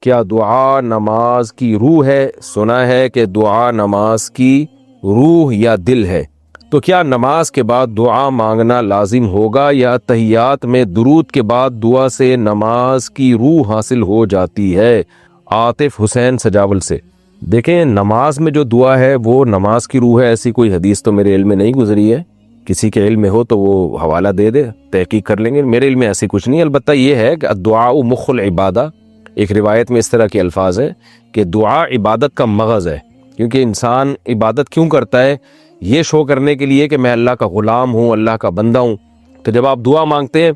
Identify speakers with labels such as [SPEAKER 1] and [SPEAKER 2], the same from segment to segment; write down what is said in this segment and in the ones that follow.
[SPEAKER 1] کیا دعا نماز کی روح ہے؟ سنا ہے کہ دعا نماز کی روح یا دل ہے، تو کیا نماز کے بعد دعا مانگنا لازم ہوگا یا تحیات میں درود کے بعد دعا سے نماز کی روح حاصل ہو جاتی ہے؟ عاطف حسین سجاول سے۔ دیکھیں، نماز میں جو دعا ہے وہ نماز کی روح ہے، ایسی کوئی حدیث تو میرے علم میں نہیں گزری ہے، کسی کے علم میں ہو تو وہ حوالہ دے دے، تحقیق کر لیں گے، میرے علم میں ایسی کچھ نہیں۔ البتہ یہ ہے کہ الدعاء مخ العبادہ، ایک روایت میں اس طرح کے الفاظ ہیں کہ دعا عبادت کا مغز ہے، کیونکہ انسان عبادت کیوں کرتا ہے؟ یہ شو کرنے کے لیے کہ میں اللہ کا غلام ہوں، اللہ کا بندہ ہوں۔ تو جب آپ دعا مانگتے ہیں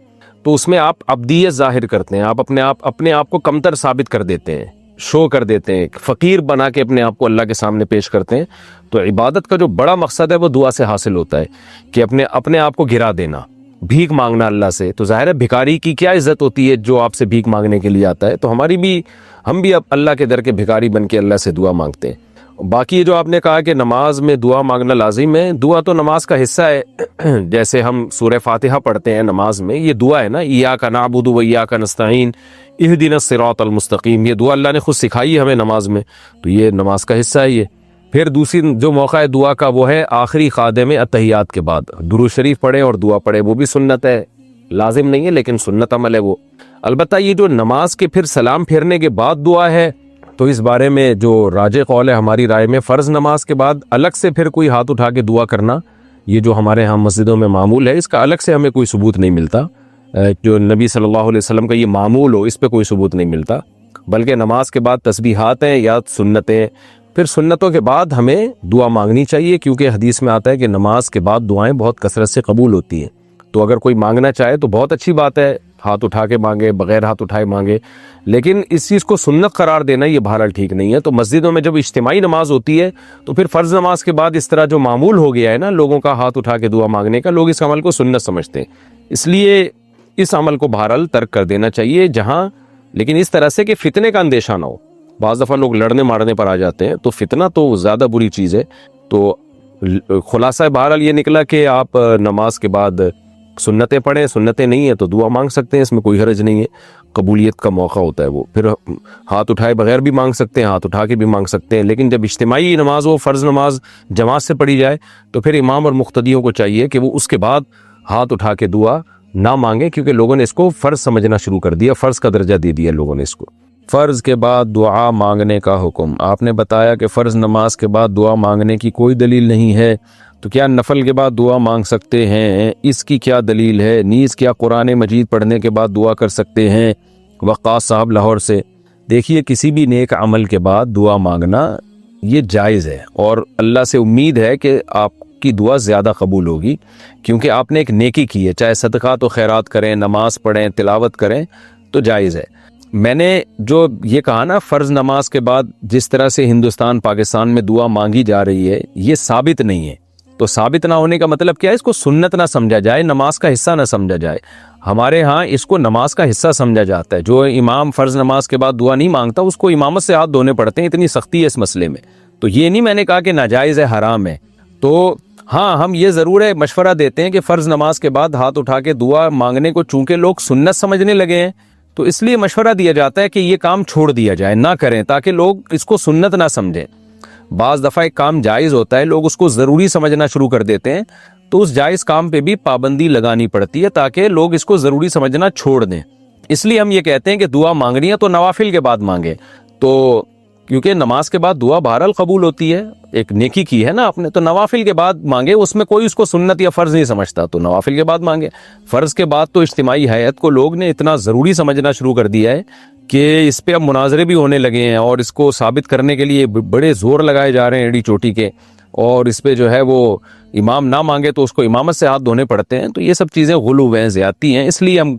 [SPEAKER 1] تو اس میں آپ عبدیت ظاہر کرتے ہیں، آپ اپنے آپ کو کمتر ثابت کر دیتے ہیں، شو کر دیتے ہیں، فقیر بنا کے اپنے آپ کو اللہ کے سامنے پیش کرتے ہیں۔ تو عبادت کا جو بڑا مقصد ہے وہ دعا سے حاصل ہوتا ہے کہ اپنے آپ کو گرا دینا، بھیک مانگنا اللہ سے۔ تو ظاہر ہے بھکاری کی کیا عزت ہوتی ہے جو آپ سے بھیک مانگنے کے لیے آتا ہے، تو ہم بھی اب اللہ کے در کے بھکاری بن کے اللہ سے دعا مانگتے ہیں۔ باقی جو آپ نے کہا کہ نماز میں دعا مانگنا لازم ہے، دعا تو نماز کا حصہ ہے، جیسے ہم سورہ فاتحہ پڑھتے ہیں نماز میں، یہ دعا ہے نا، ایاک نعبد و ایاک نستعین اہدنا الصراط المستقیم، یہ دعا اللہ نے خود سکھائی ہے ہمیں نماز میں، تو یہ نماز کا حصہ ہے یہ۔ پھر دوسری جو موقع ہے دعا کا وہ ہے آخری خادم اتحیات کے بعد درود شریف پڑھیں اور دعا پڑھیں، وہ بھی سنت ہے، لازم نہیں ہے لیکن سنت عمل ہے وہ۔ البتہ یہ جو نماز کے پھر سلام پھیرنے کے بعد دعا ہے، تو اس بارے میں جو راجح قول ہے ہماری رائے میں، فرض نماز کے بعد الگ سے پھر کوئی ہاتھ اٹھا کے دعا کرنا، یہ جو ہمارے ہاں مسجدوں میں معمول ہے، اس کا الگ سے ہمیں کوئی ثبوت نہیں ملتا، جو نبی صلی اللہ علیہ وسلم کا یہ معمول ہو اس پہ کوئی ثبوت نہیں ملتا، بلکہ نماز کے بعد تسبیحات ہیں یا سنتیں، پھر سنتوں کے بعد ہمیں دعا مانگنی چاہیے، کیونکہ حدیث میں آتا ہے کہ نماز کے بعد دعائیں بہت کثرت سے قبول ہوتی ہیں۔ تو اگر کوئی مانگنا چاہے تو بہت اچھی بات ہے، ہاتھ اٹھا کے مانگے، بغیر ہاتھ اٹھائے مانگے، لیکن اس چیز کو سنت قرار دینا یہ بہرحال ٹھیک نہیں ہے۔ تو مسجدوں میں جب اجتماعی نماز ہوتی ہے تو پھر فرض نماز کے بعد اس طرح جو معمول ہو گیا ہے نا لوگوں کا ہاتھ اٹھا کے دعا مانگنے کا، لوگ اس عمل کو سنت سمجھتے ہیں، اس لیے اس عمل کو بہرحال ترک کر دینا چاہیے، جہاں لیکن اس طرح سے کہ فتنے کا اندیشہ نہ ہو۔ بعض دفعہ لوگ لڑنے مارنے پر آ جاتے ہیں، تو فتنہ تو زیادہ بری چیز ہے۔ تو خلاصہ بہرحال یہ نکلا کہ آپ نماز کے بعد سنتیں پڑھیں، سنتیں نہیں ہیں تو دعا مانگ سکتے ہیں، اس میں کوئی حرج نہیں ہے، قبولیت کا موقع ہوتا ہے وہ۔ پھر ہاتھ اٹھائے بغیر بھی مانگ سکتے ہیں، ہاتھ اٹھا کے بھی مانگ سکتے ہیں، لیکن جب اجتماعی نماز ہو، فرض نماز جماعت سے پڑھی جائے تو پھر امام اور مقتدیوں کو چاہیے کہ وہ اس کے بعد ہاتھ اٹھا کے دعا نہ مانگیں، کیونکہ لوگوں نے اس کو فرض سمجھنا شروع کر دیا، فرض کا درجہ دے دیا لوگوں نے اس کو۔ فرض کے بعد دعا مانگنے کا حکم، آپ نے بتایا کہ فرض نماز کے بعد دعا مانگنے کی کوئی دلیل نہیں ہے، تو کیا نفل کے بعد دعا مانگ سکتے ہیں؟ اس کی کیا دلیل ہے؟ نیز کیا قرآن مجید پڑھنے کے بعد دعا کر سکتے ہیں؟ وقاص صاحب لاہور سے۔ دیکھیے، کسی بھی نیک عمل کے بعد دعا مانگنا یہ جائز ہے، اور اللہ سے امید ہے کہ آپ کی دعا زیادہ قبول ہوگی، کیونکہ آپ نے ایک نیکی کی ہے، چاہے صدقات و خیرات کریں، نماز پڑھیں، تلاوت کریں، تو جائز ہے۔ میں نے جو یہ کہا نا فرض نماز کے بعد جس طرح سے ہندوستان پاکستان میں دعا مانگی جا رہی ہے، یہ ثابت نہیں ہے۔ تو ثابت نہ ہونے کا مطلب کیا ہے؟ اس کو سنت نہ سمجھا جائے، نماز کا حصہ نہ سمجھا جائے۔ ہمارے ہاں اس کو نماز کا حصہ سمجھا جاتا ہے، جو امام فرض نماز کے بعد دعا نہیں مانگتا اس کو امامت سے ہاتھ دھونے پڑتے ہیں، اتنی سختی ہے اس مسئلے میں۔ تو یہ نہیں میں نے کہا کہ ناجائز ہے، حرام ہے۔ تو ہاں، ہم یہ ضرور ہے مشورہ دیتے ہیں کہ فرض نماز کے بعد ہاتھ اٹھا کے دعا مانگنے کو چونکہ لوگ سنت سمجھنے لگے ہیں، تو اس لیے مشورہ دیا جاتا ہے کہ یہ کام چھوڑ دیا جائے، نہ کریں، تاکہ لوگ اس کو سنت نہ سمجھیں۔ بعض دفعہ ایک کام جائز ہوتا ہے، لوگ اس کو ضروری سمجھنا شروع کر دیتے ہیں، تو اس جائز کام پہ بھی پابندی لگانی پڑتی ہے تاکہ لوگ اس کو ضروری سمجھنا چھوڑ دیں۔ اس لیے ہم یہ کہتے ہیں کہ دعا مانگنی ہے تو نوافل کے بعد مانگیں، تو کیونکہ نماز کے بعد دعا بہرحال قبول ہوتی ہے، ایک نیکی کی ہے نا آپ نے، تو نوافل کے بعد مانگے، اس میں کوئی اس کو سنت یا فرض نہیں سمجھتا، تو نوافل کے بعد مانگے۔ فرض کے بعد تو اجتماعی حیات کو لوگ نے اتنا ضروری سمجھنا شروع کر دیا ہے کہ اس پہ اب مناظرے بھی ہونے لگے ہیں، اور اس کو ثابت کرنے کے لیے بڑے زور لگائے جا رہے ہیں ایڑی چوٹی کے، اور اس پہ جو ہے وہ امام نہ مانگے تو اس کو امامت سے ہاتھ دھونے پڑتے ہیں۔ تو یہ سب چیزیں غلو ہیں، زیادتی ہیں، اس لیے ہم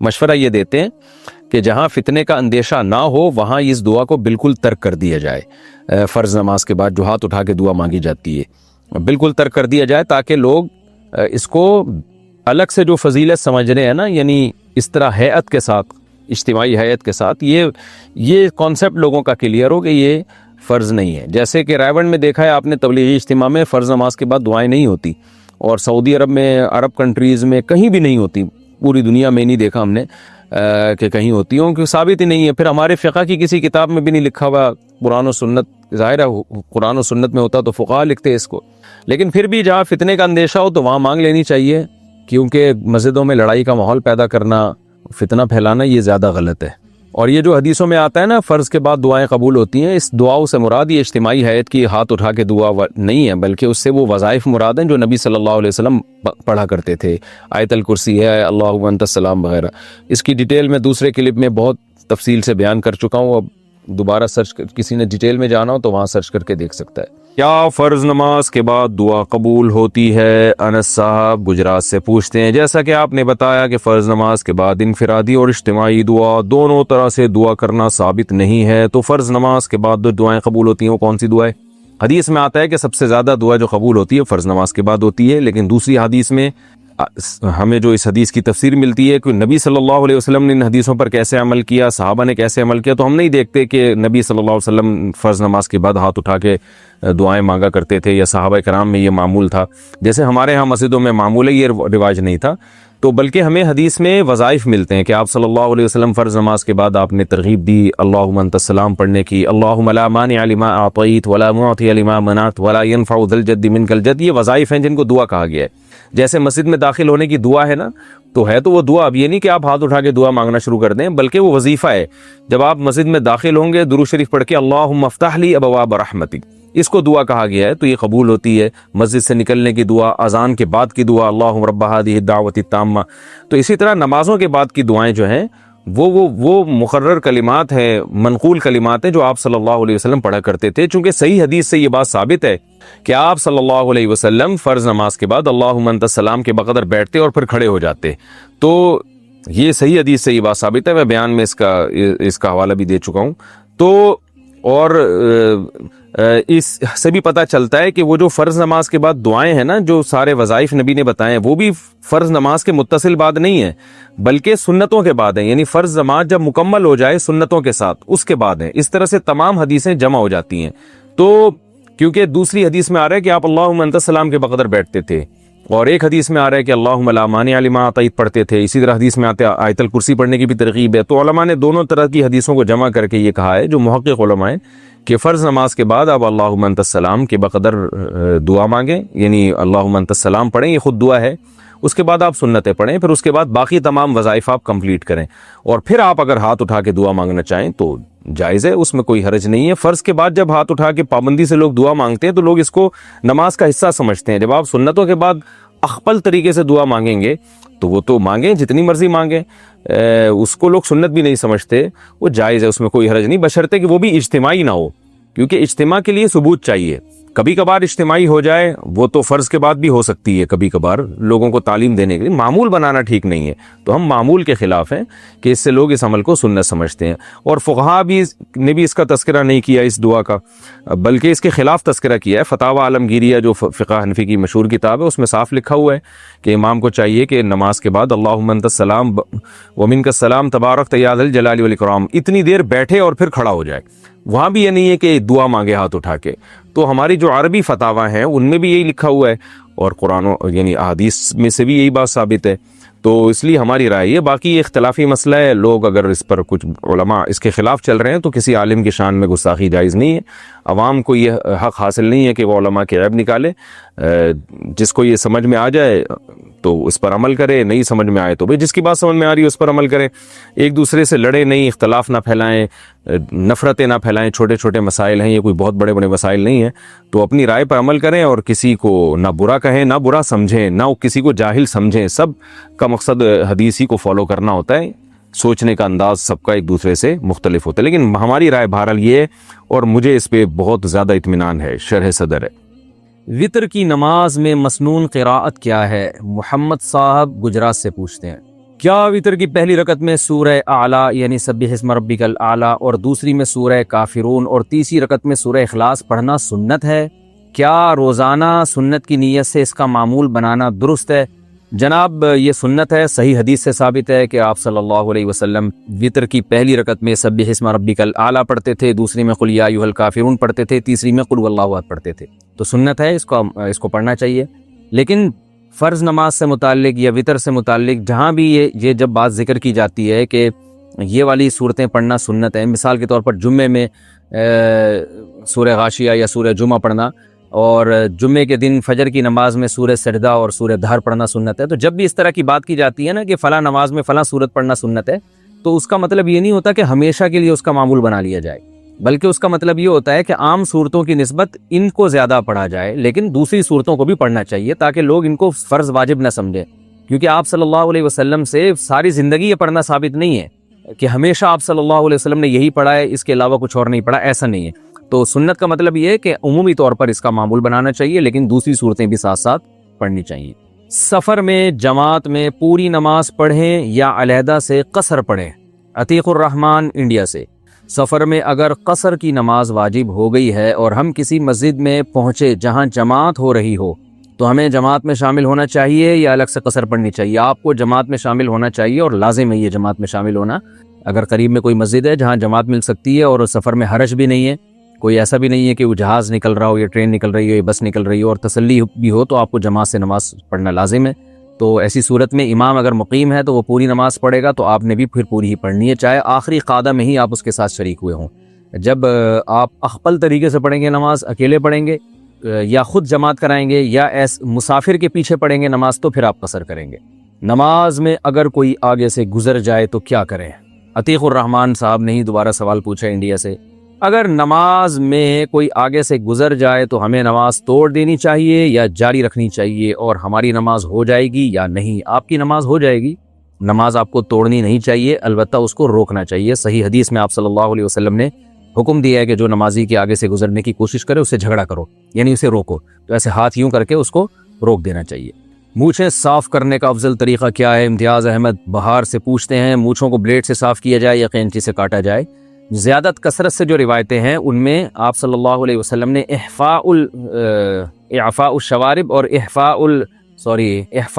[SPEAKER 1] مشورہ یہ دیتے ہیں کہ جہاں فتنے کا اندیشہ نہ ہو وہاں اس دعا کو بالکل ترک کر دیا جائے۔ فرض نماز کے بعد جو ہاتھ اٹھا کے دعا مانگی جاتی ہے بالکل ترک کر دیا جائے، تاکہ لوگ اس کو الگ سے جو فضیلت سمجھ رہے ہیں نا، یعنی اس طرح ہیئت کے ساتھ، اجتماعی ہیئت کے ساتھ، یہ کانسیپٹ لوگوں کا کلیئر ہو کہ یہ فرض نہیں ہے۔ جیسے کہ رائے گنج میں دیکھا ہے آپ نے، تبلیغی اجتماع میں فرض نماز کے بعد دعائیں نہیں ہوتی، اور سعودی عرب میں، عرب کنٹریز میں کہیں بھی نہیں ہوتی، پوری دنیا میں نہیں دیکھا ہم نے۔ کہ کہیں ہوتی ہوں، کہ ثابت ہی نہیں ہے. پھر ہمارے فقہ کی کسی کتاب میں بھی نہیں لکھا ہوا. قرآن و سنت، ظاہر ہے قرآن و سنت میں ہوتا تو فقہا لکھتے اس کو. لیکن پھر بھی جہاں فتنے کا اندیشہ ہو تو وہاں مانگ لینی چاہیے، کیونکہ مسجدوں میں لڑائی کا ماحول پیدا کرنا، فتنہ پھیلانا، یہ زیادہ غلط ہے. اور یہ جو حدیثوں میں آتا ہے نا فرض کے بعد دعائیں قبول ہوتی ہیں، اس دعاؤں سے مراد یہ اجتماعی حیت کی ہاتھ اٹھا کے دعا نہیں ہے، بلکہ اس سے وہ وظائف مراد ہیں جو نبی صلی اللہ علیہ وسلم پڑھا کرتے تھے. آیت الکرسی ہے، اللہم انت السلام وغیرہ. اس کی ڈیٹیل میں دوسرے کلپ میں بہت تفصیل سے بیان کر چکا ہوں. اب دوبارہ کسی نے ڈیٹیل میں جانا ہو تو وہاں سرچ کر کے دیکھ سکتا ہے. کیا فرض نماز کے بعد دعا قبول ہوتی ہے؟ انس صاحب گجرات سے پوچھتے ہیں. جیسا کہ آپ نے بتایا کہ فرض نماز کے بعد انفرادی اور اجتماعی دعا دونوں طرح سے دعا کرنا ثابت نہیں ہے، تو فرض نماز کے بعد جو دعائیں قبول ہوتی ہیں وہ کون سی دعائیں؟ حدیث میں آتا ہے کہ سب سے زیادہ دعا جو قبول ہوتی ہے فرض نماز کے بعد ہوتی ہے، لیکن دوسری حدیث میں ہمیں جو اس حدیث کی تفسیر ملتی ہے کہ نبی صلی اللہ علیہ وسلم نے ان حدیثوں پر کیسے عمل کیا، صحابہ نے کیسے عمل کیا، تو ہم نہیں دیکھتے کہ نبی صلی اللہ علیہ وسلم فرض نماز کے بعد ہاتھ اٹھا کے دعائیں مانگا کرتے تھے، یا صحابہ کرام میں یہ معمول تھا. جیسے ہمارے ہاں مسجدوں میں معمول ہے، یہ رواج نہیں تھا. تو بلکہ ہمیں حدیث میں وظائف ملتے ہیں کہ آپ صلی اللہ علیہ وسلم فرض نماز کے بعد آپ نے ترغیب دی اللہم انت السلام پڑھنے کی، اللہم لا مانع لما اعطیت ولا معطی لما منعت ولا ينفع ذا الجد منک الجد. یہ وظائف ہیں جن کو دعا کہا گیا ہے. جیسے مسجد میں داخل ہونے کی دعا ہے نا، تو ہے تو وہ دعا. اب یہ نہیں کہ آپ ہاتھ اٹھا کے دعا مانگنا شروع کر دیں، بلکہ وہ وظیفہ ہے. جب آپ مسجد میں داخل ہوں گے درود شریف پڑھ کے اللہم افتح لی ابواب رحمتک، اس کو دعا کہا گیا ہے، تو یہ قبول ہوتی ہے. مسجد سے نکلنے کی دعا، اذان کے بعد کی دعا اللہم رب هذه الدعوۃ التامہ. تو اسی طرح نمازوں کے بعد کی دعائیں جو ہیں وہ مقرر کلمات ہیں، منقول کلمات ہیں جو آپ صلی اللہ علیہ وسلم پڑھا کرتے تھے. چونکہ صحیح حدیث سے یہ بات ثابت ہے کہ آپ صلی اللہ علیہ وسلم فرض نماز کے بعد اللہم انت السلام کے بقدر بیٹھتے اور پھر کھڑے ہو جاتے. تو یہ صحیح حدیث سے یہ بات ثابت ہے. میں بیان میں اس کا حوالہ بھی دے چکا ہوں. تو اور اس سے بھی پتہ چلتا ہے کہ وہ جو فرض نماز کے بعد دعائیں ہیں نا، جو سارے وظائف نبی نے بتائے ہیں، وہ بھی فرض نماز کے متصل بعد نہیں ہیں، بلکہ سنتوں کے بعد ہیں. یعنی فرض نماز جب مکمل ہو جائے سنتوں کے ساتھ اس کے بعد ہیں. اس طرح سے تمام حدیثیں جمع ہو جاتی ہیں. تو کیونکہ دوسری حدیث میں آ رہا ہے کہ آپ اللہم انت السلام کے بقدر بیٹھتے تھے، اور ایک حدیث میں آ رہا ہے کہ اللہم لا مانع لما اعطیت پڑھتے تھے. اسی طرح حدیث میں آتے آیت الکرسی پڑھنے کی بھی ترغیب ہے. تو علماء نے دونوں طرح کی حدیثوں کو جمع کر کے یہ کہا ہے، جو محقق علماء ہیں، کہ فرض نماز کے بعد آپ اللہم انت السلام کے بقدر دعا مانگیں، یعنی اللہم انت السلام پڑھیں، یہ خود دعا ہے. اس کے بعد آپ سنتیں پڑھیں، پھر اس کے بعد باقی تمام وظائف آپ کمپلیٹ کریں، اور پھر آپ اگر ہاتھ اٹھا کے دعا مانگنا چاہیں تو جائز ہے، اس میں کوئی حرج نہیں ہے. فرض کے بعد جب ہاتھ اٹھا کے پابندی سے لوگ دعا مانگتے ہیں تو لوگ اس کو نماز کا حصہ سمجھتے ہیں. جب آپ سنتوں کے بعد اخپل طریقے سے دعا مانگیں گے تو وہ تو مانگیں، جتنی مرضی مانگیں، اس کو لوگ سنت بھی نہیں سمجھتے. وہ جائز ہے، اس میں کوئی حرج نہیں، بشرطے کہ وہ بھی اجتماعی نہ ہو، کیونکہ اجتماع کے لیے ثبوت چاہیے. کبھی کبھار اجتماعی ہو جائے وہ تو فرض کے بعد بھی ہو سکتی ہے، کبھی کبھار لوگوں کو تعلیم دینے کے لیے. معمول بنانا ٹھیک نہیں ہے. تو ہم معمول کے خلاف ہیں کہ اس سے لوگ اس عمل کو سنت سمجھتے ہیں. اور فقہا نے بھی اس کا تذکرہ نہیں کیا اس دعا کا، بلکہ اس کے خلاف تذکرہ کیا ہے. فتاوی عالمگیریہ جو فقہ حنفی کی مشہور کتاب ہے، اس میں صاف لکھا ہوا ہے کہ امام کو چاہیے کہ نماز کے بعد اللہم انت السلام ومنک السلام تبارک یا ذا الجلال والاکرام اتنی دیر بیٹھے اور پھر کھڑا ہو جائے. وہاں بھی یہ نہیں ہے کہ دعا مانگے ہاتھ اٹھا کے. تو ہماری جو عربی فتاوی ہیں ان میں بھی یہی لکھا ہوا ہے، اور قرآن یعنی احادیث میں سے بھی یہی بات ثابت ہے. تو اس لیے ہماری رائے یہ، باقی یہ اختلافی مسئلہ ہے. لوگ اگر اس پر کچھ علماء اس کے خلاف چل رہے ہیں تو کسی عالم کی شان میں گستاخی جائز نہیں ہے. عوام کو یہ حق حاصل نہیں ہے کہ وہ علماء کے عیب نکالے. جس کو یہ سمجھ میں آ جائے تو اس پر عمل کرے، نہیں سمجھ میں آئے تو بھئی جس کی بات سمجھ میں آ رہی ہے اس پر عمل کریں. ایک دوسرے سے لڑے نہیں، اختلاف نہ پھیلائیں، نفرتیں نہ پھیلائیں. چھوٹے چھوٹے مسائل ہیں، یہ کوئی بہت بڑے بڑے مسائل نہیں ہیں. تو اپنی رائے پر عمل کریں، اور کسی کو نہ برا کہیں، نہ برا سمجھیں، نہ کسی کو جاہل سمجھیں. سب کا مقصد حدیث ہی کو فالو کرنا ہوتا ہے. سوچنے کا انداز سب کا ایک دوسرے سے مختلف ہوتا ہے، لیکن ہماری رائے بہرحال یہ ہے، اور مجھے اس پہ بہت زیادہ اطمینان ہے. شرح صدر ہے. وطر کی نماز میں مسنون قراءت کیا ہے؟ محمد صاحب گجرات سے پوچھتے ہیں. کیا وطر کی پہلی رکعت میں سورہ اعلیٰ یعنی سبح اسم ربک الاعلیٰ، اور دوسری میں سورہ کافرون، اور تیسری رکعت میں سورہ اخلاص پڑھنا سنت ہے؟ کیا روزانہ سنت کی نیت سے اس کا معمول بنانا درست ہے؟ جناب یہ سنت ہے، صحیح حدیث سے ثابت ہے کہ آپ صلی اللہ علیہ وسلم وطر کی پہلی رکعت میں سبح اسم ربک الاعلیٰ پڑھتے تھے، دوسری میں قل یا ایھا الکافرون پڑھتے تھے، تیسری میں قل ھو اللہ احد پڑھتے تھے. تو سنت ہے، اس کو پڑھنا چاہیے. لیکن
[SPEAKER 2] فرض نماز سے متعلق یا وطر سے متعلق جہاں بھی یہ جب بات ذکر کی جاتی ہے کہ یہ والی صورتیں پڑھنا سنت ہے، مثال کے طور پر جمعے میں سورہ غاشیہ یا سورہ جمعہ پڑھنا، اور جمعے کے دن فجر کی نماز میں سورہ سجدہ اور سورہ دہر پڑھنا سنت ہے، تو جب بھی اس طرح کی بات کی جاتی ہے نا کہ فلاں نماز میں فلاں صورت پڑھنا سنت ہے، تو اس کا مطلب یہ نہیں ہوتا کہ ہمیشہ کے لیے اس کا معمول بنا لیا جائے، بلکہ اس کا مطلب یہ ہوتا ہے کہ عام صورتوں کی نسبت ان کو زیادہ پڑھا جائے، لیکن دوسری صورتوں کو بھی پڑھنا چاہیے تاکہ لوگ ان کو فرض واجب نہ سمجھیں، کیونکہ آپ صلی اللہ علیہ وسلم سے ساری زندگی یہ پڑھنا ثابت نہیں ہے کہ ہمیشہ آپ صلی اللہ علیہ وسلم نے یہی پڑھا ہے، اس کے علاوہ کچھ اور نہیں پڑھا، ایسا نہیں ہے۔ تو سنت کا مطلب یہ ہے کہ عمومی طور پر اس کا معمول بنانا چاہیے، لیکن دوسری صورتیں بھی ساتھ ساتھ پڑھنی چاہیے۔ سفر میں جماعت میں پوری نماز پڑھیں یا علیحدہ سے قصر پڑھیں؟ عتیق الرحمن انڈیا سے۔ سفر میں اگر قصر کی نماز واجب ہو گئی ہے اور ہم کسی مسجد میں پہنچے جہاں جماعت ہو رہی ہو تو ہمیں جماعت میں شامل ہونا چاہیے یا الگ سے قصر پڑھنی چاہیے؟ آپ کو جماعت میں شامل ہونا چاہیے، اور لازم ہے یہ جماعت میں شامل ہونا۔ اگر قریب میں کوئی مسجد ہے جہاں جماعت مل سکتی ہے اور سفر میں حرج بھی نہیں ہے، کوئی ایسا بھی نہیں ہے کہ وہ جہاز نکل رہا ہو یا ٹرین نکل رہی ہو یا بس نکل رہی ہو اور تسلی بھی ہو، تو آپ کو جماعت سے نماز پڑھنا لازم ہے۔ تو ایسی صورت میں امام اگر مقیم ہے تو وہ پوری نماز پڑھے گا، تو آپ نے بھی پھر پوری ہی پڑھنی ہے، چاہے آخری قعدہ میں ہی آپ اس کے ساتھ شریک ہوئے ہوں۔ جب آپ اخپل طریقے سے پڑھیں گے نماز، اکیلے پڑھیں گے یا خود جماعت کرائیں گے یا مسافر کے پیچھے پڑھیں گے نماز، تو پھر آپ قصر کریں گے۔ نماز میں اگر کوئی آگے سے گزر جائے تو کیا کریں؟ عتیق الرحمن صاحب نے ہی دوبارہ سوال پوچھا انڈیا سے۔ اگر نماز میں کوئی آگے سے گزر جائے تو ہمیں نماز توڑ دینی چاہیے یا جاری رکھنی چاہیے، اور ہماری نماز ہو جائے گی یا نہیں؟ آپ کی نماز ہو جائے گی، نماز آپ کو توڑنی نہیں چاہیے، البتہ اس کو روکنا چاہیے۔ صحیح حدیث میں آپ صلی اللہ علیہ وسلم نے حکم دیا ہے کہ جو نمازی کے آگے سے گزرنے کی کوشش کرے اسے جھگڑا کرو، یعنی اسے روکو، تو ایسے ہاتھ یوں کر کے اس کو روک دینا چاہیے۔ مونچھیں صاف کرنے کا افضل طریقہ کیا ہے؟ امتیاز احمد بہار سے پوچھتے ہیں۔ مونچھوں کو بلیڈ سے صاف کیا جائے یا قینچی سے کاٹا جائے؟ زیادت کثرت سے جو روایتیں ہیں ان میں آپ صلی اللہ علیہ وسلم نے اعفاء الشوارب اور احفاء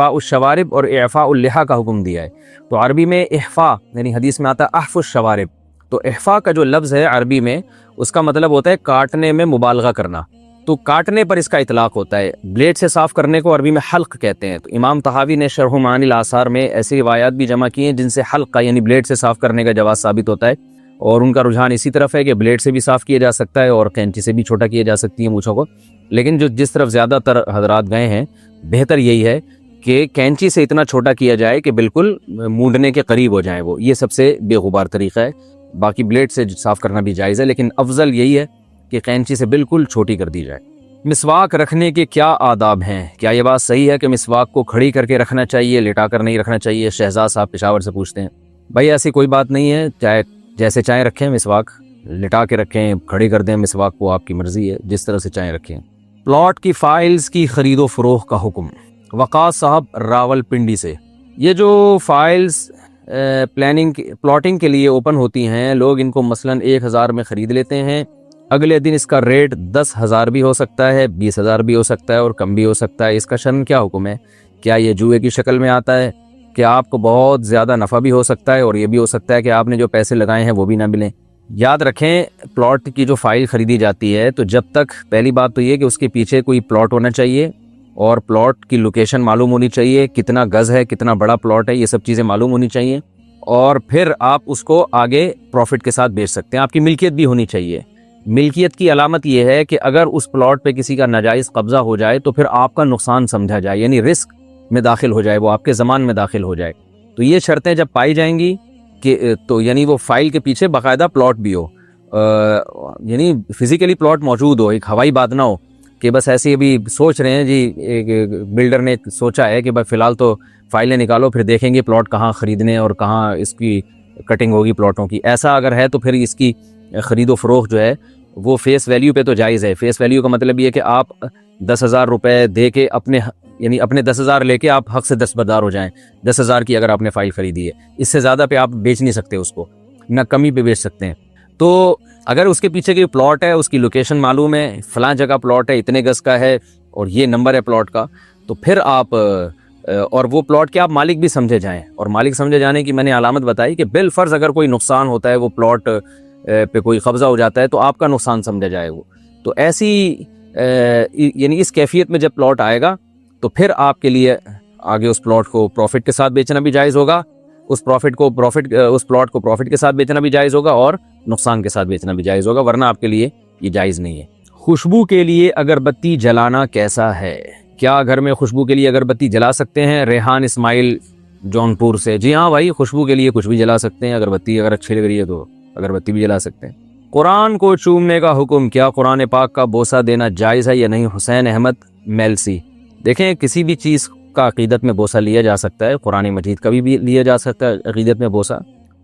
[SPEAKER 2] الشوارب اور اعفاء اللحى کا حکم دیا ہے۔ تو عربی میں احفاء یعنی حدیث میں آتا ہے احف الشوارب، تو احفاء کا جو لفظ ہے عربی میں اس کا مطلب ہوتا ہے کاٹنے میں مبالغہ کرنا، تو کاٹنے پر اس کا اطلاق ہوتا ہے۔ بلیڈ سے صاف کرنے کو عربی میں حلق کہتے ہیں۔ تو امام طحاوی نے شرح معانی الاثار میں ایسی روایات بھی جمع کی ہیں جن سے حلق کا یعنی بلیڈ سے صاف کرنے کا جواز ثابت ہوتا ہے، اور ان کا رجحان اسی طرف ہے کہ بلیڈ سے بھی صاف کیا جا سکتا ہے اور کینچی سے بھی چھوٹا کیا جا سکتی ہیں مونچھوں کو، لیکن جس طرف زیادہ تر حضرات گئے ہیں بہتر یہی ہے کہ کینچی سے اتنا چھوٹا کیا جائے کہ بالکل مونڈنے کے قریب ہو جائیں وہ، یہ سب سے بے غبار طریقہ ہے۔ باقی بلیڈ سے صاف کرنا بھی جائز ہے، لیکن افضل یہی ہے کہ کینچی سے بالکل چھوٹی کر دی جائے۔ مسواک رکھنے کے کیا آداب ہیں؟ کیا یہ بات صحیح ہے کہ مسواک کو کھڑی کر کے رکھنا چاہیے، لٹا کر نہیں رکھنا چاہیے؟ شہزاد صاحب پشاور سے پوچھتے ہیں۔ بھائی ایسی کوئی بات نہیں ہے، چاہے جیسے چاہیں رکھیں مسواک، لٹا کے رکھیں، کھڑی کر دیں مسواک کو، آپ کی مرضی ہے، جس طرح سے چاہیں رکھیں۔ پلاٹ کی فائلز کی خرید و فروخت کا حکم؟ وقاص صاحب راول پنڈی سے۔ یہ جو فائلز پلاٹنگ کے لیے اوپن ہوتی ہیں، لوگ ان کو مثلاً 1000 میں خرید لیتے ہیں، اگلے دن اس کا ریٹ 10,000 بھی ہو سکتا ہے، 20,000 بھی ہو سکتا ہے اور کم بھی ہو سکتا ہے۔ اس کا شرعاً کیا حکم ہے؟ کیا یہ جوئے کی شکل میں آتا ہے کہ آپ کو بہت زیادہ نفع بھی ہو سکتا ہے اور یہ بھی ہو سکتا ہے کہ آپ نے جو پیسے لگائے ہیں وہ بھی نہ ملیں؟ یاد رکھیں پلاٹ کی جو فائل خریدی جاتی ہے تو جب تک پہلی بات تو یہ کہ اس کے پیچھے کوئی پلاٹ ہونا چاہیے اور پلاٹ کی لوکیشن معلوم ہونی چاہیے، کتنا گز ہے، کتنا بڑا پلاٹ ہے، یہ سب چیزیں معلوم ہونی چاہیے، اور پھر آپ اس کو آگے پروفٹ کے ساتھ بیچ سکتے ہیں۔ آپ کی ملکیت بھی ہونی چاہیے۔ ملکیت کی علامت یہ ہے کہ اگر اس پلاٹ پہ کسی کا ناجائز قبضہ ہو جائے تو پھر آپ کا نقصان سمجھا جائے، یعنی رسک میں داخل ہو جائے، وہ آپ کے ضمان میں داخل ہو جائے۔ تو یہ شرطیں جب پائی جائیں گی کہ تو یعنی وہ فائل کے پیچھے باقاعدہ پلاٹ بھی ہو، یعنی فزیکلی پلاٹ موجود ہو، ایک ہوائی بات نہ ہو کہ بس ایسے ابھی سوچ رہے ہیں جی، ایک بلڈر نے سوچا ہے کہ بھائی فی الحال تو فائلیں نکالو پھر دیکھیں گے پلاٹ کہاں خریدنے اور کہاں اس کی کٹنگ ہوگی پلاٹوں کی۔ ایسا اگر ہے تو پھر اس کی خرید و فروخت جو ہے وہ فیس ویلیو پہ تو جائز ہے۔ فیس ویلیو کا مطلب یہ ہے کہ آپ 10,000 روپے دے کے اپنے 10,000 لے کے آپ حق سے دستبردار ہو جائیں۔ 10,000 کی اگر آپ نے فائل خریدی ہے، اس سے زیادہ پہ آپ بیچ نہیں سکتے اس کو، نہ کمی پہ بیچ سکتے ہیں۔ تو اگر اس کے پیچھے کی پلاٹ ہے، اس کی لوکیشن معلوم ہے، فلاں جگہ پلاٹ ہے، اتنے گز کا ہے اور یہ نمبر ہے پلاٹ کا، تو پھر آپ اور وہ پلاٹ کے آپ مالک بھی سمجھے جائیں، اور مالک سمجھے جانے کی میں نے علامت بتائی کہ بالفرض اگر کوئی نقصان ہوتا ہے، وہ پلاٹ پہ کوئی قبضہ ہو جاتا ہے تو آپ کا نقصان سمجھا جائے وہ۔ تو ایسی یعنی اس کیفیت میں جب پلاٹ آئے گا تو پھر آپ کے لیے آگے اس پلاٹ کو پروفٹ کے ساتھ بیچنا بھی جائز ہوگا، اس پلاٹ کو پروفٹ کے ساتھ بیچنا بھی جائز ہوگا اور نقصان کے ساتھ بیچنا بھی جائز ہوگا، ورنہ آپ کے لیے یہ جائز نہیں ہے۔ خوشبو کے لیے اگربتی جلانا کیسا ہے؟ کیا گھر میں خوشبو کے لیے اگربتی جلا سکتے ہیں؟ ریحان اسماعیل جونپور سے، جی ہاں بھائی، خوشبو کے لیے کچھ بھی جلا سکتے ہیں، اگربتی اگر اچھی لگ رہی ہے تو اگربتی بھی جلا سکتے ہیں۔ قرآن کو چومنے کا حکم، کیا قرآن پاک کا بوسہ دینا جائز ہے یا نہیں؟ حسین احمد میلسی، دیکھیں کسی بھی چیز کا عقیدت میں بوسہ لیا جا سکتا ہے، قرآن مجید کا بھی لیا جا سکتا ہے عقیدت میں بوسہ،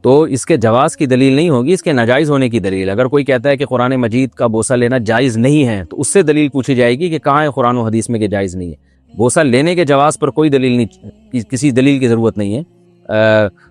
[SPEAKER 2] تو اس کے جواز کی دلیل نہیں ہوگی، اس کے ناجائز ہونے کی دلیل۔ اگر کوئی کہتا ہے کہ قرآن مجید کا بوسہ لینا جائز نہیں ہے تو اس سے دلیل پوچھی جائے گی کہ کہاں ہے قرآن و حدیث میں کہ جائز نہیں ہے۔ بوسہ لینے کے جواز پر کوئی دلیل نہیں، کسی دلیل کی ضرورت نہیں ہے۔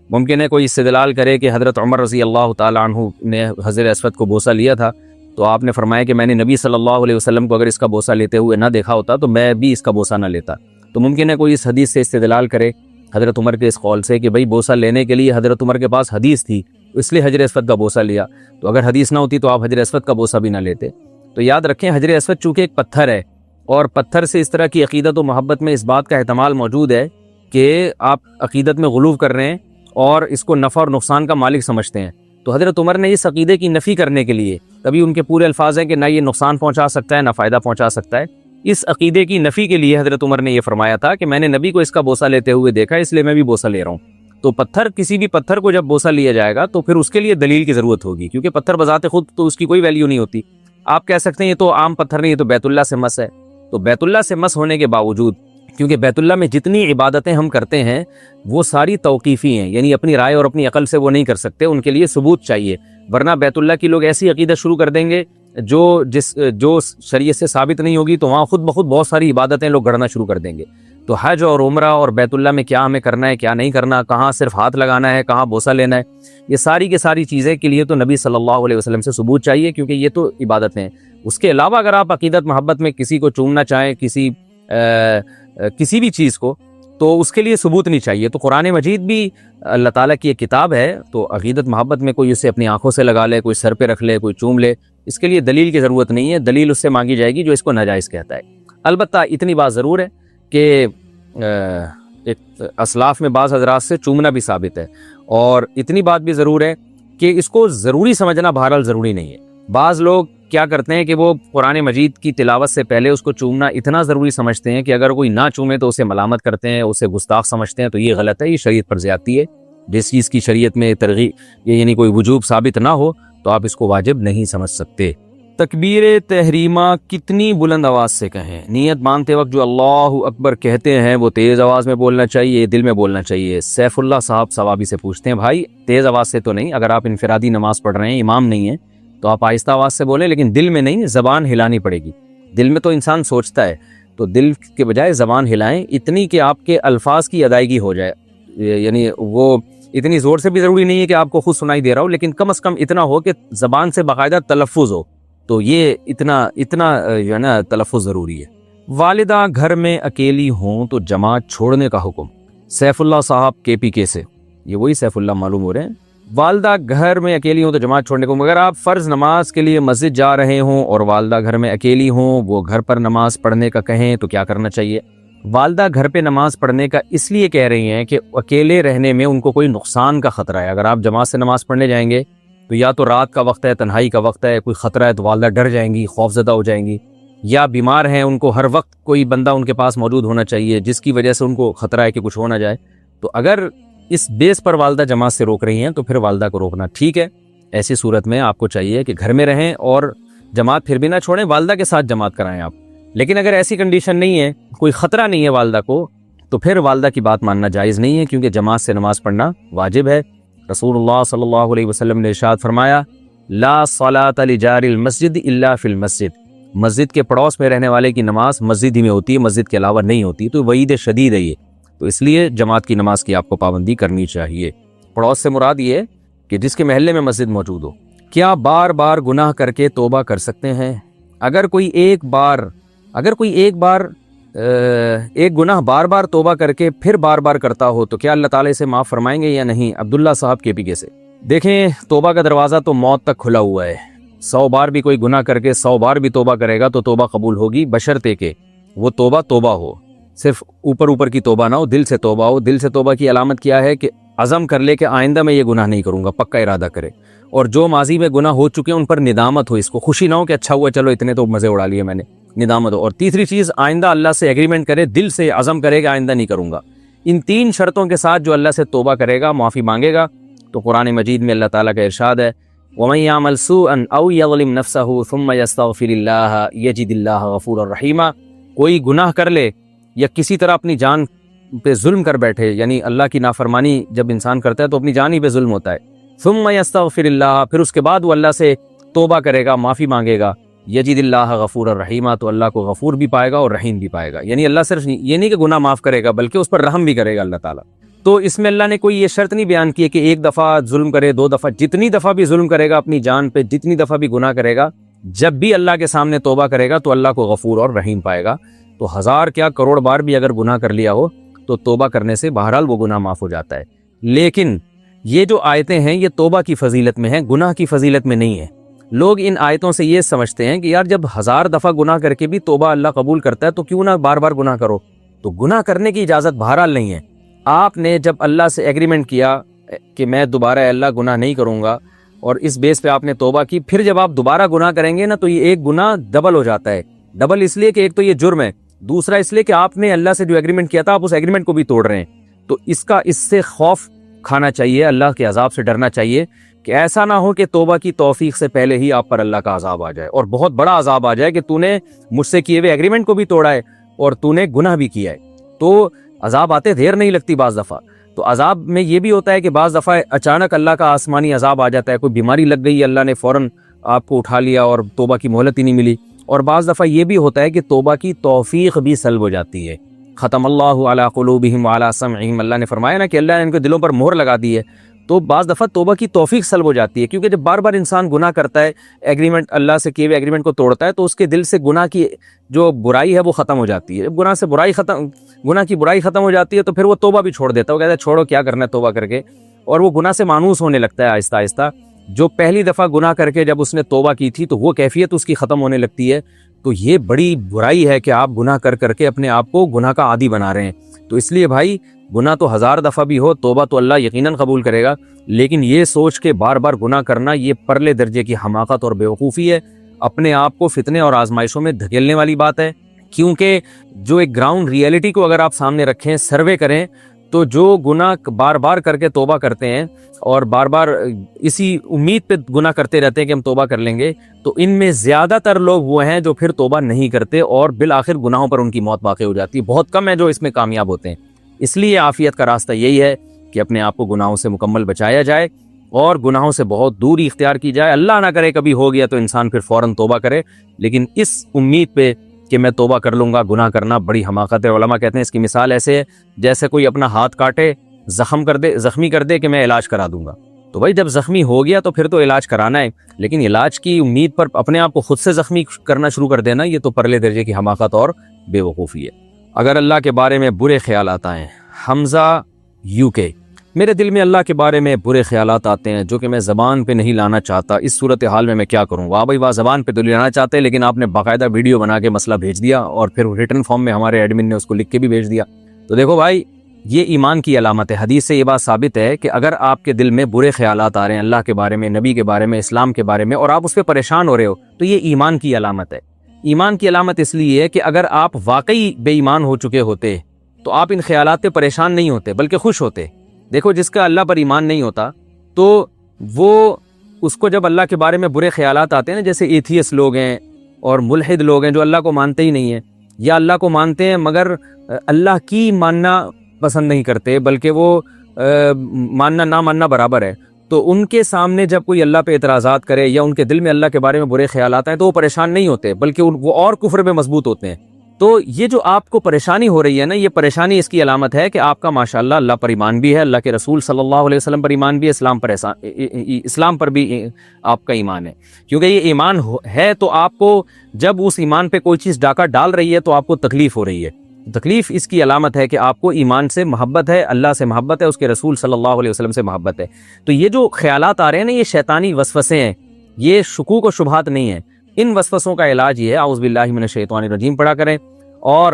[SPEAKER 2] ممکن ہے کوئی استدلال کرے کہ حضرت عمر رضی اللہ تعالیٰ عنہ نے حجر اسود کو بوسہ لیا تھا، تو آپ نے فرمایا کہ میں نے نبی صلی اللہ علیہ وسلم کو اگر اس کا بوسہ لیتے ہوئے نہ دیکھا ہوتا تو میں بھی اس کا بوسہ نہ لیتا، تو ممکن ہے کوئی اس حدیث سے استدلال کرے حضرت عمر کے اس قول سے کہ بھئی بوسہ لینے کے لیے حضرت عمر کے پاس حدیث تھی، اس لیے حجر اسود کا بوسہ لیا، تو اگر حدیث نہ ہوتی تو آپ حجر اسود کا بوسہ بھی نہ لیتے۔ تو یاد رکھیں حجر اسود چونکہ ایک پتھر ہے، اور پتھر سے اس طرح کی عقیدت و محبت میں اس بات کا احتمال موجود ہے کہ آپ عقیدت میں غلو کر رہے ہیں اور اس کو نفع اور نقصان کا مالک سمجھتے ہیں، تو حضرت عمر نے اس عقیدے کی نفی کرنے کے لیے، تبھی ان کے پورے الفاظ ہیں کہ نہ یہ نقصان پہنچا سکتا ہے نہ فائدہ پہنچا سکتا ہے، اس عقیدے کی نفی کے لیے حضرت عمر نے یہ فرمایا تھا کہ میں نے نبی کو اس کا بوسہ لیتے ہوئے دیکھا، اس لیے میں بھی بوسہ لے رہا ہوں۔ تو پتھر، کسی بھی پتھر کو جب بوسہ لیا جائے گا تو پھر اس کے لیے دلیل کی ضرورت ہوگی، کیونکہ پتھر بذات خود تو اس کی کوئی ویلیو نہیں ہوتی۔ آپ کہہ سکتے ہیں یہ تو عام پتھر نہیں، یہ تو بیت اللہ سے مس ہے، تو بیت اللہ سے مس ہونے کے باوجود، کیونکہ بیت اللہ میں جتنی عبادتیں ہم کرتے ہیں وہ ساری توقیفی ہیں، یعنی اپنی رائے اور اپنی عقل سے وہ نہیں کر سکتے، ان کے لیے ثبوت چاہیے، ورنہ بیت اللہ کی لوگ ایسی عقیدت شروع کر دیں گے جو شریعت سے ثابت نہیں ہوگی، تو وہاں خود بخود بہت ساری عبادتیں لوگ گڑھنا شروع کر دیں گے۔ تو حج اور عمرہ اور بیت اللہ میں کیا ہمیں کرنا ہے کیا نہیں کرنا، کہاں صرف ہاتھ لگانا ہے کہاں بوسہ لینا ہے، یہ ساری کی ساری چیزیں کے لیے تو نبی صلی اللہ علیہ وسلم سے ثبوت چاہیے، کیونکہ یہ تو عبادتیں ہیں۔ اس کے علاوہ اگر آپ عقیدت محبت میں کسی کو چومنا چاہیں، کسی بھی چیز کو، تو اس کے لیے ثبوت نہیں چاہیے۔ تو قرآن مجید بھی اللہ تعالیٰ کی ایک کتاب ہے، تو عقیدت محبت میں کوئی اسے اپنی آنکھوں سے لگا لے، کوئی سر پہ رکھ لے، کوئی چوم لے، اس کے لیے دلیل کی ضرورت نہیں ہے، دلیل اس سے مانگی جائے گی جو اس کو ناجائز کہتا ہے۔ البتہ اتنی بات ضرور ہے کہ اسلاف میں بعض حضرات سے چومنا بھی ثابت ہے، اور اتنی بات بھی ضرور ہے کہ اس کو ضروری سمجھنا بہرحال ضروری نہیں ہے۔ بعض لوگ کیا کرتے ہیں کہ وہ قرآن مجید کی تلاوت سے پہلے اس کو چومنا اتنا ضروری سمجھتے ہیں کہ اگر کوئی نہ چومے تو اسے ملامت کرتے ہیں، اسے گستاخ سمجھتے ہیں، تو یہ غلط ہے، یہ شریعت پر زیادتی ہے۔ جس چیز کی شریعت میں ترغیب یعنی کوئی وجوب ثابت نہ ہو تو آپ اس کو واجب نہیں سمجھ سکتے۔ تکبیر تحریمہ کتنی بلند آواز سے کہیں؟ نیت باندھتے وقت جو اللہ اکبر کہتے ہیں وہ تیز آواز میں بولنا چاہیے، دل میں بولنا چاہیے؟ سیف اللہ صاحب ثوابی سے پوچھتے ہیں، بھائی تیز آواز سے تو نہیں، اگر آپ انفرادی نماز پڑھ رہے ہیں، امام نہیں ہیں، تو آپ آہستہ آواز سے بولیں، لیکن دل میں نہیں، زبان ہلانی پڑے گی۔ دل میں تو انسان سوچتا ہے، تو دل کے بجائے زبان ہلائیں، اتنی کہ آپ کے الفاظ کی ادائیگی ہو جائے، یعنی وہ اتنی زور سے بھی ضروری نہیں ہے کہ آپ کو خود سنائی دے رہا ہو، لیکن کم از کم اتنا ہو کہ زبان سے باقاعدہ تلفظ ہو، تو یہ اتنا جو ہے نا تلفظ ضروری ہے۔ والدہ گھر میں اکیلی ہوں تو جماعت چھوڑنے کا حکم؟ سیف اللہ صاحب کے پی کے سے، یہ وہی سیف اللہ معلوم ہو رہے ہیں۔ والدہ گھر میں اکیلی ہوں تو جماعت چھوڑنے کو، مگر آپ فرض نماز کے لیے مسجد جا رہے ہوں اور والدہ گھر میں اکیلی ہوں، وہ گھر پر نماز پڑھنے کا کہیں تو کیا کرنا چاہیے؟ والدہ گھر پہ نماز پڑھنے کا اس لیے کہہ رہی ہیں کہ اکیلے رہنے میں ان کو کوئی نقصان کا خطرہ ہے۔ اگر آپ جماعت سے نماز پڑھنے جائیں گے تو یا تو رات کا وقت ہے، تنہائی کا وقت ہے، کوئی خطرہ ہے تو والدہ ڈر جائیں گی، خوف زدہ ہو جائیں گی، یا بیمار ہیں، ان کو ہر وقت کوئی بندہ ان کے پاس موجود ہونا چاہیے جس کی وجہ سے ان کو خطرہ ہے کہ کچھ ہو نہ جائے۔ تو اگر اس بیس پر والدہ جماعت سے روک رہی ہیں تو پھر والدہ کو روکنا ٹھیک ہے۔ ایسی صورت میں آپ کو چاہیے کہ گھر میں رہیں اور جماعت پھر بھی نہ چھوڑیں، والدہ کے ساتھ جماعت کرائیں آپ۔ لیکن اگر ایسی کنڈیشن نہیں ہے، کوئی خطرہ نہیں ہے والدہ کو، تو پھر والدہ کی بات ماننا جائز نہیں ہے، کیونکہ جماعت سے نماز پڑھنا واجب ہے۔ رسول اللہ صلی اللہ علیہ وسلم نے ارشاد فرمایا، لا صلاۃ لجار المسجد الا فی المسجد، مسجد کے پڑوس میں رہنے والے کی نماز مسجد ہی میں ہوتی ہے، مسجد کے علاوہ نہیں ہوتی۔ تو وعید شدید ہے یہ، تو اس لیے جماعت کی نماز کی آپ کو پابندی کرنی چاہیے۔ پڑوس سے مراد یہ ہے کہ جس کے محلے میں مسجد موجود ہو۔ کیا بار بار گناہ کر کے توبہ کر سکتے ہیں؟ اگر کوئی ایک گناہ بار بار توبہ کر کے پھر بار بار کرتا ہو تو کیا اللہ تعالیٰ اسے معاف فرمائیں گے یا نہیں؟ عبداللہ صاحب کے پی کے سے۔ دیکھیں، توبہ کا دروازہ تو موت تک کھلا ہوا ہے، 100 بار بھی کوئی گناہ کر کے 100 بار بھی توبہ کرے گا تو توبہ قبول ہوگی، بشرطے کہ وہ توبہ ہو۔ صرف اوپر اوپر کی توبہ نہ ہو، دل سے توبہ ہو. دل سے توبہ کی علامت کیا ہے کہ عزم کر لے کہ آئندہ میں یہ گناہ نہیں کروں گا، پکا ارادہ کرے. اور جو ماضی میں گناہ ہو چکے ہیں ان پر ندامت ہو، اس کو خوشی نہ ہو کہ اچھا ہوا چلو اتنے تو مزے اڑا لیے میں نے، ندامت ہو. اور تیسری چیز آئندہ اللہ سے ایگریمنٹ کرے، دل سے عزم کرے کہ آئندہ نہیں کروں گا. ان 3 شرطوں کے ساتھ جو اللہ سے توبہ کرے گا، معافی مانگے گا، تو قرآن مجید میں اللہ تعالیٰ کا ارشاد ہے وَمَن يَعْمَلْ سُوءًا أَوْ يَظْلِمْ نَفْسَهُ ثُمَّ يَسْتَغْفِرِ اللَّهَ يَجِدِ اللَّهَ غَفُورًا رَحِيمًا. کوئی گناہ کر لے یا کسی طرح اپنی جان پہ ظلم کر بیٹھے، یعنی اللہ کی نافرمانی جب انسان کرتا ہے تو اپنی جان ہی پہ ظلم ہوتا ہے. ثُمَّ يَسْتَغْفِرِ اللَّهَ، پھر اس کے بعد وہ اللہ سے توبہ کرے گا، معافی مانگے گا، یجد اللہ غفور الرحیمہ، تو اللہ کو غفور بھی پائے گا اور رحیم بھی پائے گا. یعنی اللہ صرف یہ نہیں کہ گناہ معاف کرے گا بلکہ اس پر رحم بھی کرے گا اللہ تعالیٰ. تو اس میں اللہ نے کوئی یہ شرط نہیں بیان کی ہے کہ 1 دفعہ ظلم کرے، 2 دفعہ، جتنی دفعہ بھی ظلم کرے گا اپنی جان پہ، جتنی دفعہ بھی گناہ کرے گا، جب بھی اللہ کے سامنے توبہ کرے گا تو اللہ کو غفور اور رحیم پائے گا. تو 1000 کیا کروڑ بار بھی اگر گناہ کر لیا ہو تو توبہ کرنے سے بہرحال وہ گناہ معاف ہو جاتا ہے. لیکن یہ جو آیتیں ہیں یہ توبہ کی فضیلت میں ہیں، گناہ کی فضیلت میں نہیں ہیں. لوگ ان آیتوں سے یہ سمجھتے ہیں کہ یار جب 1000 دفعہ گناہ کر کے بھی توبہ اللہ قبول کرتا ہے تو کیوں نہ بار بار گناہ کرو. تو گناہ کرنے کی اجازت بہرحال نہیں ہے. آپ نے جب اللہ سے ایگریمنٹ کیا کہ میں دوبارہ اللہ گناہ نہیں کروں گا اور اس بیس پہ آپ نے توبہ کی، پھر جب آپ دوبارہ گناہ کریں گے نا تو یہ ایک گناہ ڈبل ہو جاتا ہے. ڈبل اس لیے کہ ایک تو یہ جرم ہے، دوسرا اس لیے کہ آپ نے اللہ سے جو ایگریمنٹ کیا تھا آپ اس ایگریمنٹ کو بھی توڑ رہے ہیں. تو اس سے خوف کھانا چاہیے، اللہ کے عذاب سے ڈرنا چاہیے کہ ایسا نہ ہو کہ توبہ کی توفیق سے پہلے ہی آپ پر اللہ کا عذاب آ جائے اور بہت بڑا عذاب آ جائے کہ تو نے مجھ سے کیے ہوئے ایگریمنٹ کو بھی توڑا ہے اور تو نے گناہ بھی کیا ہے. تو عذاب آتے دیر نہیں لگتی بعض دفعہ. تو عذاب میں یہ بھی ہوتا ہے کہ بعض دفعہ اچانک اللہ کا آسمانی عذاب آ جاتا ہے، کوئی بیماری لگ گئی، اللہ نے فوراً آپ کو اٹھا لیا اور توبہ کی مہلت ہی نہیں ملی. اور بعض دفعہ یہ بھی ہوتا ہے کہ توبہ کی توفیق بھی سلب ہو جاتی ہے. ختم اللہ علی قلوبہم وعلی سمعہم، اللہ نے فرمایا نا کہ اللہ نے ان کے دلوں پر مہر لگا دی ہے. تو بعض دفعہ توبہ کی توفیق سلب ہو جاتی ہے، کیونکہ جب بار بار انسان گناہ کرتا ہے، ایگریمنٹ اللہ سے کیے ہوئے ایگریمنٹ کو توڑتا ہے، تو اس کے دل سے گناہ کی جو برائی ہے وہ ختم ہو جاتی ہے. جب گناہ کی برائی ختم ہو جاتی ہے تو پھر وہ توبہ بھی چھوڑ دیتا ہے. وہ کہتا ہے چھوڑو کیا کرنا ہے توبہ کر کے، اور وہ گناہ سے مانوس ہونے لگتا ہے آہستہ آہستہ. جو پہلی دفعہ گناہ کر کے جب اس نے توبہ کی تھی تو وہ کیفیت اس کی ختم ہونے لگتی ہے. تو یہ بڑی برائی ہے کہ آپ گناہ کر کر کے اپنے آپ کو گناہ کا عادی بنا رہے ہیں. تو اس لیے بھائی گناہ تو 1000 دفعہ بھی ہو، توبہ تو اللہ یقیناً قبول کرے گا، لیکن یہ سوچ کے بار بار گناہ کرنا یہ پرلے درجے کی حماقت اور بیوقوفی ہے. اپنے آپ کو فتنے اور آزمائشوں میں دھکیلنے والی بات ہے. کیونکہ جو ایک گراؤنڈ ریئلٹی کو اگر آپ سامنے رکھیں، سروے کریں، تو جو گناہ بار بار کر کے توبہ کرتے ہیں اور بار بار اسی امید پہ گناہ کرتے رہتے ہیں کہ ہم توبہ کر لیں گے، تو ان میں زیادہ تر لوگ وہ ہیں جو پھر توبہ نہیں کرتے اور بالآخر گناہوں پر ان کی موت واقع ہو جاتی ہے. بہت کم ہیں جو اس میں کامیاب ہوتے ہیں. اس لیے عافیت کا راستہ یہی ہے کہ اپنے آپ کو گناہوں سے مکمل بچایا جائے اور گناہوں سے بہت دوری اختیار کی جائے. اللہ نہ کرے کبھی ہو گیا تو انسان پھر فوراً توبہ کرے، لیکن اس امید پہ کہ میں توبہ کر لوں گا. گناہ کرنا بڑی حماقت ہے. علماء کہتے ہیں اس کی مثال ایسے ہے جیسے کوئی اپنا ہاتھ کاٹے، زخمی کر دے کہ میں علاج کرا دوں گا. تو بھائی جب زخمی ہو گیا تو پھر تو علاج کرانا ہے، لیکن علاج کی امید پر اپنے آپ کو خود سے زخمی کرنا شروع کر دینا، یہ تو پرلے درجے کی حماقت اور بے وقوفی ہے. اگر اللہ کے بارے میں برے خیالات آئیں، حمزہ UK، میرے دل میں اللہ کے بارے میں برے خیالات آتے ہیں جو کہ میں زبان پہ نہیں لانا چاہتا. اس صورتحال میں کیا کروں؟ واہ بھائی واہ، زبان پہ تو لانا چاہتے لیکن آپ نے باقاعدہ ویڈیو بنا کے مسئلہ بھیج دیا اور پھر ریٹن فارم میں ہمارے ایڈمن نے اس کو لکھ کے بھی بھیج دیا. تو دیکھو بھائی، یہ ایمان کی علامت ہے. حدیث سے یہ بات ثابت ہے کہ اگر آپ کے دل میں برے خیالات آ رہے ہیں اللہ کے بارے میں، نبی کے بارے میں، اسلام کے بارے میں، اور آپ اس پہ پریشان ہو رہے ہو، تو یہ ایمان کی علامت ہے. ایمان کی علامت اس لیے ہے کہ اگر آپ واقعی بے ایمان ہو چکے ہوتے تو آپ ان خیالات پہ پریشان نہیں ہوتے بلکہ خوش ہوتے. دیکھو جس کا اللہ پر ایمان نہیں ہوتا تو وہ اس کو جب اللہ کے بارے میں برے خیالات آتے ہیں نا، جیسے ایتھیس لوگ ہیں اور ملحد لوگ ہیں جو اللہ کو مانتے ہی نہیں ہیں، یا اللہ کو مانتے ہیں مگر اللہ کی ماننا پسند نہیں کرتے بلکہ وہ ماننا نہ ماننا برابر ہے، تو ان کے سامنے جب کوئی اللہ پہ اعتراضات کرے یا ان کے دل میں اللہ کے بارے میں برے خیالات ہیں تو وہ پریشان نہیں ہوتے بلکہ وہ اور کفر میں مضبوط ہوتے ہیں. تو یہ جو آپ کو پریشانی ہو رہی ہے نا، یہ پریشانی اس کی علامت ہے کہ آپ کا ماشاءاللہ اللہ پر ایمان بھی ہے، اللہ کے رسول صلی اللہ علیہ وسلم پر ایمان بھی ہے، اسلام پر بھی آپ کا ایمان ہے. کیونکہ یہ ایمان ہے تو آپ کو جب اس ایمان پہ کوئی چیز ڈاکہ ڈال رہی ہے تو آپ کو تکلیف ہو رہی ہے. تکلیف اس کی علامت ہے کہ آپ کو ایمان سے محبت ہے، اللہ سے محبت ہے، اس کے رسول صلی اللہ علیہ وسلم سے محبت ہے. تو یہ جو خیالات آ رہے ہیں نا، یہ شیطانی وسوسے ہیں، یہ شکوک و شبہات نہیں ہیں. ان وسوسوں کا علاج یہ ہے اعوذ باللہ من الشیطان الرجیم پڑھا کریں اور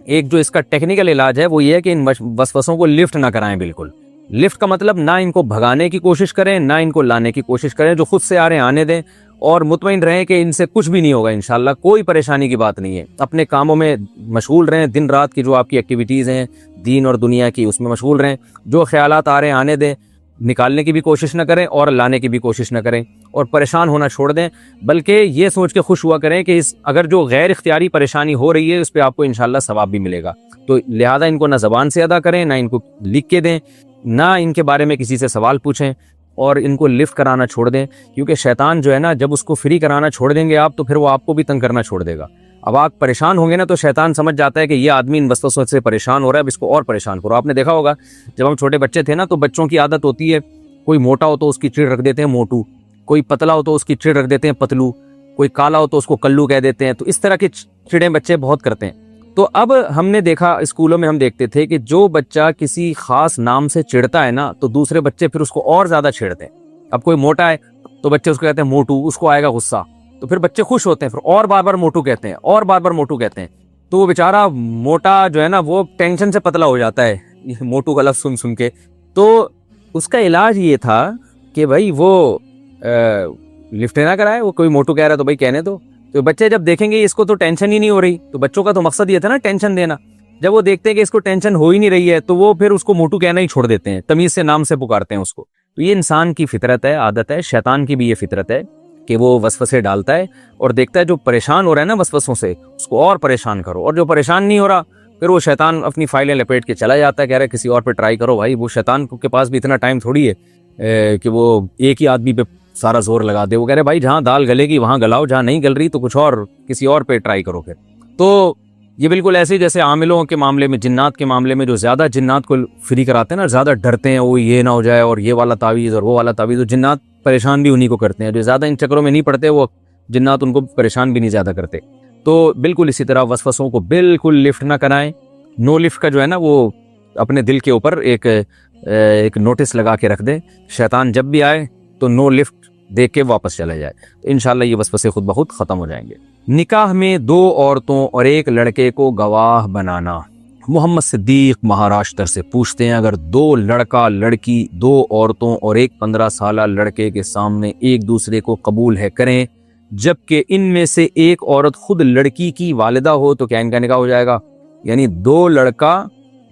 [SPEAKER 2] ایک جو اس کا ٹیکنیکل علاج ہے وہ یہ ہے کہ ان وسوسوں کو لفٹ نہ کرائیں بالکل. لفٹ کا مطلب نہ ان کو بھگانے کی کوشش کریں نہ ان کو لانے کی کوشش کریں, جو خود سے آ رہے ہیں آنے دیں اور مطمئن رہیں کہ ان سے کچھ بھی نہیں ہوگا انشاءاللہ, کوئی پریشانی کی بات نہیں ہے. اپنے کاموں میں مشغول رہیں, دن رات کی جو آپ کی ایکٹیویٹیز ہیں دین اور دنیا کی اس میں مشغول رہیں, جو خیالات آ رہے ہیں آنے دیں, نکالنے کی بھی کوشش نہ کریں اور لانے کی بھی کوشش نہ کریں, اور پریشان ہونا چھوڑ دیں, بلکہ یہ سوچ کے خوش ہوا کریں کہ اگر جو غیر اختیاری پریشانی ہو رہی ہے اس پہ آپ کو انشاءاللہ ثواب بھی ملے گا. تو لہذا ان کو نہ زبان سے ادا کریں نہ ان کو لکھ کے دیں, نہ ان کے بارے میں کسی سے سوال پوچھیں, اور ان کو لفٹ کرانا چھوڑ دیں, کیونکہ شیطان جو ہے نا جب اس کو فری کرانا چھوڑ دیں گے آپ تو پھر وہ آپ کو بھی تنگ کرنا چھوڑ دے گا. اب آپ پریشان ہوں گے نا تو شیطان سمجھ جاتا ہے کہ یہ آدمی ان وسوسوں سے پریشان ہو رہا ہے, اب اس کو اور پریشان کرو. آپ نے دیکھا ہوگا جب ہم چھوٹے بچے تھے نا تو بچوں کی عادت ہوتی ہے, کوئی موٹا ہو تو اس کی چڑ رکھ دیتے ہیں موٹو, کوئی پتلا ہو تو اس کی چڑ رکھ دیتے ہیں پتلو, کوئی کالا ہو تو اس کو کلو کہہ دیتے ہیں. تو اس طرح کی چڑیں بچے بہت کرتے ہیں. تو اب ہم نے دیکھا اسکولوں میں ہم دیکھتے تھے کہ جو بچہ کسی خاص نام سے چڑھتا ہے نا تو دوسرے بچے پھر اس کو اور زیادہ چھیڑتے ہیں. اب کوئی موٹا ہے تو بچے اس کو کہتے ہیں موٹو, اس کو آئے گا غصہ, تو پھر بچے خوش ہوتے ہیں, پھر اور بار بار موٹو کہتے ہیں اور بار بار موٹو کہتے ہیں. تو وہ بیچارہ موٹا جو ہے نا وہ ٹینشن سے پتلا ہو جاتا ہے موٹو کا لفظ سن کے. تو اس کا علاج یہ تھا کہ بھائی وہ لفٹ نہ کرائے, وہ کوئی موٹو کہہ رہا ہے تو بھائی کہنے دو. تو بچے جب دیکھیں گے اس کو تو ٹینشن ہی نہیں ہو رہی, تو بچوں کا تو مقصد یہ تھا نا ٹینشن دینا. جب وہ دیکھتے ہیں کہ اس کو ٹینشن ہو ہی نہیں رہی ہے تو وہ پھر اس کو موٹو کہنا ہی چھوڑ دیتے ہیں, تمیز سے نام سے پکارتے ہیں اس کو. تو یہ انسان کی فطرت ہے, عادت ہے, شیطان کی بھی یہ فطرت ہے کہ وہ وسوسے ڈالتا ہے اور دیکھتا ہے جو پریشان ہو رہا ہے نا وسوسوں سے اس کو اور پریشان کرو, اور جو پریشان نہیں ہو رہا پھر وہ شیطان اپنی فائلیں لپیٹ کے چلا جاتا ہے, کہہ رہا ہے کسی اور پہ ٹرائی کرو. بھائی وہ شیطان کے پاس بھی اتنا ٹائم تھوڑی ہے کہ وہ ایک ہی آدمی پہ سارا زور لگا دے. وہ کہہ رہے بھائی جہاں دال گلے گی وہاں گلاؤ, جہاں نہیں گل رہی تو کچھ اور کسی اور پہ ٹرائی کرو. پھر تو یہ بالکل ایسے ہی جیسے عاملوں کے معاملے میں, جنات کے معاملے میں جو زیادہ جنات کو فری کراتے ہیں نا, زیادہ ڈرتے ہیں وہ یہ نہ ہو جائے اور یہ والا تعویذ اور وہ والا تعویذ, جنات پریشان بھی انہی کو کرتے ہیں. جو زیادہ ان چکروں میں نہیں پڑتے وہ جنات ان کو پریشان بھی نہیں زیادہ کرتے. تو بالکل اسی طرح وسوسوں کو بالکل لفٹ نہ کرائیں. نو لفٹ کا جو ہے نا وہ اپنے دل کے اوپر ایک نوٹس لگا کے رکھ دیں, شیطان جب بھی آئے تو نو لفٹ دیکھ کے واپس چلا جائے. انشاءاللہ یہ وسوسے خود بخود ختم ہو جائیں گے. نکاح میں 2 عورتوں اور 1 لڑکے کو گواہ بنانا. محمد صدیق مہاراشٹر سے پوچھتے ہیں اگر 2 لڑکا لڑکی 2 عورتوں اور 1 15 سالہ لڑکے کے سامنے ایک دوسرے کو قبول ہے کریں, جبکہ ان میں سے ایک عورت خود لڑکی کی والدہ ہو, تو کیا ان کا نکاح ہو جائے گا؟ یعنی 2 لڑکا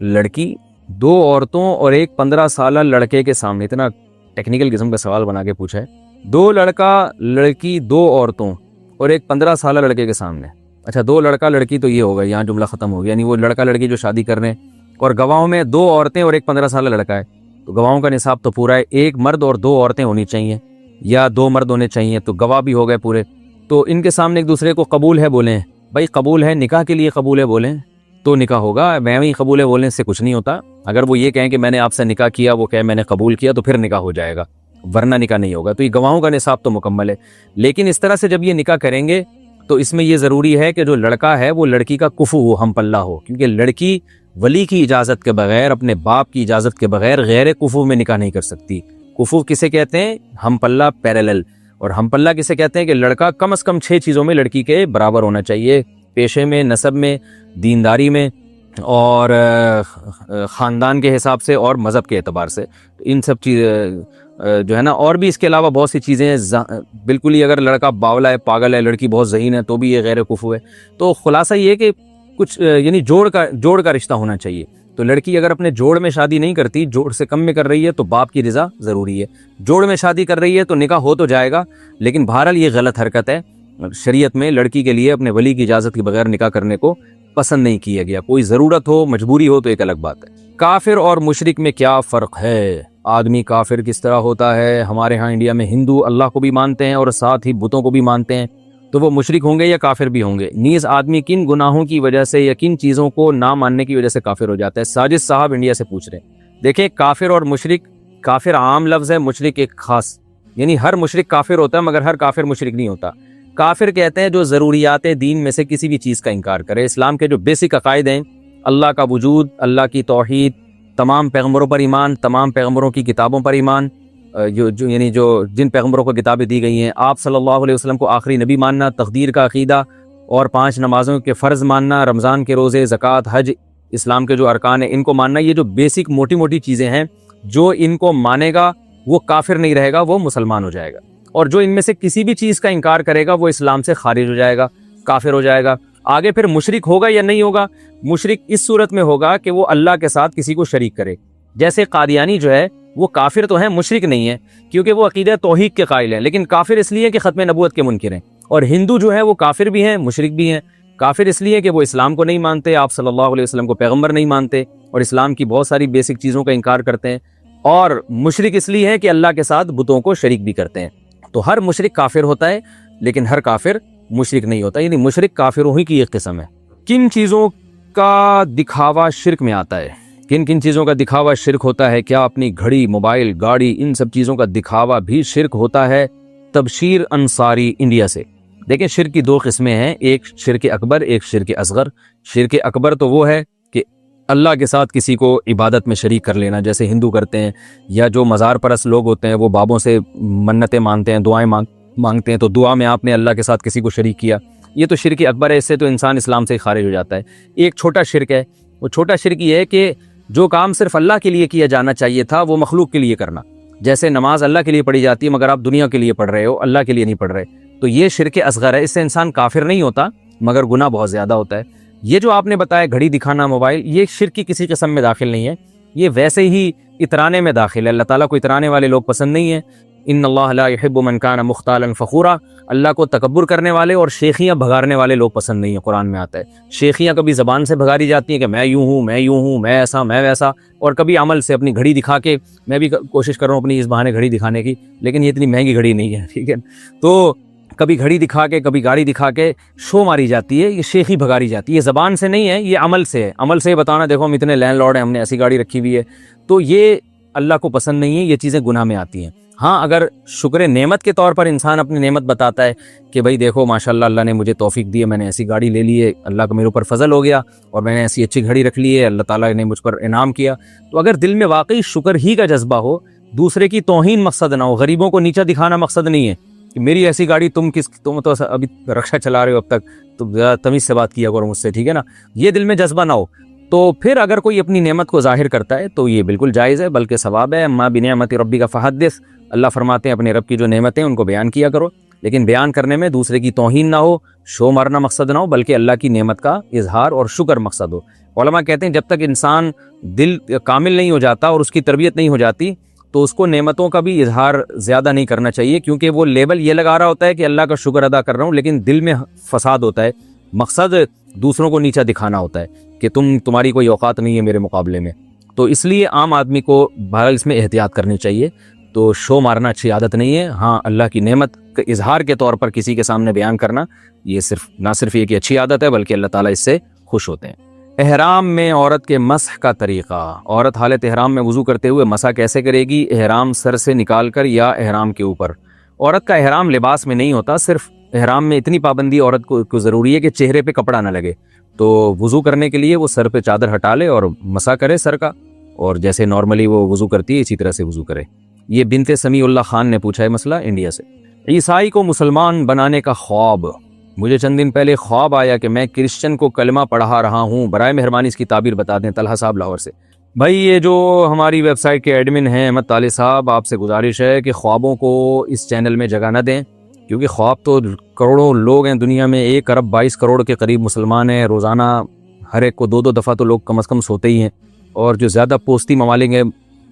[SPEAKER 2] لڑکی 2 عورتوں اور 1 15 سالہ لڑکے کے سامنے, اتنا ٹیکنیکل قسم کا سوال بنا کے پوچھا ہے. 2 لڑکا لڑکی 2 عورتوں اور 1 15 سالہ لڑکے کے سامنے. اچھا 2 لڑکا لڑکی تو یہ ہوگا, یہاں جملہ ختم ہو گیا. یعنی وہ لڑکا لڑکی جو شادی کر رہے ہیں اور گواہوں میں 2 عورتیں اور 1 15 سالہ لڑکا ہے, تو گواہوں کا نصاب تو پورا ہے. 1 مرد اور 2 عورتیں ہونی چاہیے یا 2 مرد ہونے چاہیے, تو گواہ بھی ہو گئے پورے. تو ان کے سامنے ایک دوسرے کو قبول ہے بولیں, بھائی قبول ہے, نکاح کے لیے قبول ہے بولیں تو نکاح ہوگا. میں ہی قبول ہے بولنے سے کچھ نہیں ہوتا. اگر وہ یہ کہیں کہ میں نے آپ سے نکاح کیا, وہ کہے میں نے قبول کیا, تو پھر نکاح ہو جائے گا, ورنہ نکاح نہیں ہوگا. تو یہ گواہوں کا نصاب تو مکمل ہے. لیکن اس طرح سے جب یہ نکاح کریں گے تو اس میں یہ ضروری ہے کہ جو لڑکا ہے وہ لڑکی کا کفو ہو, ہم پلہ ہو, کیونکہ لڑکی ولی کی اجازت کے بغیر, اپنے باپ کی اجازت کے بغیر غیر کفو میں نکاح نہیں کر سکتی. کفو کسے کہتے ہیں؟ ہم پلہ پیرالل. اور ہم پلہ کسے کہتے ہیں؟ کہ لڑکا کم از کم 6 چیزوں میں لڑکی کے برابر ہونا چاہیے, پیشے میں, نسب میں, دینداری میں, اور خاندان کے حساب سے اور مذہب کے اعتبار سے. ان سب چیز جو ہے نا, اور بھی اس کے علاوہ بہت سی چیزیں ہیں. بالکل ہی اگر لڑکا باولا ہے, پاگل ہے, لڑکی بہت ذہین ہے, تو بھی یہ غیر کفو ہے. تو خلاصہ یہ کہ کچھ یعنی جوڑ کا رشتہ ہونا چاہیے. تو لڑکی اگر اپنے جوڑ میں شادی نہیں کرتی, جوڑ سے کم میں کر رہی ہے, تو باپ کی رضا ضروری ہے. جوڑ میں شادی کر رہی ہے تو نکاح ہو تو جائے گا, لیکن بہرحال یہ غلط حرکت ہے. شریعت میں لڑکی کے لیے اپنے ولی کی اجازت کے بغیر نکاح کرنے کو پسند نہیں کیا گیا. کوئی ضرورت ہو, مجبوری ہو تو ایک الگ بات ہے. کافر اور مشرک میں کیا فرق ہے؟ آدمی کافر کس طرح ہوتا ہے؟ ہمارے ہاں انڈیا میں ہندو اللہ کو بھی مانتے ہیں اور ساتھ ہی بتوں کو بھی مانتے ہیں, تو وہ مشرک ہوں گے یا کافر بھی ہوں گے؟ نیز آدمی کن گناہوں کی وجہ سے یا کن چیزوں کو نہ ماننے کی وجہ سے کافر ہو جاتا ہے؟ ساجد صاحب انڈیا سے پوچھ رہے ہیں. دیکھیں کافر اور مشرک, کافر عام لفظ ہے, مشرک ایک خاص, یعنی ہر مشرک کافر ہوتا ہے مگر ہر کافر مشرک نہیں ہوتا. کافر کہتے ہیں جو ضروریات دین میں سے کسی بھی چیز کا انکار کرے. اسلام کے جو بیسک عقائد ہیں, اللہ کا وجود, اللہ کی توحید, تمام پیغمبروں پر ایمان, تمام پیغمبروں کی کتابوں پر ایمان, جو جن پیغمبروں کو کتابیں دی گئی ہیں, آپ صلی اللہ علیہ وسلم کو آخری نبی ماننا, تقدیر کا عقیدہ, اور 5 نمازوں کے فرض ماننا، رمضان کے روزے، زکوٰۃ، حج، اسلام کے جو ارکان ہیں ان کو ماننا، یہ جو بیسک موٹی موٹی چیزیں ہیں، جو ان کو مانے گا وہ کافر نہیں رہے گا، وہ مسلمان ہو جائے گا، اور جو ان میں سے کسی بھی چیز کا انکار کرے گا وہ اسلام سے خارج ہو جائے گا، کافر ہو جائے گا۔ آگے پھر مشرک ہوگا یا نہیں ہوگا؟ مشرک اس صورت میں ہوگا کہ وہ اللہ کے ساتھ کسی کو شریک کرے، جیسے قادیانی جو ہے وہ کافر تو ہیں، مشرک نہیں ہے، کیونکہ وہ عقیدہ توحید کے قائل ہیں، لیکن کافر اس لیے کہ ختم نبوت کے منکر ہیں۔ اور ہندو جو ہے وہ کافر بھی ہیں، مشرک بھی ہیں۔ کافر اس لیے کہ وہ اسلام کو نہیں مانتے، آپ صلی اللہ علیہ وسلم کو پیغمبر نہیں مانتے، اور اسلام کی بہت ساری بیسک چیزوں کا انکار کرتے ہیں۔ اور مشرک اس لیے ہے کہ اللہ کے ساتھ بتوں کو شریک بھی کرتے ہیں۔ تو ہر مشرک کافر ہوتا ہے، لیکن ہر کافر مشرک نہیں ہوتا، یعنی مشرک کافروں ہی کی ایک قسم ہے۔ کن چیزوں کا دکھاوا شرک میں آتا ہے؟ کن کن چیزوں کا دکھاوا شرک ہوتا ہے؟ کیا اپنی گھڑی، موبائل، گاڑی، ان سب چیزوں کا دکھاوا بھی شرک ہوتا ہے؟ تبشیر انصاری انڈیا سے۔ دیکھیں، شرک کی 2 قسمیں ہیں، ایک شرک اکبر، ایک شرک اصغر۔ شرک اکبر تو وہ ہے کہ اللہ کے ساتھ کسی کو عبادت میں شریک کر لینا، جیسے ہندو کرتے ہیں، یا جو مزار پرست لوگ ہوتے ہیں وہ بابوں سے منتیں مانتے ہیں، دعائیں مانگتے ہیں، تو دعا میں آپ نے اللہ کے ساتھ کسی کو شریک کیا، یہ تو شرک اکبر ہے، اس سے تو انسان اسلام سے خارج ہو جاتا ہے۔ ایک چھوٹا شرک ہے، وہ چھوٹا شرک یہ ہے کہ جو کام صرف اللہ کے لیے کیا جانا چاہیے تھا وہ مخلوق کے لیے کرنا، جیسے نماز اللہ کے لیے پڑھی جاتی ہے مگر آپ دنیا کے لیے پڑھ رہے ہو، اللہ کے لیے نہیں پڑھ رہے، تو یہ شرک اصغر ہے۔ اس سے انسان کافر نہیں ہوتا مگر گناہ بہت زیادہ ہوتا ہے۔ یہ جو آپ نے بتایا گھڑی دکھانا، موبائل، یہ شرک کی کسی قسم میں داخل نہیں ہے، یہ ویسے ہی اترانے میں داخل ہے۔ اللہ تعالیٰ کو اترانے والے لوگ پسند نہیں ہیں۔ ان اللہ لا يحب من کان مختالا فخورا، اللہ کو تکبر کرنے والے اور شیخیاں بھگارنے والے لوگ پسند نہیں ہیں، قرآن میں آتا ہے۔ شیخیاں کبھی زبان سے بھگاری جاتی ہیں کہ میں یوں ہوں، میں یوں ہوں، میں ایسا، میں ویسا، اور کبھی عمل سے اپنی گھڑی دکھا کے، میں بھی کوشش کر رہا ہوں اپنی اس بہانے گھڑی دکھانے کی، لیکن یہ اتنی مہنگی گھڑی نہیں ہے، ٹھیک ہے، تو کبھی گھڑی دکھا کے، کبھی گاڑی دکھا کے شو ماری جاتی ہے، یہ شیخی بھگاری جاتی ہے، یہ زبان سے نہیں ہے، یہ عمل سے ہے۔ عمل سے یہ بتانا دیکھو ہم اتنے لینڈ لارڈ ہیں، ہم نے ایسی گاڑی رکھی ہوئی ہے، تو یہ اللہ کو پسند نہیں ہے، یہ چیزیں گناہ میں آتی ہیں۔ ہاں، اگر شکر نعمت کے طور پر انسان اپنی نعمت بتاتا ہے کہ بھائی دیکھو ماشاءاللہ اللہ نے مجھے توفیق دی ہے، میں نے ایسی گاڑی لے لی ہے، اللہ کا میرے اوپر فضل ہو گیا، اور میں نے ایسی اچھی گھڑی رکھ لی ہے، اللہ تعالیٰ نے مجھ پر انعام کیا، تو اگر دل میں واقعی شکر ہی کا جذبہ ہو، دوسرے کی توہین مقصد نہ ہو، غریبوں کو نیچا دکھانا مقصد نہیں ہے کہ میری ایسی گاڑی، تم تو ابھی رکشا چلا رہے ہو اب تک، تو زیادہ تمیز سے بات کیا کرو مجھ سے، ٹھیک ہے نا، یہ دل میں جذبہ نہ ہو، تو پھر اگر کوئی اپنی نعمت کو ظاہر کرتا ہے تو یہ بالکل جائز ہے، بلکہ ثواب ہے۔ اما بنعمت ربک فحدث، اللہ فرماتے ہیں اپنے رب کی جو نعمتیں ان کو بیان کیا کرو، لیکن بیان کرنے میں دوسرے کی توہین نہ ہو، شو مارنا مقصد نہ ہو، بلکہ اللہ کی نعمت کا اظہار اور شکر مقصد ہو۔ علماء کہتے ہیں جب تک انسان دل کامل نہیں ہو جاتا اور اس کی تربیت نہیں ہو جاتی تو اس کو نعمتوں کا بھی اظہار زیادہ نہیں کرنا چاہیے، کیونکہ وہ لیبل یہ لگا رہا ہوتا ہے کہ اللہ کا شکر ادا کر رہا ہوں، لیکن دل میں فساد ہوتا ہے، مقصد دوسروں کو نیچا دکھانا ہوتا ہے کہ تمہاری کوئی اوقات نہیں ہے میرے مقابلے میں۔ تو اس لیے عام آدمی کو بہرحال اس میں احتیاط کرنی چاہیے، تو شو مارنا اچھی عادت نہیں ہے۔ ہاں، اللہ کی نعمت کے اظہار کے طور پر کسی کے سامنے بیان کرنا، یہ نہ صرف یہ کہ اچھی عادت ہے بلکہ اللہ تعالیٰ اس سے خوش ہوتے ہیں۔ احرام میں عورت کے مسح کا طریقہ، عورت حالت احرام میں وضو کرتے ہوئے مسح کیسے کرے گی؟ احرام سر سے نکال کر یا احرام کے اوپر؟ عورت کا احرام لباس میں نہیں ہوتا، صرف احرام میں اتنی پابندی عورت کو ضروری ہے کہ چہرے پہ کپڑا نہ لگے، تو وضو کرنے کے لیے وہ سر پہ چادر ہٹا لے اور مسح کرے سر کا، اور جیسے نارملی وہ وضو کرتی ہے اسی طرح سے وضو کرے۔ یہ بنت سمیع اللہ خان نے پوچھا ہے مسئلہ انڈیا سے۔ عیسائی کو مسلمان بنانے کا خواب، مجھے چند دن پہلے خواب آیا کہ میں کرسچن کو کلمہ پڑھا رہا ہوں، برائے مہربانی اس کی تعبیر بتا دیں۔ طلحہ صاحب لاہور سے۔ بھائی یہ جو ہماری ویب سائٹ کے ایڈمن ہیں احمد طالب صاحب، آپ سے گزارش ہے کہ خوابوں کو اس چینل میں جگہ نہ دیں، کیونکہ خواب تو کروڑوں لوگ ہیں دنیا میں، 1 ارب 22 کروڑ کے قریب مسلمان ہیں، روزانہ ہر ایک کو 2 دفعہ تو لوگ کم از کم سوتے ہی ہیں، اور جو زیادہ پوستی ممالک ہیں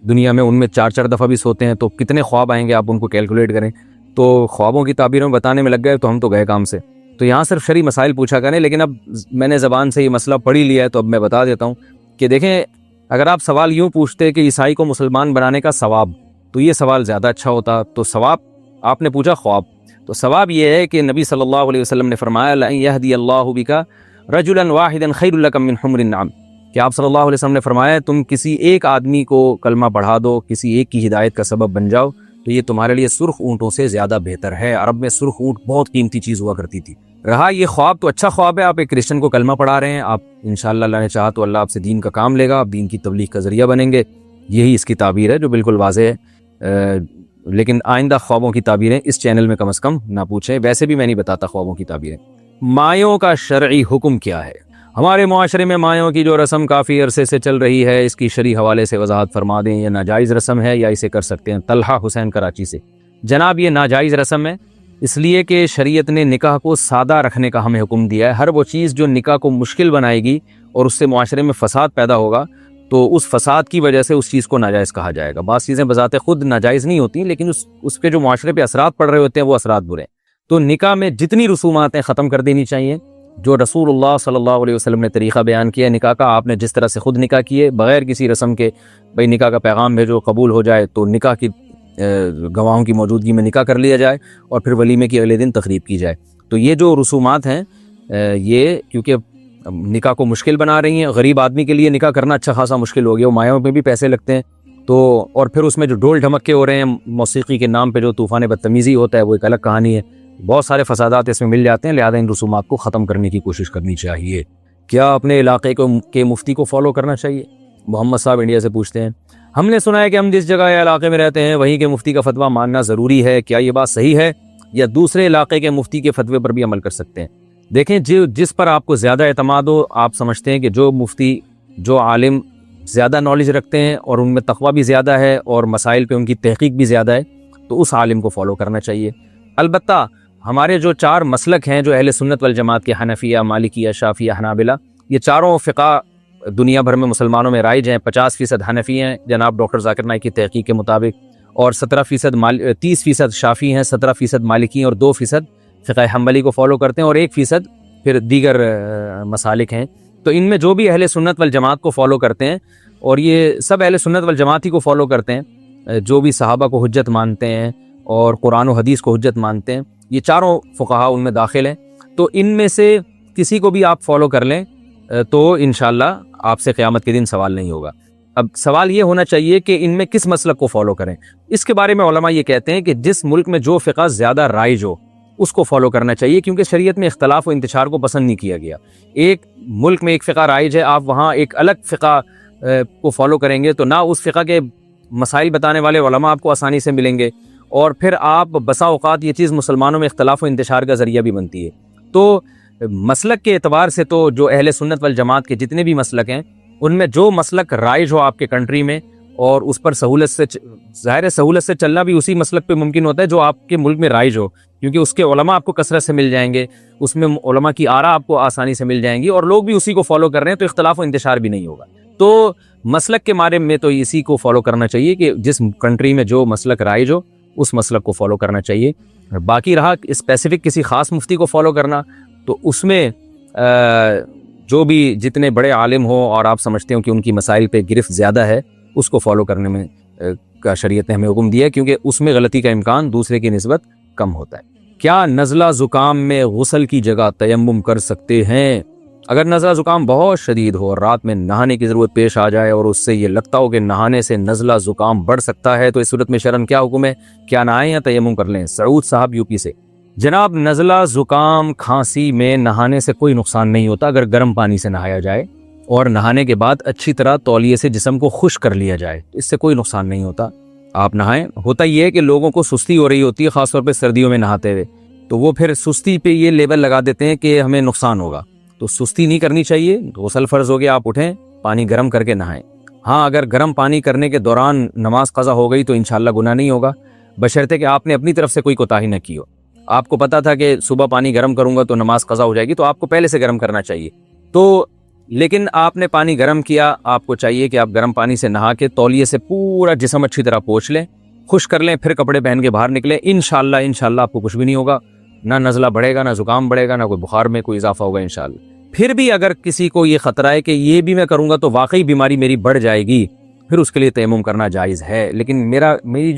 [SPEAKER 2] دنیا میں ان میں 4 دفعہ بھی سوتے ہیں، تو کتنے خواب آئیں گے آپ ان کو کیلکولیٹ کریں۔ تو خوابوں کی تعبیروں میں بتانے میں لگ گئے تو ہم تو گئے کام سے۔ تو یہاں صرف شرعی مسائل پوچھا کریں، لیکن اب میں نے زبان سے یہ مسئلہ پڑھ ہی لیا ہے تو اب میں بتا دیتا ہوں کہ دیکھیں، اگر آپ سوال یوں پوچھتے کہ عیسائی کو مسلمان بنانے کا ثواب، تو یہ سوال زیادہ اچھا ہوتا۔ تو ثواب آپ نے پوچھا خواب، تو ثواب یہ ہے کہ نبی صلی اللہ علیہ وسلم نے فرمایا لَأَن يَهْدِيَ اللَّهُ بِكَ رَجُلًا وَاحِدًا خَيْرٌ لَكَ مِنْ حُمْرِ النَّعَمِ، کہ آپ صلی اللہ علیہ وسلم نے فرمایا تم کسی ایک آدمی کو کلمہ پڑھا دو، کسی ایک کی ہدایت کا سبب بن جاؤ، تو یہ تمہارے لیے سرخ اونٹوں سے زیادہ بہتر ہے۔ عرب میں سرخ اونٹ بہت قیمتی چیز ہوا کرتی تھی۔ رہا یہ خواب تو اچھا خواب ہے، آپ ایک کرسچن کو کلمہ پڑھا رہے ہیں، آپ انشاءاللہ اللہ نے چاہا تو اللہ آپ سے دین کا کام لے گا، آپ دین کی تبلیغ کا ذریعہ بنیں گے، یہی اس کی تعبیر ہے جو بالکل واضح ہے۔ لیکن آئندہ خوابوں کی تعبیریں اس چینل میں کم از کم نہ پوچھیں، ویسے بھی میں نہیں بتاتا خوابوں کی تعبیریں۔ مایوں کا شرعی حکم کیا ہے؟ ہمارے معاشرے میں مایوں کی جو رسم کافی عرصے سے چل رہی ہے، اس کی شرعی حوالے سے وضاحت فرما دیں، یہ ناجائز رسم ہے یا اسے کر سکتے ہیں؟ طلحہ حسین کراچی سے۔ جناب یہ ناجائز رسم ہے، اس لیے کہ شریعت نے نکاح کو سادہ رکھنے کا ہمیں حکم دیا ہے۔ ہر وہ چیز جو نکاح کو مشکل بنائے گی اور اس سے معاشرے میں فساد پیدا ہوگا تو اس فساد کی وجہ سے اس چیز کو ناجائز کہا جائے گا۔ بعض چیزیں بذات خود ناجائز نہیں ہوتی، لیکن اس کے جو معاشرے پہ اثرات پڑ رہے ہوتے ہیں وہ اثرات برے ہیں۔ تو نکاح میں جتنی رسومات ہیں ختم کر دینی چاہیے۔ جو رسول اللہ صلی اللہ علیہ وسلم نے طریقہ بیان کیا نکاح کا، آپ نے جس طرح سے خود نکاح کیے بغیر کسی رسم کے، بھئی نکاح کا پیغام بھیجو، قبول ہو جائے تو نکاح کی گواہوں کی موجودگی میں نکاح کر لیا جائے اور پھر ولیمے کی اگلے دن تقریب کی جائے۔ تو یہ جو رسومات ہیں یہ کیونکہ نکاح کو مشکل بنا رہی ہیں، غریب آدمی کے لیے نکاح کرنا اچھا خاصا مشکل ہو گیا، وہ مایوں میں بھی پیسے لگتے ہیں تو، اور پھر اس میں جو ڈول ڈھمکے ہو رہے ہیں موسیقی کے نام پہ جو طوفان بدتمیزی ہوتا ہے وہ ایک الگ کہانی ہے، بہت سارے فسادات اس میں مل جاتے ہیں، لہذا ان رسومات کو ختم کرنے کی کوشش کرنی چاہیے۔ کیا اپنے علاقے کے مفتی کو فالو کرنا چاہیے؟ محمد صاحب انڈیا سے پوچھتے ہیں۔ ہم نے سنا ہے کہ ہم جس جگہ یا علاقے میں رہتے ہیں وہیں کے مفتی کا فتویٰ ماننا ضروری ہے، کیا یہ بات صحیح ہے یا دوسرے علاقے کے مفتی کے فتوے پر بھی عمل کر سکتے ہیں؟ دیکھیں جس پر آپ کو زیادہ اعتماد ہو، آپ سمجھتے ہیں کہ جو مفتی جو عالم زیادہ نالج رکھتے ہیں اور ان میں تقویٰ بھی زیادہ ہے اور مسائل پہ ان کی تحقیق بھی زیادہ ہے تو اس عالم کو فالو کرنا چاہیے۔ البتہ ہمارے جو 4 مسلک ہیں جو اہل سنت والجماعت کے، حنفیہ، مالکیہ، شافعیہ، حنابلہ، یہ چاروں فقہ دنیا بھر میں مسلمانوں میں رائج ہیں۔ 50% حنفی ہیں جناب ڈاکٹر ذاکر نائک کی تحقیق کے مطابق، اور 30% شافعی ہیں، 17% مالکی ہیں اور 2% فقہ حنبلی کو فالو کرتے ہیں اور 1% پھر دیگر مسالک ہیں۔ تو ان میں جو بھی اہل سنت والجماعت کو فالو کرتے ہیں، اور یہ سب اہل سنت والجماعت ہی کو فالو کرتے ہیں، جو بھی صحابہ کو حجت مانتے ہیں اور قرآن و حدیث کو حجت مانتے ہیں، یہ چاروں فقہا ان میں داخل ہیں۔ تو ان میں سے کسی کو بھی آپ فالو کر لیں تو انشاءاللہ آپ سے قیامت کے دن سوال نہیں ہوگا۔ اب سوال یہ ہونا چاہیے کہ ان میں کس مسلک کو فالو کریں۔ اس کے بارے میں علماء یہ کہتے ہیں کہ جس ملک میں جو فقہ زیادہ رائج ہو اس کو فالو کرنا چاہیے، کیونکہ شریعت میں اختلاف و انتشار کو پسند نہیں کیا گیا۔ ایک ملک میں ایک فقہ رائج ہے، آپ وہاں ایک الگ فقہ کو فالو کریں گے تو نہ اس فقہ کے مسائل بتانے والے علماء آپ کو آسانی سے ملیں گے، اور پھر آپ بسا اوقات یہ چیز مسلمانوں میں اختلاف و انتشار کا ذریعہ بھی بنتی ہے۔ تو مسلک کے اعتبار سے تو جو اہل سنت والجماعت کے جتنے بھی مسلک ہیں ان میں جو مسلک رائج ہو آپ کے کنٹری میں اور اس پر سہولت سے، ظاہر سہولت سے چلنا بھی اسی مسلک پہ ممکن ہوتا ہے جو آپ کے ملک میں رائج ہو، کیونکہ اس کے علماء آپ کو کثرت سے مل جائیں گے، اس میں علماء کی آراء آپ کو آسانی سے مل جائیں گی اور لوگ بھی اسی کو فالو کر رہے ہیں تو اختلاف و انتشار بھی نہیں ہوگا۔ تو مسلک کے بارے میں تو اسی کو فالو کرنا چاہیے کہ جس کنٹری میں جو مسلک رائج ہو اس مسلک کو فالو کرنا چاہیے۔ باقی رہا اسپیسیفک کسی خاص مفتی کو فالو کرنا، تو اس میں جو بھی جتنے بڑے عالم ہو اور آپ سمجھتے ہو کہ ان کی مسائل پہ گرفت زیادہ ہے اس کو فالو کرنے میں کا شریعت نے ہمیں حکم دیا ہے، کیونکہ اس میں غلطی کا امکان دوسرے کی نسبت کم ہوتا ہے۔ کیا نزلہ زکام میں غسل کی جگہ تیمم کر سکتے ہیں؟ اگر نزلہ زکام بہت شدید ہو اور رات میں نہانے کی ضرورت پیش آ جائے اور اس سے یہ لگتا ہو کہ نہانے سے نزلہ زکام بڑھ سکتا ہے تو اس صورت میں شرعاً کیا حکم ہے؟ کیا نہائیں یا تیمم کر لیں؟ سعود صاحب یو پی سے۔ جناب نزلہ زکام کھانسی میں نہانے سے کوئی نقصان نہیں ہوتا اگر گرم پانی سے نہایا جائے اور نہانے کے بعد اچھی طرح تولیے سے جسم کو خشک کر لیا جائے، اس سے کوئی نقصان نہیں ہوتا، آپ نہائیں۔ ہوتا یہ ہے کہ لوگوں کو سستی ہو رہی ہوتی ہے خاص طور پہ سردیوں میں نہاتے ہوئے، تو وہ پھر سستی پہ یہ لیبل لگا دیتے ہیں کہ ہمیں نقصان ہوگا، تو سستی نہیں کرنی چاہیے۔ غسل فرض ہو گیا، آپ اٹھیں پانی گرم کر کے نہائیں۔ ہاں اگر گرم پانی کرنے کے دوران نماز قضا ہو گئی تو انشاءاللہ گناہ نہیں ہوگا، بشرطے کہ آپ نے اپنی طرف سے کوئی کوتاہی نہ کی ہو۔ آپ کو پتا تھا کہ صبح پانی گرم کروں گا تو نماز قضا ہو جائے گی تو آپ کو پہلے سے گرم کرنا چاہیے، تو لیکن آپ نے پانی گرم کیا، آپ کو چاہیے کہ آپ گرم پانی سے نہا کے تولیے سے پورا جسم اچھی طرح پوچھ لیں، خشک کر لیں، پھر کپڑے پہن کے باہر نکلیں۔ انشاءاللہ آپ کو کچھ بھی نہیں ہوگا، نہ نزلہ بڑھے گا، نہ زکام بڑھے گا، نہ کوئی بخار میں کوئی اضافہ ہوگا انشاءاللہ۔ پھر بھی اگر کسی کو یہ خطرہ ہے کہ یہ بھی میں کروں گا تو واقعی بیماری میری بڑھ جائے گی، پھر اس کے لیے تیمم کرنا جائز ہے، لیکن میری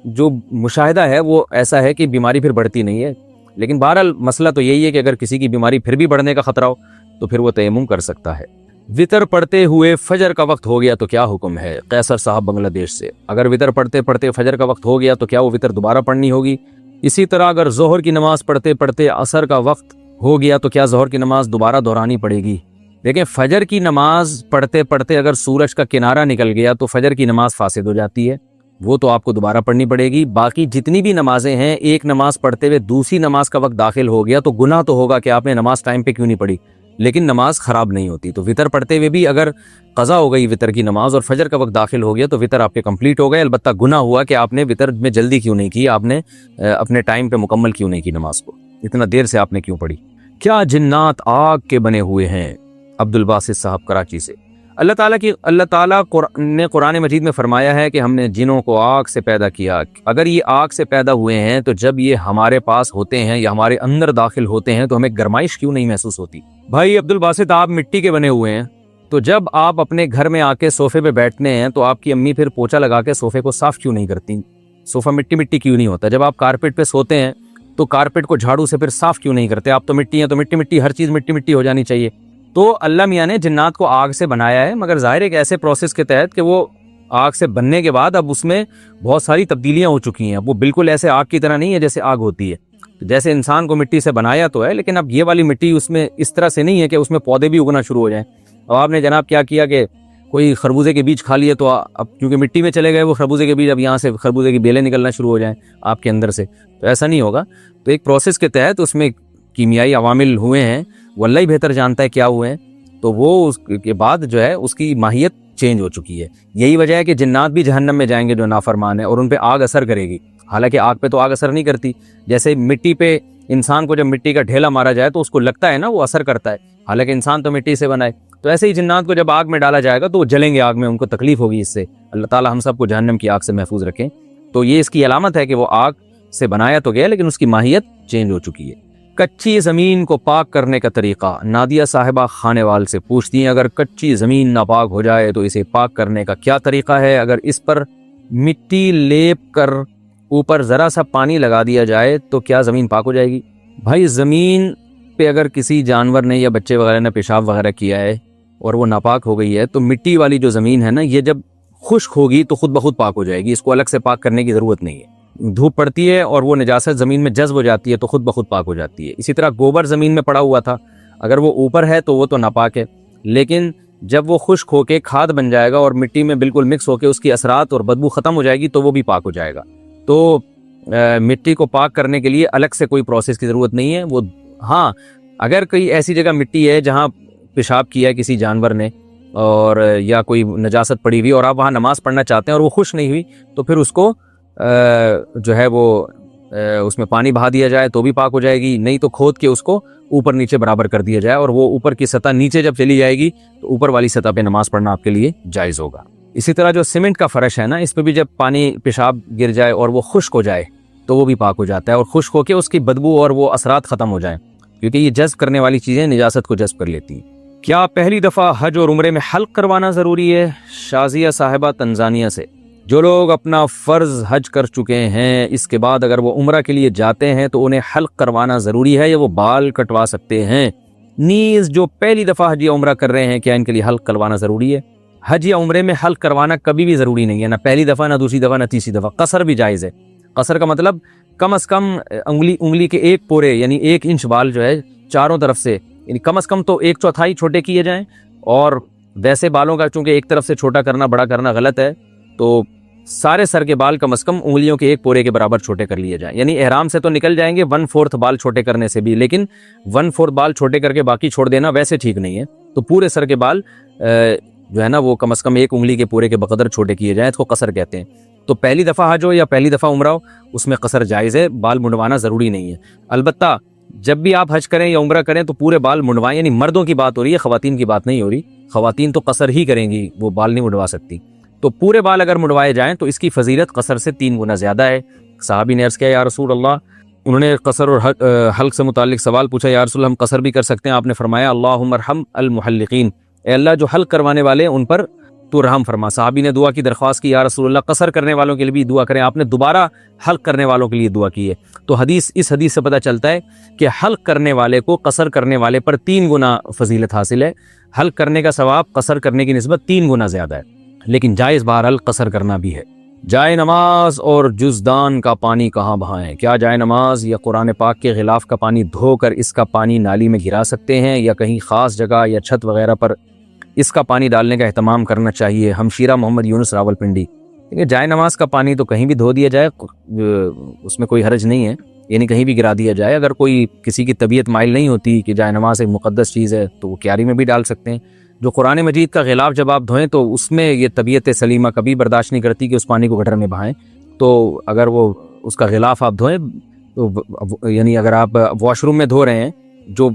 [SPEAKER 2] جو مشاہدہ ہے وہ ایسا ہے کہ بیماری پھر بڑھتی نہیں ہے۔ لیکن بہرحال مسئلہ تو یہی ہے کہ اگر کسی کی بیماری پھر بھی بڑھنے کا خطرہ ہو تو پھر وہ تیمم کر سکتا ہے۔ وطر پڑھتے ہوئے فجر کا وقت ہو گیا تو کیا حکم ہے؟ قیصر صاحب بنگلہ دیش سے۔ اگر وطر پڑھتے پڑھتے فجر کا وقت ہو گیا تو کیا وہ وطر دوبارہ پڑھنی ہوگی؟ اسی طرح اگر ظہر کی نماز پڑھتے پڑھتے عصر کا وقت ہو گیا تو کیا ظہر کی نماز دوبارہ دہرانی پڑے گی؟ دیکھیں فجر کی نماز پڑھتے پڑھتے اگر سورج کا کنارہ نکل گیا تو فجر کی نماز فاسد ہو جاتی ہے، وہ تو آپ کو دوبارہ پڑھنی پڑے گی. باقی جتنی بھی نمازیں ہیں، ایک نماز پڑھتے ہوئے دوسری نماز کا وقت داخل ہو گیا تو گناہ تو ہوگا کہ آپ نے نماز ٹائم پہ کیوں نہیں پڑھی، لیکن نماز خراب نہیں ہوتی. تو وطر پڑھتے ہوئے بھی اگر قضا ہو گئی وطر کی نماز اور فجر کا وقت داخل ہو گیا تو وطر آپ کے کمپلیٹ ہو گئے. البتہ گناہ ہوا کہ آپ نے وطر میں جلدی کیوں نہیں کی، آپ نے اپنے ٹائم پہ مکمل کیوں نہیں کی نماز کو، اتنا دیر سے آپ نے کیوں پڑھی. کیا جنات آگ کے بنے ہوئے ہیں؟ عبد الباسط صاحب کراچی سے. اللہ تعالیٰ نے قرآن مجید میں فرمایا ہے کہ ہم نے جنوں کو آگ سے پیدا کیا. اگر یہ آگ سے پیدا ہوئے ہیں تو جب یہ ہمارے پاس ہوتے ہیں یا ہمارے اندر داخل ہوتے ہیں تو ہمیں گرمائش کیوں نہیں محسوس ہوتی؟ بھائی عبد الباسط، آپ مٹی کے بنے ہوئے ہیں، تو جب آپ اپنے گھر میں آ کے صوفے پہ بیٹھتے ہیں تو آپ کی امی پھر پوچھا لگا کے صوفے کو صاف کیوں نہیں کرتی؟ صوفہ مٹی کیوں نہیں ہوتا؟ جب آپ کارپیٹ پہ سوتے ہیں تو کارپیٹ کو جھاڑو سے پھر صاف کیوں نہیں کرتے؟ آپ تو مٹی ہیں تو مٹی ہر چیز مٹی ہو جانی چاہیے. تو اللہ میاں نے جنات کو آگ سے بنایا ہے، مگر ظاہر ایک ایسے پروسیس کے تحت کہ وہ آگ سے بننے کے بعد اب اس میں بہت ساری تبدیلیاں ہو چکی ہیں. وہ بالکل ایسے آگ کی طرح نہیں ہے جیسے آگ ہوتی ہے. جیسے انسان کو مٹی سے بنایا تو ہے، لیکن اب یہ والی مٹی اس میں اس طرح سے نہیں ہے کہ اس میں پودے بھی اگنا شروع ہو جائیں. اب آپ نے جناب کیا کیا کہ کوئی خربوزے کے بیج کھا لیے تو اب کیونکہ مٹی میں چلے گئے وہ خربوزے کے بیج، اب یہاں سے خربوزے کی بیلیں نکلنا شروع ہو جائیں آپ کے اندر سے، تو ایسا نہیں ہوگا. تو ایک پروسیس کے تحت اس میں کیمیائی عوامل ہوئے ہیں، وہ اللہ ہی بہتر جانتا ہے کیا ہوئے ہیں. تو وہ اس کے بعد جو ہے اس کی ماہیت چینج ہو چکی ہے. یہی وجہ ہے کہ جنات بھی جہنم میں جائیں گے جو نافرمان ہیں، اور ان پہ آگ اثر کرے گی. حالانکہ آگ پہ تو آگ اثر نہیں کرتی. جیسے مٹی پہ انسان کو جب مٹی کا ڈھیلا مارا جائے تو اس کو لگتا ہے نا وہ اثر کرتا ہے، حالانکہ انسان تو مٹی سے بنا ہے. تو ایسے ہی جنات کو جب آگ میں ڈالا جائے گا تو وہ جلیں گے آگ میں، ان کو تکلیف ہوگی اس سے. اللہ تعالی ہم سب کو جہنم کی آگ سے محفوظ رکھیں. تو یہ اس کی علامت ہے کہ وہ آگ سے بنایا تو گیا لیکن اس کی ماہیت چینج ہو چکی ہے. کچی زمین کو پاک کرنے کا طریقہ. نادیہ صاحبہ خانیوال سے پوچھتی ہیں اگر کچی زمین ناپاک ہو جائے تو اسے پاک کرنے کا کیا طریقہ ہے؟ اگر اس پر مٹی لیپ کر اوپر ذرا سا پانی لگا دیا جائے تو کیا زمین پاک ہو جائے گی؟ بھائی زمین پہ اگر کسی جانور نے یا بچے وغیرہ نے پیشاب وغیرہ کیا ہے اور وہ ناپاک ہو گئی ہے تو مٹی والی جو زمین ہے نا، یہ جب خشک ہوگی تو خود بخود پاک ہو جائے گی. اس کو الگ سے پاک کرنے کی ضرورت نہیں ہے. دھوپ پڑتی ہے اور وہ نجاست زمین میں جذب ہو جاتی ہے تو خود بخود پاک ہو جاتی ہے. اسی طرح گوبر زمین میں پڑا ہوا تھا، اگر وہ اوپر ہے تو وہ تو ناپاک ہے، لیکن جب وہ خشک ہو کے کھاد بن جائے گا اور مٹی میں بالکل مکس ہو کے اس کی اثرات اور بدبو ختم ہو جائے گی تو وہ بھی پاک ہو جائے گا. تو مٹی کو پاک کرنے کے لیے الگ سے کوئی پروسیس کی ضرورت نہیں ہے. وہ ہاں اگر کوئی ایسی جگہ مٹی ہے جہاں پیشاب کیا ہے کسی جانور نے اور یا کوئی نجاست پڑی ہوئی اور آپ وہاں نماز پڑھنا چاہتے ہیں اور وہ خشک نہیں ہوئی تو پھر اس کو جو ہے وہ اس میں پانی بہا دیا جائے تو بھی پاک ہو جائے گی. نہیں تو کھود کے اس کو اوپر نیچے برابر کر دیا جائے اور وہ اوپر کی سطح نیچے جب چلی جائے گی تو اوپر والی سطح پہ نماز پڑھنا آپ کے لیے جائز ہوگا. اسی طرح جو سیمنٹ کا فرش ہے نا، اس پہ بھی جب پانی پیشاب گر جائے اور وہ خشک ہو جائے تو وہ بھی پاک ہو جاتا ہے، اور خشک ہو کے اس کی بدبو اور وہ اثرات ختم ہو جائیں، کیونکہ یہ جذب کرنے والی چیزیں نجاست کو جذب کر لیتی ہیں. کیا پہلی دفعہ حج اور عمرے میں حلق کروانا ضروری ہے؟ شازیہ صاحبہ تنزانیہ سے. جو لوگ اپنا فرض حج کر چکے ہیں اس کے بعد اگر وہ عمرہ کے لیے جاتے ہیں تو انہیں حلق کروانا ضروری ہے یا وہ بال کٹوا سکتے ہیں؟ نیز جو پہلی دفعہ حج یا عمرہ کر رہے ہیں کیا ان کے لیے حلق کروانا ضروری ہے؟ حج یا عمرے میں حلق کروانا کبھی بھی ضروری نہیں ہے، نہ پہلی دفعہ، نہ دوسری دفعہ، نہ تیسری دفعہ. قصر بھی جائز ہے. قصر کا مطلب کم از کم انگلی کے ایک پورے یعنی 1 انچ بال جو ہے چاروں طرف سے، یعنی کم از کم تو 1/4 چھوٹے کیے جائیں. اور ویسے بالوں کا چونکہ ایک طرف سے چھوٹا کرنا بڑا کرنا غلط ہے، تو سارے سر کے بال کم از کم انگلیوں کے 1 پورے کے برابر چھوٹے کر لیے جائیں. یعنی احرام سے تو نکل جائیں گے 1/4 بال چھوٹے کرنے سے بھی، لیکن 1/4 بال چھوٹے کر کے باقی چھوڑ دینا ویسے ٹھیک نہیں ہے. تو پورے سر کے بال جو ہے نا وہ کم از کم 1 انگلی کے پورے کے بقدر چھوٹے کیے جائیں، اس کو قصر کہتے ہیں. تو پہلی دفعہ حج ہو یا پہلی دفعہ عمرہ ہو اس میں قصر جائز ہے، بال منڈوانا ضروری نہیں ہے. البتہ جب بھی آپ حج کریں یا عمرہ کریں تو پورے بال منڈوائیں، یعنی مردوں کی بات ہو رہی ہے، خواتین کی بات نہیں ہو رہی. خواتین تو قصر ہی کریں گی، وہ بال نہیں منڈوا سکتی. تو پورے بال اگر منڈوائے جائیں تو اس کی فضیلت قصر سے 3 گنا زیادہ ہے. صحابی نے عرض کیا یا رسول اللہ، انہوں نے قصر اور حلق سے متعلق سوال پوچھا، یا رسول اللہ ہم قصر بھی کر سکتے ہیں؟ آپ نے فرمایا اللہم ارحم المحلقین، اے اللہ جو حلق کروانے والے ان پر تو رحم فرما. صحابی نے دعا کی درخواست کی، یا رسول اللہ قصر کرنے والوں کے لیے بھی دعا کریں. آپ نے دوبارہ حلق کرنے والوں کے لیے دعا کی ہے. تو اس حدیث سے پتہ چلتا ہے کہ حلق کرنے والے کو قصر کرنے والے پر 3 گنا فضیلت حاصل ہے. حلق کرنے کا ثواب قصر کرنے کی نسبت 3 گنا زیادہ ہے، لیکن جائز بہرحال قصر کرنا بھی ہے. جائے نماز اور جزدان کا پانی کہاں بہائیں؟ کیا جائے نماز یا قرآن پاک کے غلاف کا پانی دھو کر اس کا پانی نالی میں گرا سکتے ہیں، یا کہیں خاص جگہ یا چھت وغیرہ پر اس کا پانی ڈالنے کا اہتمام کرنا چاہیے؟ ہمشیرہ محمد یونس راولپنڈی. دیکھیے جائے نماز کا پانی تو کہیں بھی دھو دیا جائے، اس میں کوئی حرج نہیں ہے، یعنی کہیں بھی گرا دیا جائے۔ اگر کوئی کسی کی طبیعت مائل نہیں ہوتی کہ جائے نماز ایک مقدس چیز ہے تو وہ کیاری میں بھی ڈال سکتے ہیں۔ جو قرآن مجید کا غلاف جب آپ دھوئیں تو اس میں یہ طبیعت سلیمہ کبھی برداشت نہیں کرتی کہ اس پانی کو گٹر میں بہائیں، تو اگر وہ اس کا غلاف آپ دھوئیں تو یعنی اگر آپ واش روم میں دھو رہے ہیں جو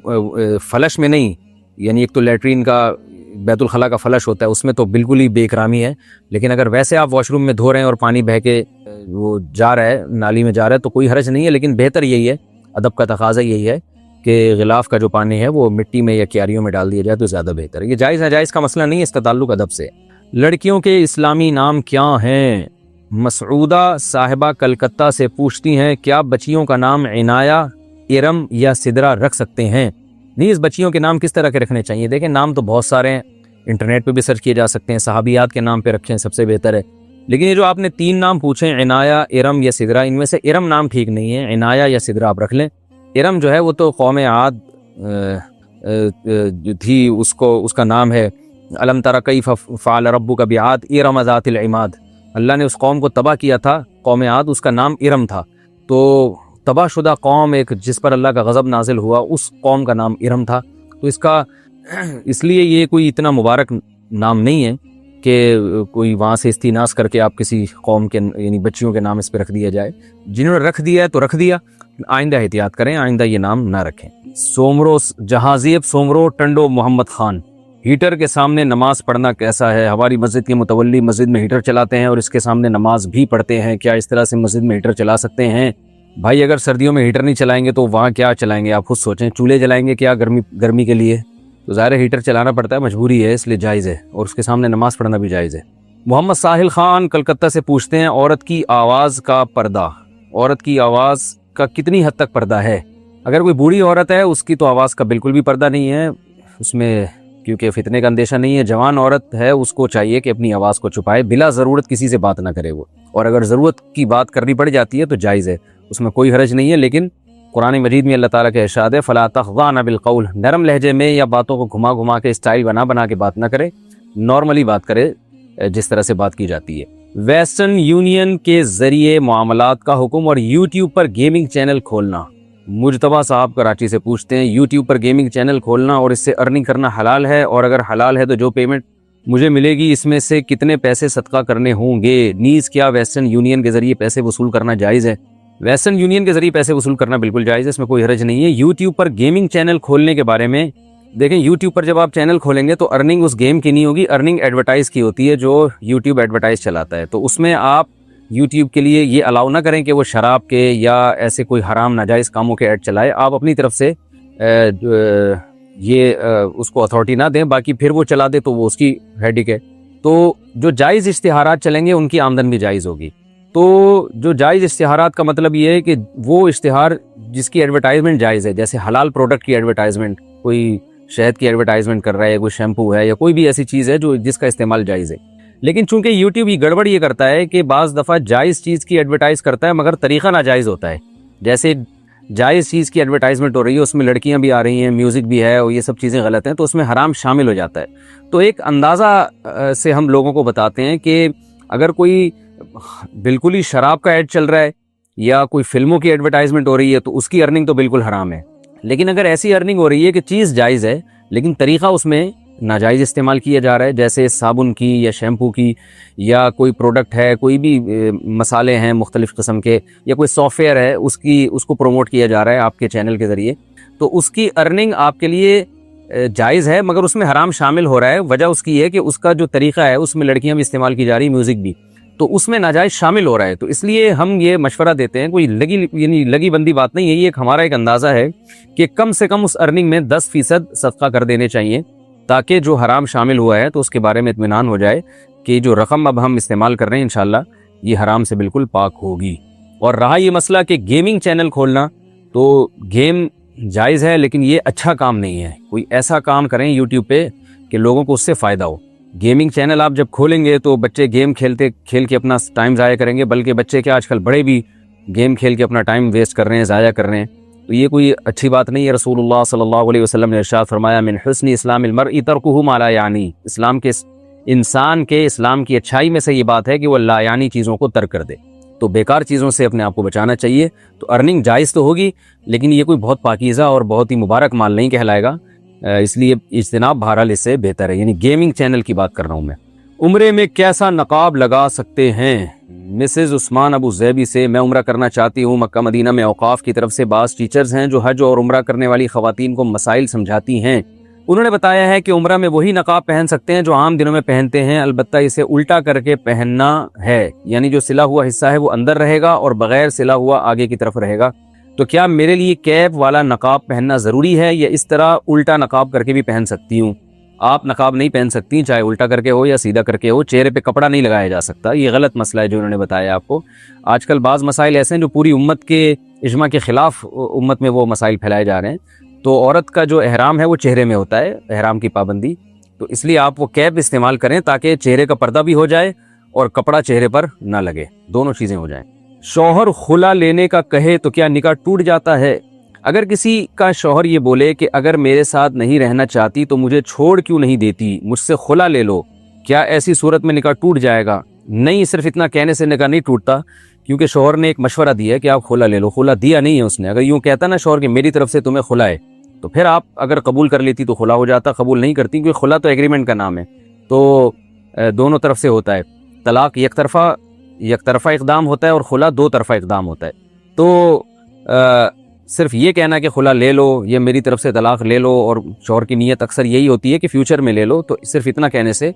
[SPEAKER 2] فلش میں نہیں، یعنی ایک تو لیٹرین کا بیت الخلاء کا فلش ہوتا ہے اس میں تو بالکل ہی بے اکرامی ہے، لیکن اگر ویسے آپ واش روم میں دھو رہے ہیں اور پانی بہہ کے وہ جا رہا ہے نالی میں جا رہا ہے تو کوئی حرج نہیں ہے، لیکن بہتر یہی ہے، ادب کا تقاضا یہی ہے کہ غلاف کا جو پانی ہے وہ مٹی میں یا کیاریوں میں ڈال دیا جائے تو زیادہ بہتر ہے۔ یہ جائز ناجائز کا مسئلہ نہیں ہے، اس کا تعلق ادب سے۔ لڑکیوں کے اسلامی نام کیا ہیں؟ مسعودہ صاحبہ کلکتہ سے پوچھتی ہیں کیا بچیوں کا نام عنایہ، ارم یا سدرا رکھ سکتے ہیں؟ نہیں، اس بچیوں کے نام کس طرح کے رکھنے چاہیے؟ دیکھیں نام تو بہت سارے ہیں، انٹرنیٹ پہ بھی سرچ کیے جا سکتے ہیں، صحابیات کے نام پہ رکھیں سب سے بہتر ہے، لیکن یہ جو آپ نے 3 نام پوچھے عنایہ، ارم یا سدرا، ان میں سے ارم نام ٹھیک نہیں ہے، عنایہ یا سدرا آپ رکھ لیں۔ ارم جو ہے وہ تو قوم عاد جو تھی اس کا نام ہے الم تر کیف فعل ربک بعاد ارم ذات العماد، اللہ نے اس قوم کو تباہ کیا تھا، قوم عاد، اس کا نام ارم تھا، تو تباہ شدہ قوم ایک جس پر اللہ کا غضب نازل ہوا اس قوم کا نام ارم تھا، تو اس لیے یہ کوئی اتنا مبارک نام نہیں ہے کہ کوئی وہاں سے استیناس کر کے آپ کسی قوم کے یعنی بچیوں کے نام اس پہ رکھ دیا جائے۔ جنہوں نے رکھ دیا ہے تو رکھ دیا، آئندہ احتیاط کریں، آئندہ یہ نام نہ رکھیں۔ سومرو جہازیب سومرو ٹنڈو محمد خان، ہیٹر کے سامنے نماز پڑھنا کیسا ہے؟ ہماری مسجد کے متولی مسجد میں ہیٹر چلاتے ہیں اور اس کے سامنے نماز بھی پڑھتے ہیں، کیا اس طرح سے مسجد میں ہیٹر چلا سکتے ہیں؟ بھائی اگر سردیوں میں ہیٹر نہیں چلائیں گے تو وہاں کیا چلائیں گے؟ آپ خود سوچیں، چولہے جلائیں گے کیا گرمی کے لیے؟ تو ظاہر ہیٹر چلانا پڑتا ہے، مجبوری ہے، اس لیے جائز ہے، اور اس کے سامنے نماز پڑھنا بھی جائز ہے۔ محمد ساحل خان کلکتہ سے پوچھتے ہیں عورت کی آواز کا پردہ، عورت کی آواز کا کتنی حد تک پردہ ہے؟ اگر کوئی بوڑھی عورت ہے اس کی تو آواز کا بالکل بھی پردہ نہیں ہے، اس میں کیونکہ فتنے کا اندیشہ نہیں ہے۔ جوان عورت ہے اس کو چاہیے کہ اپنی آواز کو چھپائے، بلا ضرورت کسی سے بات نہ کرے وہ، اور اگر ضرورت کی بات کرنی پڑ جاتی ہے تو جائز ہے، اس میں کوئی حرج نہیں ہے، لیکن قرآن مجید میں اللہ تعالیٰ کے ارشاد ہے فلا تخضعن بالقول، نرم لہجے میں یا باتوں کو گھما گھما کے اسٹائل بنا کے بات نہ کرے، نارملی بات کرے جس طرح سے بات کی جاتی ہے۔ ویسٹرن یونین کے ذریعے معاملات کا حکم اور یوٹیوب پر گیمنگ چینل کھولنا، مجتبیٰ صاحب کراچی سے پوچھتے ہیں یوٹیوب پر گیمنگ چینل کھولنا اور اس سے ارننگ کرنا حلال ہے؟ اور اگر حلال ہے تو جو پیمنٹ مجھے ملے گی اس میں سے کتنے پیسے صدقہ کرنے ہوں گے؟ نیز کیا ویسٹرن یونین کے ذریعے پیسے وصول کرنا جائز ہے؟ ویسٹرن یونین کے ذریعے پیسے وصول کرنا بالکل جائز ہے، اس میں کوئی حرج نہیں ہے۔ یوٹیوب پر گیمنگ چینل کھولنے کے بارے میں دیکھیں، یوٹیوب پر جب آپ چینل کھولیں گے تو ارننگ اس گیم کی نہیں ہوگی، ارننگ ایڈورٹائز کی ہوتی ہے جو یوٹیوب ایڈورٹائز چلاتا ہے، تو اس میں آپ یوٹیوب کے لیے یہ الاؤ نہ کریں کہ وہ شراب کے یا ایسے کوئی حرام ناجائز کاموں کے ایڈ چلائے، آپ اپنی طرف سے یہ اس کو اتھارٹی نہ دیں، باقی پھر وہ چلا دے تو وہ اس کی ہیڈک ہے۔ تو جو جائز اشتہارات چلیں گے ان کی آمدن بھی جائز ہوگی۔ تو جو جائز اشتہارات کا مطلب یہ ہے کہ وہ اشتہار جس کی ایڈورٹائزمنٹ جائز ہے، جیسے حلال پروڈکٹ کی ایڈورٹائزمنٹ، کوئی شہد کی ایڈورٹائزمنٹ کر رہا ہے، کوئی شیمپو ہے یا کوئی بھی ایسی چیز ہے جس کا استعمال جائز ہے، لیکن چونکہ یوٹیوب یہ گڑبڑ یہ کرتا ہے کہ بعض دفعہ جائز چیز کی ایڈورٹائز کرتا ہے مگر طریقہ ناجائز ہوتا ہے، جیسے جائز چیز کی ایڈورٹائزمنٹ ہو رہی ہے اس میں لڑکیاں بھی آ رہی ہیں، میوزک بھی ہے اور یہ سب چیزیں غلط ہیں، تو اس میں حرام شامل ہو جاتا ہے۔ تو ایک اندازہ سے ہم لوگوں کو بتاتے ہیں کہ اگر کوئی بالکل ہی شراب کا ایڈ چل رہا ہے یا کوئی فلموں کی ایڈورٹائزمنٹ ہو رہی ہے تو اس کی ارننگ تو بالکل حرام ہے، لیکن اگر ایسی ارننگ ہو رہی ہے کہ چیز جائز ہے لیکن طریقہ اس میں ناجائز استعمال کیا جا رہا ہے، جیسے صابن کی یا شیمپو کی یا کوئی پروڈکٹ ہے، کوئی بھی مسالے ہیں مختلف قسم کے یا کوئی سافٹ ویئر ہے اس کو پروموٹ کیا جا رہا ہے آپ کے چینل کے ذریعے، تو اس کی ارننگ آپ کے لیے جائز ہے مگر اس میں حرام شامل ہو رہا ہے۔ وجہ اس کی ہے کہ اس کا جو طریقہ ہے اس میں لڑکیاں بھی استعمال کی جا رہی، میوزک بھی، تو اس میں ناجائز شامل ہو رہا ہے۔ تو اس لیے ہم یہ مشورہ دیتے ہیں، کوئی لگی بندی بات نہیں ہے، یہ ہمارا ایک اندازہ ہے کہ کم سے کم اس ارننگ میں 10% صدقہ کر دینے چاہیے تاکہ جو حرام شامل ہوا ہے تو اس کے بارے میں اطمینان ہو جائے کہ جو رقم اب ہم استعمال کر رہے ہیں انشاءاللہ یہ حرام سے بالکل پاک ہوگی۔ اور رہا یہ مسئلہ کہ گیمنگ چینل کھولنا، تو گیم جائز ہے لیکن یہ اچھا کام نہیں ہے، کوئی ایسا کام کریں یوٹیوب پہ کہ لوگوں کو اس سے فائدہ ہو۔ گیمنگ چینل آپ جب کھولیں گے تو بچے گیم کھیل کے اپنا ٹائم ضائع کریں گے، بلکہ بچے کیا آج کل بڑے بھی گیم کھیل کے اپنا ٹائم ویسٹ کر رہے ہیں، ضائع کر رہے ہیں، تو یہ کوئی اچھی بات نہیں ہے۔ رسول اللہ صلی اللہ علیہ وسلم نے ارشاد فرمایا من حسن اسلام المرء ترکہ ما لا یعنی، انسان کے اسلام کی اچھائی میں سے یہ بات ہے کہ وہ لا یعنی چیزوں کو ترک کر دے، تو بیکار چیزوں سے اپنے آپ کو بچانا چاہیے۔ تو ارننگ جائز تو ہوگی، لیکن یہ کوئی بہت پاکیزہ اور بہت ہی مبارک مال نہیں کہلائے گا، اس لیے اجتناب بہرحال اس سے بہتر ہے۔ یعنی گیمنگ چینل کی بات کر رہا ہوں میں۔ عمرے میں کیسا نقاب لگا سکتے ہیں؟ مسز عثمان ابو زیبی سے، میں عمرہ کرنا چاہتی ہوں۔ مکہ مدینہ میں اوقاف کی طرف سے بعض ٹیچرز ہیں جو حج اور عمرہ کرنے والی خواتین کو مسائل سمجھاتی ہیں۔ انہوں نے بتایا ہے کہ عمرہ میں وہی نقاب پہن سکتے ہیں جو عام دنوں میں پہنتے ہیں، البتہ اسے الٹا کر کے پہننا ہے، یعنی جو سلا ہوا حصہ ہے وہ اندر رہے گا اور بغیر سلا ہوا آگے کی طرف رہے گا۔ تو کیا میرے لیے کیپ والا نقاب پہننا ضروری ہے یا اس طرح الٹا نقاب کر کے بھی پہن سکتی ہوں؟ آپ نقاب نہیں پہن سکتی، چاہے الٹا کر کے ہو یا سیدھا کر کے ہو، چہرے پہ کپڑا نہیں لگایا جا سکتا۔ یہ غلط مسئلہ ہے جو انہوں نے بتایا آپ کو۔ آج کل بعض مسائل ایسے ہیں جو پوری امت کے اجماع کے خلاف امت میں وہ مسائل پھیلائے جا رہے ہیں۔ تو عورت کا جو احرام ہے وہ چہرے میں ہوتا ہے، احرام کی پابندی، تو اس لیے آپ وہ کیپ استعمال کریں تاکہ چہرے کا پردہ بھی ہو جائے اور کپڑا چہرے پر نہ لگے، دونوں چیزیں ہو جائیں۔ شوہر خلا لینے کا کہے تو کیا نکاح ٹوٹ جاتا ہے؟ اگر کسی کا شوہر یہ بولے کہ اگر میرے ساتھ نہیں رہنا چاہتی تو مجھے چھوڑ کیوں نہیں دیتی، مجھ سے خلا لے لو، کیا ایسی صورت میں نکاح ٹوٹ جائے گا؟ نہیں، صرف اتنا کہنے سے نکاح نہیں ٹوٹتا، کیونکہ شوہر نے ایک مشورہ دیا ہے کہ آپ خلا لے لو، خلا دیا نہیں ہے اس نے۔ اگر یوں کہتا نا شوہر کہ میری طرف سے تمہیں خلا ہے، تو پھر آپ اگر قبول کر لیتی تو خلا ہو جاتا، قبول نہیں کرتی کیونکہ خلا تو ایگریمنٹ کا نام ہے، تو دونوں طرف سے ہوتا ہے۔ طلاق یک طرفہ اقدام ہوتا ہے اور خلا دو طرفہ اقدام ہوتا ہے۔ تو صرف یہ کہنا کہ خلا لے لو، یہ میری طرف سے طلاق لے لو، اور شوہر کی نیت اکثر یہی ہوتی ہے کہ فیوچر میں لے لو، تو صرف اتنا کہنے سے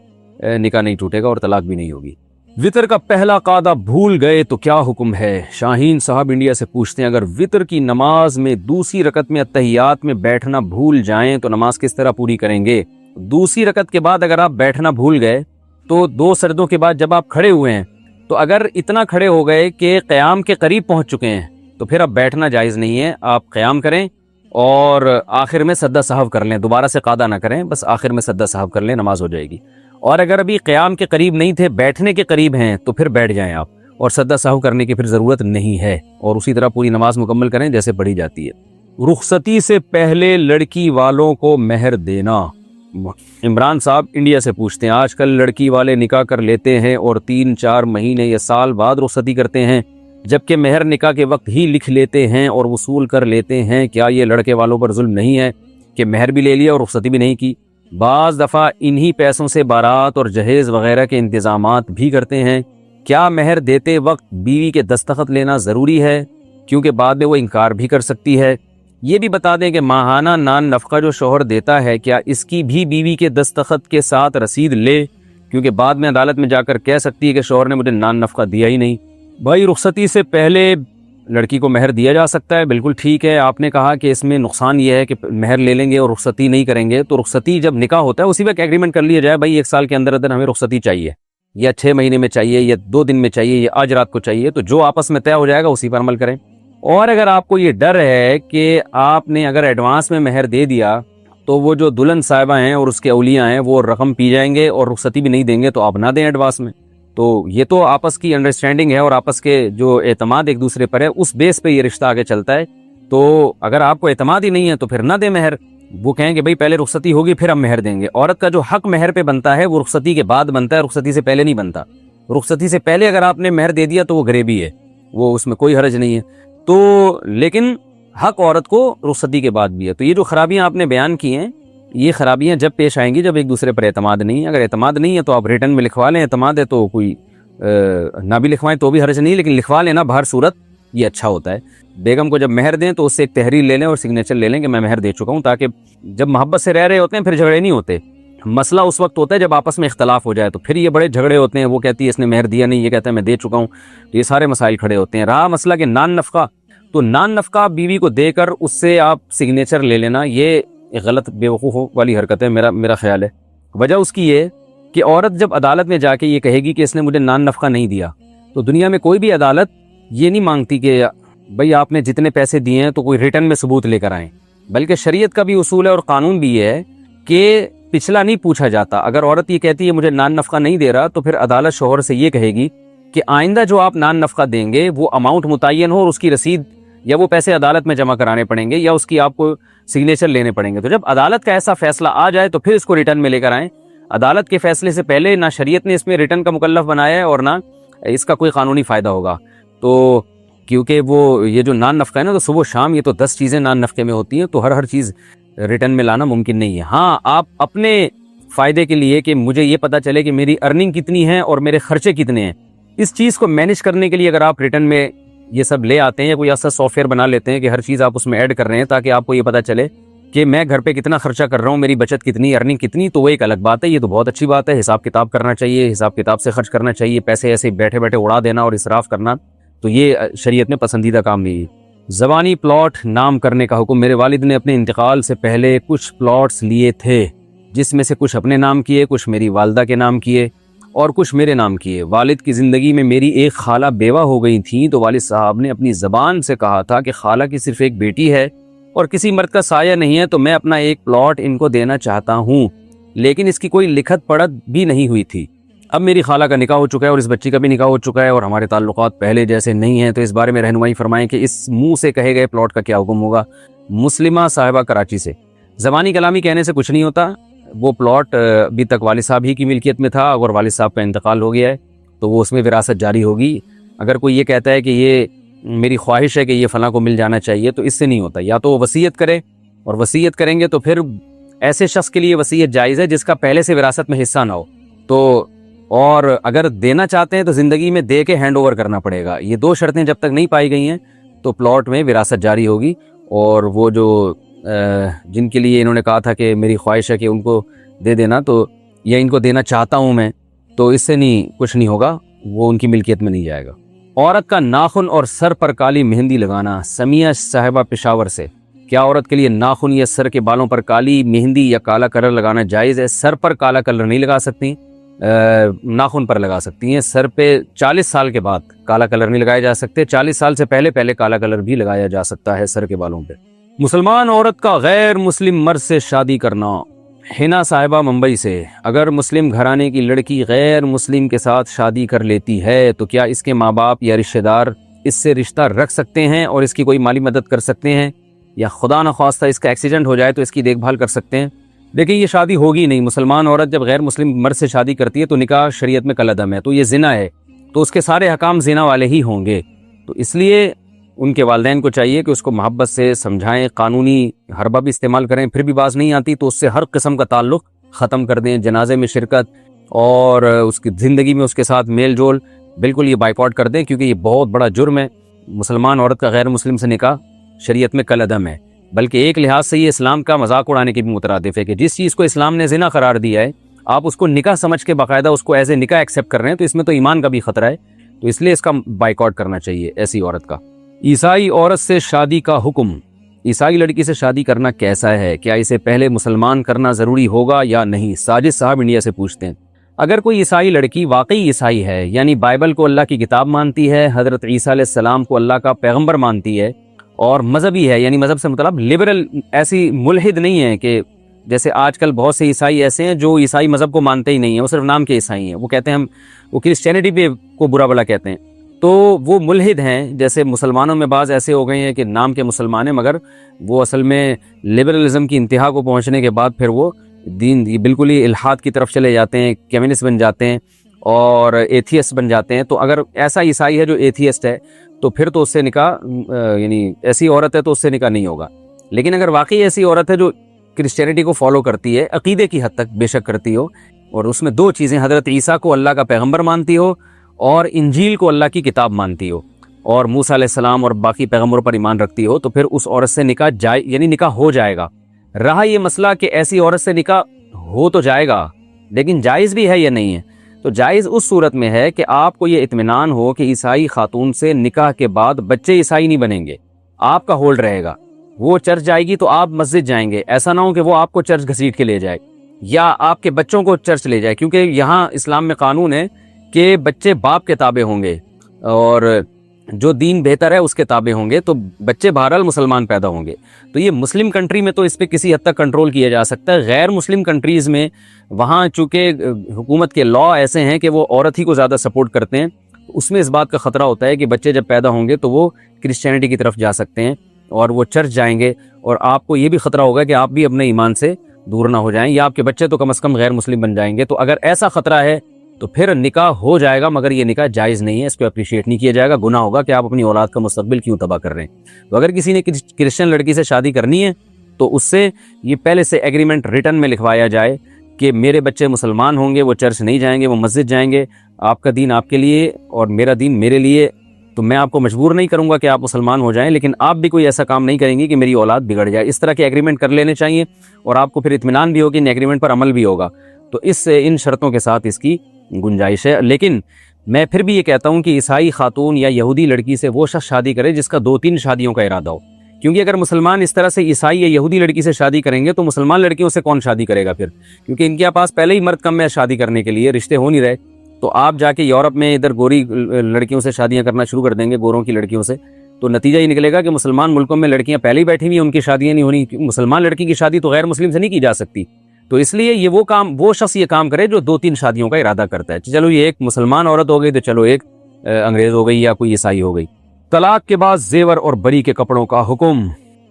[SPEAKER 2] نکاح نہیں ٹوٹے گا اور طلاق بھی نہیں ہوگی۔ وطر کا پہلا قاعدہ بھول گئے تو کیا حکم ہے؟ شاہین صاحب انڈیا سے پوچھتے ہیں، اگر وطر کی نماز میں دوسری رکعت میں اتحیات میں بیٹھنا بھول جائیں تو نماز کس طرح پوری کریں گے؟ دوسری رکعت کے بعد اگر آپ بیٹھنا بھول گئے تو دو سجدوں کے بعد جب آپ کھڑے ہوئے ہیں تو اگر اتنا کھڑے ہو گئے کہ قیام کے قریب پہنچ چکے ہیں تو پھر اب بیٹھنا جائز نہیں ہے، آپ قیام کریں اور آخر میں سجدہ سہو کر لیں، دوبارہ سے قاعدہ نہ کریں، بس آخر میں سجدہ سہو کر لیں، نماز ہو جائے گی۔ اور اگر ابھی قیام کے قریب نہیں تھے، بیٹھنے کے قریب ہیں، تو پھر بیٹھ جائیں آپ، اور سجدہ سہو کرنے کی پھر ضرورت نہیں ہے، اور اسی طرح پوری نماز مکمل کریں جیسے پڑھی جاتی ہے۔ رخصتی سے پہلے لڑکی والوں کو مہر دینا۔ عمران صاحب انڈیا سے پوچھتے ہیں، آج کل لڑکی والے نکاح کر لیتے ہیں اور 3-4 مہینے یا سال بعد رخصتی کرتے ہیں، جبکہ مہر نکاح کے وقت ہی لکھ لیتے ہیں اور وصول کر لیتے ہیں۔ کیا یہ لڑکے والوں پر ظلم نہیں ہے کہ مہر بھی لے لیا اور رخصتی بھی نہیں کی؟ بعض دفعہ انہی پیسوں سے بارات اور جہیز وغیرہ کے انتظامات بھی کرتے ہیں۔ کیا مہر دیتے وقت بیوی کے دستخط لینا ضروری ہے؟ کیونکہ بعد میں وہ انکار بھی کر سکتی ہے۔ یہ بھی بتا دیں کہ ماہانہ نان نفقہ جو شوہر دیتا ہے، کیا اس کی بھی بیوی کے دستخط کے ساتھ رسید لے؟ کیونکہ بعد میں عدالت میں جا کر کہہ سکتی ہے کہ شوہر نے مجھے نان نفقہ دیا ہی نہیں۔ بھائی، رخصتی سے پہلے لڑکی کو مہر دیا جا سکتا ہے، بالکل ٹھیک ہے۔ آپ نے کہا کہ اس میں نقصان یہ ہے کہ مہر لے لیں گے اور رخصتی نہیں کریں گے، تو رخصتی جب نکاح ہوتا ہے اسی وقت ایگریمنٹ کر لیا جائے، بھائی 1 سال کے اندر اندر ہمیں رخصتی چاہیے، یا 6 مہینے میں چاہیے، یا 2 دن میں چاہیے، یا آج رات کو چاہیے، تو جو آپس میں طے ہو جائے گا اسی پر عمل کریں۔ اور اگر آپ کو یہ ڈر ہے کہ آپ نے اگر ایڈوانس میں مہر دے دیا تو وہ جو دلہن صاحبہ ہیں اور اس کے اولیاء ہیں وہ رقم پی جائیں گے اور رخصتی بھی نہیں دیں گے، تو آپ نہ دیں ایڈوانس میں۔ تو یہ تو آپس کی انڈرسٹینڈنگ ہے اور آپس کے جو اعتماد ایک دوسرے پر ہے، اس بیس پہ یہ رشتہ آگے چلتا ہے۔ تو اگر آپ کو اعتماد ہی نہیں ہے تو پھر نہ دیں مہر۔ وہ کہیں کہ بھئی پہلے رخصتی ہوگی پھر ہم مہر دیں گے۔ عورت کا جو حق مہر پہ بنتا ہے وہ رخصتی کے بعد بنتا ہے، رخصتی سے پہلے نہیں بنتا۔ رخصتی سے پہلے اگر آپ نے مہر دے دیا تو وہ غریبی ہے، وہ اس میں کوئی حرج نہیں ہے۔ تو لیکن حق عورت کو رخصتی کے بعد بھی ہے۔ تو یہ جو خرابیاں آپ نے بیان کی ہیں، یہ خرابیاں جب پیش آئیں گی جب ایک دوسرے پر اعتماد نہیں ہے۔ اگر اعتماد نہیں ہے تو آپ ریٹرن میں لکھوا لیں، اعتماد ہے تو کوئی نہ بھی لکھوائیں تو بھی حرج نہیں، لیکن لکھوا لینا بہر صورت یہ اچھا ہوتا ہے۔ بیگم کو جب مہر دیں تو اس سے ایک تحریر لے لیں اور سگنیچر لے لیں کہ میں مہر دے چکا ہوں، تاکہ جب محبت سے رہ رہے ہوتے ہیں پھر جھگڑے نہیں ہوتے۔ مسئلہ اس وقت ہوتا ہے جب آپس میں اختلاف ہو جائے، تو پھر یہ بڑے جھگڑے ہوتے ہیں، وہ کہتی ہے اس نے مہر دیا نہیں، یہ کہتا ہے میں دے چکا ہوں، تو یہ سارے مسائل کھڑے ہوتے ہیں۔ رہا مسئلہ کہ نان نفقہ، تو نان نفقہ بیوی کو دے کر اس سے آپ سگنیچر لے لینا، یہ ایک غلط بیوقوفوں والی حرکت ہے، میرا خیال ہے۔ وجہ اس کی یہ کہ عورت جب عدالت میں جا کے یہ کہے گی کہ اس نے مجھے نان نفقہ نہیں دیا، تو دنیا میں کوئی بھی عدالت یہ نہیں مانگتی کہ بھئی آپ نے جتنے پیسے دیے ہیں تو کوئی ریٹرن میں ثبوت لے کر آئیں، بلکہ شریعت کا بھی اصول ہے اور قانون بھی یہ ہے کہ پچھلا نہیں پوچھا جاتا۔ اگر عورت یہ کہتی ہے مجھے نان نفقہ نہیں دے رہا، تو پھر عدالت شوہر سے یہ کہے گی کہ آئندہ جو آپ نان نفقہ دیں گے وہ اماؤنٹ متعین ہو اور اس کی رسید یا وہ پیسے عدالت میں جمع کرانے پڑیں گے یا اس کی آپ کو سگنیچر لینے پڑیں گے۔ تو جب عدالت کا ایسا فیصلہ آ جائے تو پھر اس کو ریٹرن میں لے کر آئیں۔ عدالت کے فیصلے سے پہلے نہ شریعت نے اس میں ریٹرن کا مکلف بنایا ہے اور نہ اس کا کوئی قانونی فائدہ ہوگا. تو کیونکہ وہ یہ جو نان نفقہ ہے نا، تو صبح شام یہ تو 10 چیزیں نان نفقے میں ہوتی ہیں، تو ہر چیز ریٹرن میں لانا ممکن نہیں ہے. ہاں آپ اپنے فائدے کے لیے کہ مجھے یہ پتہ چلے کہ میری ارننگ کتنی ہے اور میرے خرچے کتنے ہیں، اس چیز کو مینیج کرنے کے لیے اگر آپ ریٹرن میں یہ سب لے آتے ہیں یا کوئی ایسا سافٹ ویئر بنا لیتے ہیں کہ ہر چیز آپ اس میں ایڈ کر رہے ہیں تاکہ آپ کو یہ پتہ چلے کہ میں گھر پہ کتنا خرچہ کر رہا ہوں، میری بچت کتنی، ارننگ کتنی، تو وہ ایک الگ بات ہے. یہ تو بہت اچھی بات ہے. حساب کتاب کرنا چاہیے، حساب کتاب سے خرچ کرنا چاہیے. پیسے ایسے بیٹھے بیٹھے اڑا دینا اور اسراف کرنا تو یہ شریعت میں پسندیدہ کام نہیں ہے. زبانی پلاٹ نام کرنے کا حکم. میرے والد نے اپنے انتقال سے پہلے کچھ پلاٹس لیے تھے، جس میں سے کچھ اپنے نام کیے، کچھ میری والدہ کے نام کیے اور کچھ میرے نام کیے. والد کی زندگی میں میری ایک خالہ بیوہ ہو گئی تھیں تو والد صاحب نے اپنی زبان سے کہا تھا کہ خالہ کی صرف ایک بیٹی ہے اور کسی مرد کا سایہ نہیں ہے، تو میں اپنا ایک پلاٹ ان کو دینا چاہتا ہوں، لیکن اس کی کوئی لکھت پڑھت بھی نہیں ہوئی تھی. اب میری خالہ کا نکاح ہو چکا ہے اور اس بچی کا بھی نکاح ہو چکا ہے اور ہمارے تعلقات پہلے جیسے نہیں ہیں، تو اس بارے میں رہنمائی فرمائیں کہ اس منہ سے کہے گئے پلاٹ کا کیا حکم ہوگا. مسلمہ صاحبہ کراچی سے. زبانی کلامی کہنے سے کچھ نہیں ہوتا. وہ پلاٹ ابھی تک والد صاحب ہی کی ملکیت میں تھا، اگر والد صاحب کا انتقال ہو گیا ہے تو وہ اس میں وراثت جاری ہوگی. اگر کوئی یہ کہتا ہے کہ یہ میری خواہش ہے کہ یہ فلاں کو مل جانا چاہیے، تو اس سے نہیں ہوتا. یا تو وہ وصیت کرے، اور وصیت کریں گے تو پھر ایسے شخص کے لیے وصیت جائز ہے جس کا پہلے سے وراثت میں حصہ نہ ہو. تو اور اگر دینا چاہتے ہیں تو زندگی میں دے کے ہینڈ اوور کرنا پڑے گا. یہ 2 شرطیں جب تک نہیں پائی گئی ہیں تو پلاٹ میں وراثت جاری ہوگی. اور وہ جو جن کے لیے انہوں نے کہا تھا کہ میری خواہش ہے کہ ان کو دے دینا، تو یا ان کو دینا چاہتا ہوں میں، تو اس سے نہیں کچھ نہیں ہوگا، وہ ان کی ملکیت میں نہیں جائے گا. عورت کا ناخن اور سر پر کالی مہندی لگانا. سمیہ صاحبہ پشاور سے. کیا عورت کے لیے ناخن یا سر کے بالوں پر کالی مہندی یا کالا کلر لگانا جائز ہے؟ سر پر کالا کلر نہیں لگا سکتی، ناخن پر لگا سکتی ہیں. سر پہ 40 سال کے بعد کالا کلر نہیں لگائے جا سکتے. 40 سال سے پہلے کالا کلر بھی لگایا جا سکتا ہے سر کے بالوں پہ. مسلمان عورت کا غیر مسلم مرد سے شادی کرنا. حنا صاحبہ ممبئی سے. اگر مسلم گھرانے کی لڑکی غیر مسلم کے ساتھ شادی کر لیتی ہے تو کیا اس کے ماں باپ یا رشتہ دار اس سے رشتہ رکھ سکتے ہیں اور اس کی کوئی مالی مدد کر سکتے ہیں، یا خدا نخواستہ اس کا ایکسیڈنٹ ہو جائے تو اس کی دیکھ بھال کر سکتے ہیں؟ دیکھیں، یہ شادی ہوگی نہیں. مسلمان عورت جب غیر مسلم مرد سے شادی کرتی ہے تو نکاح شریعت میں کالعدم ہے، تو یہ زنا ہے، تو اس کے سارے حکام زنا والے ہی ہوں گے. تو اس لیے ان کے والدین کو چاہیے کہ اس کو محبت سے سمجھائیں، قانونی حربہ بھی استعمال کریں. پھر بھی باز نہیں آتی تو اس سے ہر قسم کا تعلق ختم کر دیں. جنازے میں شرکت اور اس کی زندگی میں اس کے ساتھ میل جول بالکل یہ بائیکاٹ کر دیں، کیونکہ یہ بہت بڑا جرم ہے. مسلمان عورت کا غیر مسلم سے نکاح شریعت میں کالعدم ہے. بلکہ ایک لحاظ سے یہ اسلام کا مذاق اڑانے کے بھی مترادف ہے کہ جس چیز کو اسلام نے زنا قرار دیا ہے آپ اس کو نکاح سمجھ کے باقاعدہ اس کو ایز اے نکاح ایکسیپٹ کر رہے ہیں، تو اس میں تو ایمان کا بھی خطرہ ہے. تو اس لیے اس کا بائیکاٹ کرنا چاہیے ایسی عورت کا. عیسائی عورت سے شادی کا حکم. عیسائی لڑکی سے شادی کرنا کیسا ہے؟ کیا اسے پہلے مسلمان کرنا ضروری ہوگا یا نہیں؟ ساجد صاحب انڈیا سے پوچھتے ہیں. اگر کوئی عیسائی لڑکی واقعی عیسائی ہے، یعنی بائبل کو اللہ کی کتاب مانتی ہے، حضرت عیسیٰ علیہ السلام کو اللہ کا پیغمبر مانتی ہے اور مذہبی ہے، یعنی مذہب سے مطلب لبرل، ایسی ملحد نہیں ہے کہ جیسے آج کل بہت سے عیسائی ایسے ہیں جو عیسائی مذہب کو مانتے ہی نہیں ہیں، وہ صرف نام کے عیسائی ہیں. وہ کہتے ہیں وہ کرسچینٹی پہ کو برا بلا کہتے ہیں، تو وہ ملحد ہیں. جیسے مسلمانوں میں بعض ایسے ہو گئے ہیں کہ نام کے مسلمان ہیں مگر وہ اصل میں لبرلزم کی انتہا کو پہنچنے کے بعد پھر وہ دین بالکل ہی الحاد کی طرف چلے جاتے ہیں، کمیونسٹ بن جاتے ہیں اور ایتھیسٹ بن جاتے ہیں. تو اگر ایسا عیسائی ہے جو ایتھیسٹ ہے تو پھر تو اس سے نکاح، یعنی ایسی عورت ہے تو اس سے نکاح نہیں ہوگا. لیکن اگر واقعی ایسی عورت ہے جو کرسچینٹی کو فالو کرتی ہے، عقیدے کی حد تک بے شک کرتی ہو، اور اس میں 2 چیزیں، حضرت عیسیٰ کو اللہ کا پیغمبر مانتی ہو اور انجیل کو اللہ کی کتاب مانتی ہو اور موسیٰ علیہ السلام اور باقی پیغمبروں پر ایمان رکھتی ہو، تو پھر اس عورت سے نکاح یعنی نکاح ہو جائے گا. رہا یہ مسئلہ کہ ایسی عورت سے نکاح ہو تو جائے گا لیکن جائز بھی ہے یا نہیں ہے، تو جائز اس صورت میں ہے کہ آپ کو یہ اطمینان ہو کہ عیسائی خاتون سے نکاح کے بعد بچے عیسائی نہیں بنیں گے، آپ کا ہولڈ رہے گا. وہ چرچ جائے گی تو آپ مسجد جائیں گے، ایسا نہ ہو کہ وہ آپ کو چرچ گھسیٹ کے لے جائے یا آپ کے بچوں کو چرچ لے جائے، کیونکہ یہاں اسلام میں قانون ہے کہ بچے باپ کے تابع ہوں گے اور جو دین بہتر ہے اس کے تابع ہوں گے، تو بچے بہرحال مسلمان پیدا ہوں گے. تو یہ مسلم کنٹری میں تو اس پہ کسی حد تک کنٹرول کیا جا سکتا ہے. غیر مسلم کنٹریز میں وہاں چونکہ حکومت کے لا ایسے ہیں کہ وہ عورت ہی کو زیادہ سپورٹ کرتے ہیں، اس میں اس بات کا خطرہ ہوتا ہے کہ بچے جب پیدا ہوں گے تو وہ کرسچینٹی کی طرف جا سکتے ہیں اور وہ چرچ جائیں گے، اور آپ کو یہ بھی خطرہ ہوگا کہ آپ بھی اپنے ایمان سے دور نہ ہو جائیں، یا آپ کے بچے تو کم از کم غیر مسلم بن جائیں گے. تو اگر ایسا خطرہ ہے تو پھر نکاح ہو جائے گا، مگر یہ نکاح جائز نہیں ہے، اس کو اپریشیٹ نہیں کیا جائے گا. گناہ ہوگا کہ آپ اپنی اولاد کا مستقبل کیوں تباہ کر رہے ہیں. تو اگر کسی نے کرسچن لڑکی سے شادی کرنی ہے تو اس سے یہ پہلے سے ایگریمنٹ ریٹن میں لکھوایا جائے کہ میرے بچے مسلمان ہوں گے، وہ چرچ نہیں جائیں گے، وہ مسجد جائیں گے، آپ کا دین آپ کے لیے اور میرا دین میرے لیے. تو میں آپ کو مجبور نہیں کروں گا کہ آپ مسلمان ہو جائیں، لیکن آپ بھی کوئی ایسا کام نہیں کریں گے کہ میری اولاد بگڑ جائے. اس طرح کے ایگریمنٹ کر لینے چاہیے، اور آپ کو پھر اطمینان بھی ہوگی، ان ایگریمنٹ پر عمل بھی ہوگا. تو ان شرطوں کے ساتھ اس کی گنجائش ہے. لیکن میں پھر بھی یہ کہتا ہوں کہ عیسائی خاتون یا یہودی لڑکی سے وہ شخص شادی کرے جس کا 2-3 شادیوں کا ارادہ ہو. کیونکہ اگر مسلمان اس طرح سے عیسائی یا یہودی لڑکی سے شادی کریں گے تو مسلمان لڑکیوں سے کون شادی کرے گا پھر؟ کیونکہ ان کے پاس پہلے ہی مرد کم ہے شادی کرنے کے لیے، رشتے ہو نہیں رہے. تو آپ جا کے یورپ میں ادھر گوری لڑکیوں سے شادیاں کرنا شروع کر دیں گے، گوروں کی لڑکیوں سے، تو نتیجہ یہ نکلے گا کہ مسلمان ملکوں میں لڑکیاں پہلے ہی بیٹھی ہوئی ہیں، ان کی شادیاں نہیں ہونی. مسلمان لڑکی کی شادی تو غیر مسلم سے نہیں کی جا سکتی. تو اس لیے یہ وہ شخص یہ کام کرے جو 2-3 شادیوں کا ارادہ کرتا ہے. چلو یہ ایک مسلمان عورت ہو گئی، تو چلو ایک انگریز ہو گئی یا کوئی عیسائی ہو گئی. طلاق کے بعد زیور اور بری کے کپڑوں کا حکم.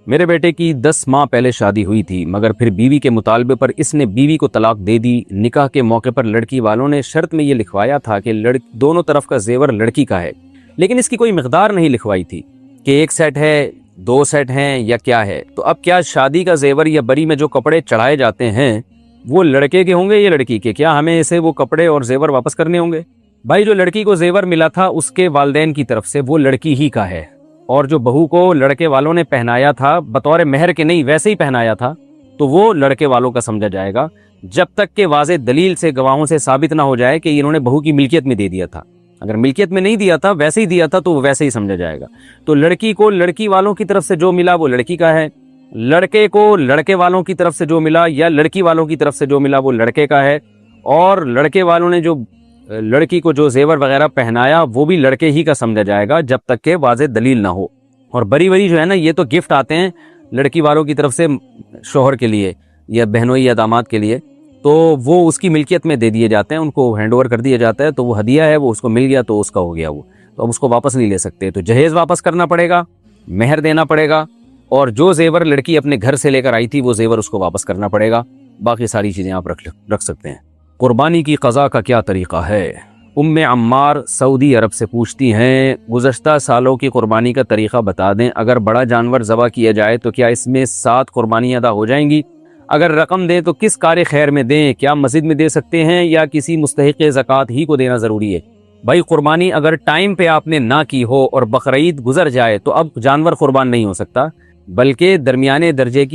[SPEAKER 2] میرے بیٹے کی 10 ماہ پہلے شادی ہوئی تھی، مگر پھر بیوی کے مطالبے پر اس نے بیوی کو طلاق دے دی. نکاح کے موقع پر لڑکی والوں نے شرط میں یہ لکھوایا تھا کہ دونوں طرف کا زیور لڑکی کا ہے، لیکن اس کی کوئی مقدار نہیں لکھوائی تھی کہ 1 سیٹ ہے، 2 سیٹ ہیں یا کیا ہے. تو اب کیا شادی کا زیور یا بری میں جو کپڑے چڑھائے جاتے ہیں وہ لڑکے کے ہوں گے یا لڑکی کے؟ کیا ہمیں اسے وہ کپڑے اور زیور واپس کرنے ہوں گے؟ بھائی جو لڑکی کو زیور ملا تھا اس کے والدین کی طرف سے وہ لڑکی ہی کا ہے، اور جو بہو کو لڑکے والوں نے پہنایا تھا بطور مہر کے نہیں ویسے ہی پہنایا تھا تو وہ لڑکے والوں کا سمجھا جائے گا، جب تک کہ واضح دلیل سے گواہوں سے ثابت نہ ہو جائے کہ انہوں نے بہو کی ملکیت میں دے دیا تھا. اگر ملکیت میں نہیں دیا تھا، ویسے ہی دیا تھا، تو وہ ویسے ہی سمجھا جائے گا. تو لڑکی کو لڑکی والوں کی طرف سے جو ملا وہ لڑکی کا ہے، لڑکے کو لڑکے والوں کی طرف سے جو ملا یا لڑکی والوں کی طرف سے جو ملا وہ لڑکے کا ہے، اور لڑکے والوں نے جو لڑکی کو جو زیور وغیرہ پہنایا وہ بھی لڑکے ہی کا سمجھا جائے گا جب تک کہ واضح دلیل نہ ہو. اور بری جو ہے نا، یہ تو گفٹ آتے ہیں لڑکی والوں کی طرف سے شوہر کے لیے یا بہنوئی یا داماد کے لیے، تو وہ اس کی ملکیت میں دے دیے جاتے ہیں، ان کو ہینڈ اوور کر دیا جاتا ہے. تو وہ ہدیہ ہے، وہ اس کو مل گیا تو اس کا ہو گیا، وہ تو اب اس کو واپس نہیں لے سکتے. تو جہیز واپس کرنا پڑے گا، مہر دینا پڑے گا، اور جو زیور لڑکی اپنے گھر سے لے کر آئی تھی وہ زیور اس کو واپس کرنا پڑے گا. باقی ساری چیزیں آپ رکھ سکتے ہیں. قربانی کی قضا کا کیا طریقہ ہے؟ عمار سعودی عرب سے پوچھتی ہیں، گزشتہ سالوں کی قربانی کا طریقہ بتا دیں. اگر بڑا جانور ذبح کیا جائے تو کیا اس میں 7 قربانیاں ادا ہو جائیں گی؟ اگر رقم دیں تو کس کار خیر میں دیں؟ کیا مسجد میں دے سکتے ہیں یا کسی مستحق زکوٰۃ ہی کو دینا ضروری ہے؟ بھائی قربانی اگر ٹائم پہ آپ نے نہ کی ہو اور بقرعید گزر جائے تو اب جانور قربان نہیں ہو سکتا، بلکہ درمیانے درجے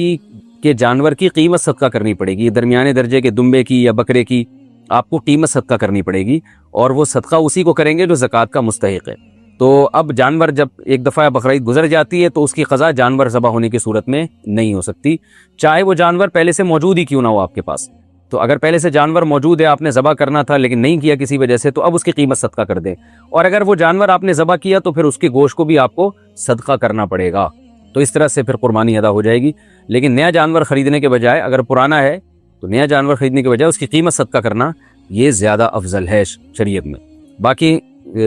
[SPEAKER 2] کے جانور کی قیمت صدقہ کرنی پڑے گی. درمیانے درجے کے دمبے کی یا بکرے کی آپ کو قیمت صدقہ کرنی پڑے گی، اور وہ صدقہ اسی کو کریں گے جو زکوٰۃ کا مستحق ہے. تو اب جانور جب ایک دفعہ بقرعید گزر جاتی ہے تو اس کی قضا جانور ذبح ہونے کی صورت میں نہیں ہو سکتی، چاہے وہ جانور پہلے سے موجود ہی کیوں نہ ہو آپ کے پاس. تو اگر پہلے سے جانور موجود ہے، آپ نے ذبح کرنا تھا لیکن نہیں کیا کسی وجہ سے، تو اب اس کی قیمت صدقہ کر دیں. اور اگر وہ جانور آپ نے ذبح کیا تو پھر اس کے گوشت کو بھی آپ کو صدقہ کرنا پڑے گا. تو اس طرح سے پھر قربانی ادا ہو جائے گی. لیکن نیا جانور خریدنے کے بجائے، اگر پرانا ہے تو نیا جانور خریدنے کے بجائے اس کی قیمت صدقہ کرنا یہ زیادہ افضل ہے شریعت میں. باقی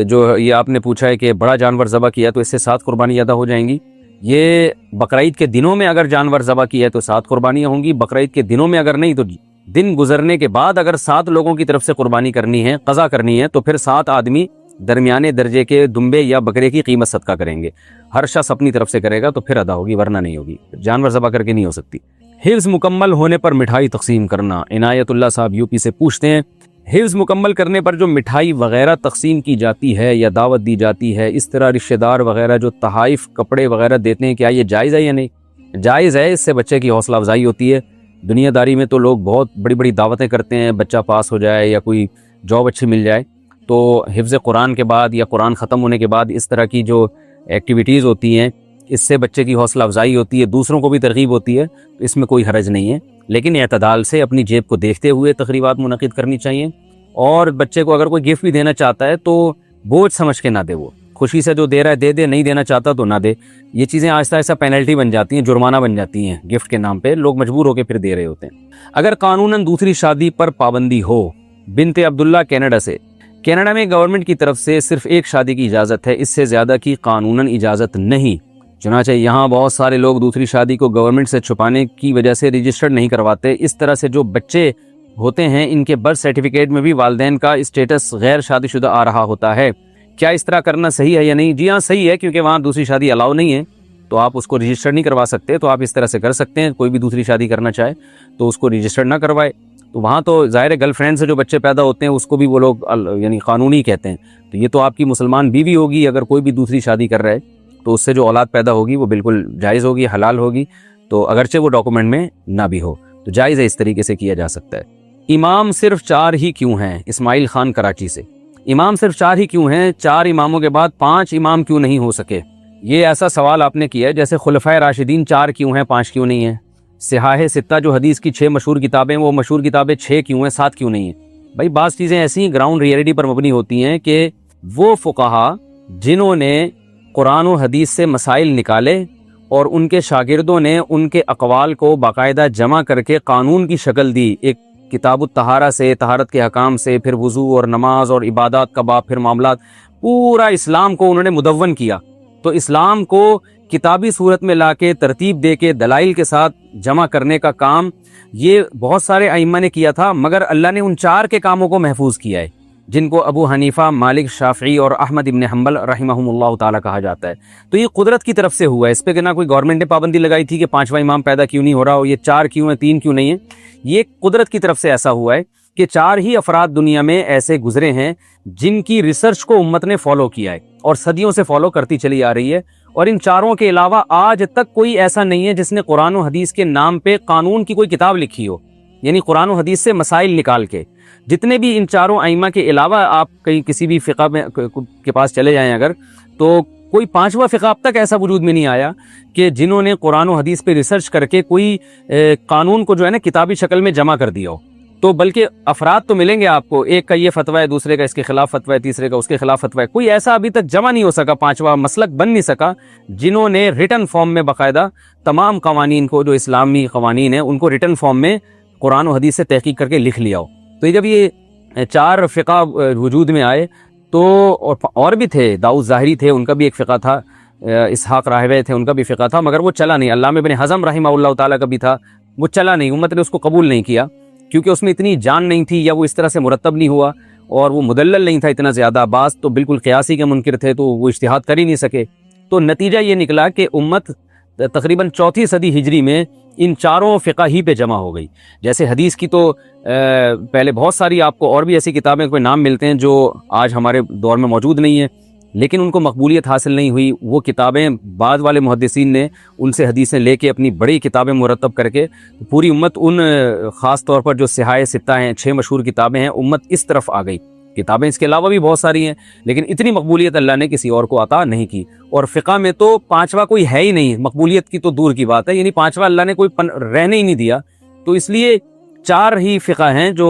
[SPEAKER 2] جو یہ آپ نے پوچھا ہے کہ بڑا جانور ذبح کیا تو اس سے 7 قربانی ادا ہو جائیں گی، یہ بقرعید کے دنوں میں اگر جانور ذبح کیا ہے تو 7 قربانیاں ہوں گی. بقرعید کے دنوں میں اگر نہیں تو دن گزرنے کے بعد اگر 7 لوگوں کی طرف سے قربانی کرنی ہے، قضا کرنی ہے، تو پھر 7 آدمی درمیانے درجے کے دمبے یا بکرے کی قیمت صدقہ کریں گے. ہر شخص اپنی طرف سے کرے گا تو پھر ادا ہوگی، ورنہ نہیں ہوگی. جانور ذبح کر کے نہیں ہو سکتی. حفظ مکمل ہونے پر مٹھائی تقسیم کرنا. عنایت اللہ صاحب یو پی سے پوچھتے ہیں، حفظ مکمل کرنے پر جو مٹھائی وغیرہ تقسیم کی جاتی ہے یا دعوت دی جاتی ہے، اس طرح رشتہ دار وغیرہ جو تحائف کپڑے وغیرہ دیتے ہیں، کیا یہ جائز ہے یا نہیں؟ جائز ہے، اس سے بچے کی حوصلہ افزائی ہوتی ہے. دنیا داری میں تو لوگ بہت بڑی بڑی دعوتیں کرتے ہیں، بچہ پاس ہو جائے یا کوئی جاب اچھی مل جائے، تو حفظ قرآن کے بعد یا قرآن ختم ہونے کے بعد اس طرح کی جو ایکٹیویٹیز ہوتی ہیں، اس سے بچے کی حوصلہ افزائی ہوتی ہے، دوسروں کو بھی ترغیب ہوتی ہے. اس میں کوئی حرج نہیں ہے، لیکن اعتدال سے اپنی جیب کو دیکھتے ہوئے تقریبات منعقد کرنی چاہیے. اور بچے کو اگر کوئی گفٹ بھی دینا چاہتا ہے تو بوجھ سمجھ کے نہ دے، وہ خوشی سے جو دے رہا ہے دے دے، نہیں دینا چاہتا تو نہ دے. یہ چیزیں آہستہ آہستہ پینلٹی بن جاتی ہیں، جرمانہ بن جاتی ہیں گفٹ کے نام پہ، لوگ مجبور ہو کے پھر دے رہے ہوتے ہیں. اگر قانوناً دوسری شادی پر پابندی ہو. بنت عبداللہ کینیڈا سے، کینیڈا میں گورنمنٹ کی طرف سے صرف ایک شادی کی اجازت ہے، اس سے زیادہ کی قانوناً اجازت نہیں. چنانچہ یہاں بہت سارے لوگ دوسری شادی کو گورنمنٹ سے چھپانے کی وجہ سے رجسٹرڈ نہیں کرواتے. اس طرح سے جو بچے ہوتے ہیں ان کے برتھ سرٹیفکیٹ میں بھی والدین کا اسٹیٹس غیر شادی شدہ آ رہا ہوتا ہے. کیا اس طرح کرنا صحیح ہے یا نہیں؟ جی ہاں صحیح ہے، کیونکہ وہاں دوسری شادی الاؤ نہیں ہے تو آپ اس کو رجسٹر نہیں کروا سکتے. تو آپ اس طرح سے کر سکتے ہیں، کوئی بھی دوسری شادی کرنا چاہے تو اس کو رجسٹر نہ کروائے. تو وہاں تو ظاہر ہے گرل فرینڈ سے جو بچے پیدا ہوتے ہیں اس کو بھی وہ لوگ یعنی قانونی کہتے ہیں. تو یہ تو آپ کی مسلمان بیوی ہوگی، اگر کوئی بھی دوسری شادی کر رہا ہے تو اس سے جو اولاد پیدا ہوگی وہ بالکل جائز ہوگی، حلال ہوگی. تو اگرچہ وہ ڈاکومنٹ میں نہ بھی ہو تو جائز ہے، اس طریقے سے کیا جا سکتا ہے. امام صرف 4 ہی کیوں ہیں؟ اسماعیل خان کراچی سے. امام صرف 4 ہی کیوں ہیں؟ 4 اماموں کے بعد 5 امام کیوں نہیں ہو سکے؟ یہ ایسا سوال آپ نے کیا ہے جیسے خلفائے راشدین 4 کیوں ہیں 5 کیوں نہیں ہیں. صحاح ستہ جو حدیث کی 6 مشہور کتابیں، وہ مشہور کتابیں 6 کیوں ہیں 7 کیوں نہیں ہیں؟ بھائی بعض چیزیں ایسی گراؤنڈ ریئلٹی پر مبنی ہوتی ہیں کہ وہ فقہا جنہوں نے قرآن و حدیث سے مسائل نکالے اور ان کے شاگردوں نے ان کے اقوال کو باقاعدہ جمع کر کے قانون کی شکل دی، ایک کتاب الطہارہ سے، طہارت کے حکام سے، پھر وضو اور نماز اور عبادات کا باب، پھر معاملات، پورا اسلام کو انہوں نے مدون کیا. تو اسلام کو کتابی صورت میں لا کے ترتیب دے کے دلائل کے ساتھ جمع کرنے کا کام یہ بہت سارے ائمہ نے کیا تھا، مگر اللہ نے ان 4 کے کاموں کو محفوظ کیا ہے جن کو ابو حنیفہ، مالک، شافعی اور احمد ابن حنبل رحمہم اللہ تعالی کہا جاتا ہے. تو یہ قدرت کی طرف سے ہوا ہے، اس پہ کہ نہ کوئی گورنمنٹ نے پابندی لگائی تھی کہ 5واں امام پیدا کیوں نہیں ہو رہا ہو، یہ 4 کیوں ہیں 3 کیوں نہیں ہیں. یہ قدرت کی طرف سے ایسا ہوا ہے کہ 4 ہی افراد دنیا میں ایسے گزرے ہیں جن کی ریسرچ کو امت نے فالو کیا ہے اور صدیوں سے فالو کرتی چلی آ رہی ہے. اور ان 4 کے علاوہ آج تک کوئی ایسا نہیں ہے جس نے قرآن و حدیث کے نام پہ قانون کی کوئی کتاب لکھی ہو، یعنی قرآن و حدیث سے مسائل نکال کے. جتنے بھی ان 4 ائمہ کے علاوہ آپ کہیں کسی بھی فقہ میں کے پاس چلے جائیں اگر، تو کوئی 5واں فقہ اب تک ایسا وجود میں نہیں آیا کہ جنہوں نے قرآن و حدیث پہ ریسرچ کر کے کوئی قانون کو جو ہے نا کتابی شکل میں جمع کر دیا ہو. تو بلکہ افراد تو ملیں گے آپ کو، ایک کا یہ فتویٰ ہے، دوسرے کا اس کے خلاف فتویٰ ہے، تیسرے کا اس کے خلاف فتویٰ ہے. کوئی ایسا ابھی تک جمع نہیں ہو سکا، 5واں مسلک بن نہیں سکا جنہوں نے ریٹن فارم میں باقاعدہ تمام قوانین کو، جو اسلامی قوانین ہیں ان کو ریٹن فارم میں قرآن و حدیث سے تحقیق کر کے لکھ لیا ہو. تو جب یہ 4 فقہ وجود میں آئے تو اور بھی تھے، داؤد ظاہری تھے، ان کا بھی ایک فقہ تھا، اسحاق راہوی تھے، ان کا بھی فقہ تھا، مگر وہ چلا نہیں. علامہ ابن حزم رحمہ اللہ تعالیٰ کا بھی تھا، وہ چلا نہیں، امت نے اس کو قبول نہیں کیا کیونکہ اس میں اتنی جان نہیں تھی، یا وہ اس طرح سے مرتب نہیں ہوا اور وہ مدلل نہیں تھا اتنا زیادہ. بعض تو بالکل قیاسی کے منکر تھے تو وہ اجتہاد کر ہی نہیں سکے. تو نتیجہ یہ نکلا کہ امت تقریباً 4 صدی ہجری میں ان 4 فقہ ہی پہ جمع ہو گئی. جیسے حدیث کی تو پہلے بہت ساری آپ کو اور بھی ایسی کتابیں کوئی نام ملتے ہیں جو آج ہمارے دور میں موجود نہیں ہیں، لیکن ان کو مقبولیت حاصل نہیں ہوئی. وہ کتابیں بعد والے محدثین نے ان سے حدیثیں لے کے اپنی بڑی کتابیں مرتب کر کے پوری امت ان خاص طور پر جو صحاح ستہ ہیں، 6 مشہور کتابیں ہیں، امت اس طرف آ گئی. کتابیں اس کے علاوہ بھی بہت ساری ہیں لیکن اتنی مقبولیت اللہ نے کسی اور کو عطا نہیں کی. اور فقہ میں تو 5واں کوئی ہے ہی نہیں، مقبولیت کی تو دور کی بات ہے، یعنی 5واں اللہ نے کوئی رہنے ہی نہیں دیا. تو اس لیے 4 ہی فقہ ہیں جو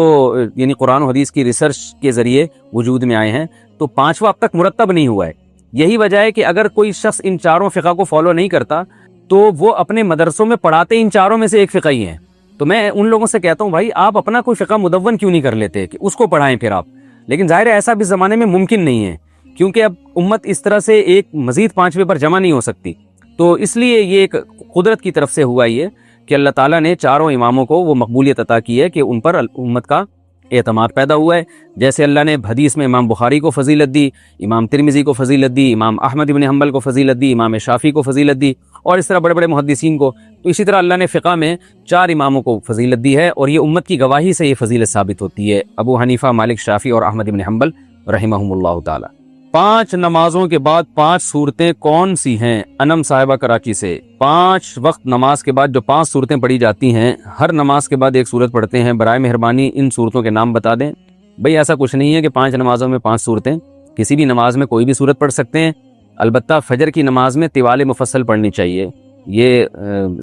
[SPEAKER 2] یعنی قرآن و حدیث کی ریسرچ کے ذریعے وجود میں آئے ہیں. تو 5واں اب تک مرتب نہیں ہوا ہے. یہی وجہ ہے کہ اگر کوئی شخص ان 4 فقہ کو فالو نہیں کرتا تو وہ اپنے مدرسوں میں پڑھاتے ان 4 میں سے ایک فقہ ہی ہیں. تو میں ان لوگوں سے کہتا ہوں بھائی آپ اپنا کوئی فقہ مدون کیوں نہیں کر لیتے کہ اس کو پڑھائیں پھر آپ. لیکن ظاہر ہے ایسا بھی زمانے میں ممکن نہیں ہے کیونکہ اب امت اس طرح سے ایک مزید 5ویں پر جمع نہیں ہو سکتی. تو اس لیے یہ ایک قدرت کی طرف سے ہوا یہ کہ اللہ تعالیٰ نے 4 اماموں کو وہ مقبولیت عطا کی ہے کہ ان پر امت کا اعتماد پیدا ہوا ہے. جیسے اللہ نے حدیث میں امام بخاری کو فضیلت دی، امام ترمذی کو فضیلت دی، امام احمد بن حنبل کو فضیلت دی، امام شافعی کو فضیلت دی، اور اس طرح بڑے بڑے محدثین کو. تو اسی طرح اللہ نے فقہ میں 4 اماموں کو فضیلت دی ہے اور یہ امت کی گواہی سے یہ فضیلت ثابت ہوتی ہے، ابو حنیفہ، مالک، شافعی اور احمد بن حنبل رحمہم اللہ تعالی. 5 نمازوں کے بعد 5 صورتیں کون سی ہیں؟ انم صاحبہ کراچی سے. 5 وقت نماز کے بعد جو 5 صورتیں پڑھی جاتی ہیں، ہر نماز کے بعد ایک صورت پڑھتے ہیں، برائے مہربانی ان صورتوں کے نام بتا دیں. بھئی ایسا کچھ نہیں ہے کہ 5 نمازوں میں 5 صورتیں، کسی بھی نماز میں کوئی بھی صورت پڑھ سکتے ہیں. البتہ فجر کی نماز میں طوال مفصل پڑھنی چاہیے، یہ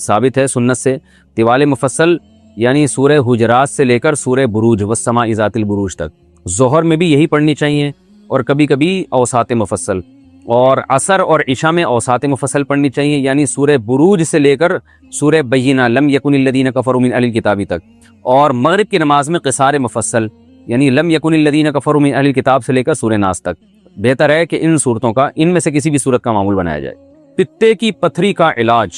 [SPEAKER 2] ثابت ہے سنت سے. طوال مفصل یعنی سورہ حجرات سے لے کر سورہ بروج والسماء ذات البروج تک. ظہر میں بھی یہی پڑھنی چاہیے اور کبھی کبھی اوساط مفصل، اور عصر اور عشاء میں اوساط مفصل پڑھنی چاہیے، یعنی سورہ بروج سے لے کر سورہ بینہ لم یکن الذین کفروا من اہل الکتاب تک. اور مغرب کی نماز میں قصار مفصل یعنی لم یکن الذین کفروا من اہل الکتاب سے لے کر سورہ ناس تک. بہتر ہے کہ ان صورتوں کا، ان میں سے کسی بھی صورت کا معمول بنایا جائے. پتے کی پتھری کا علاج،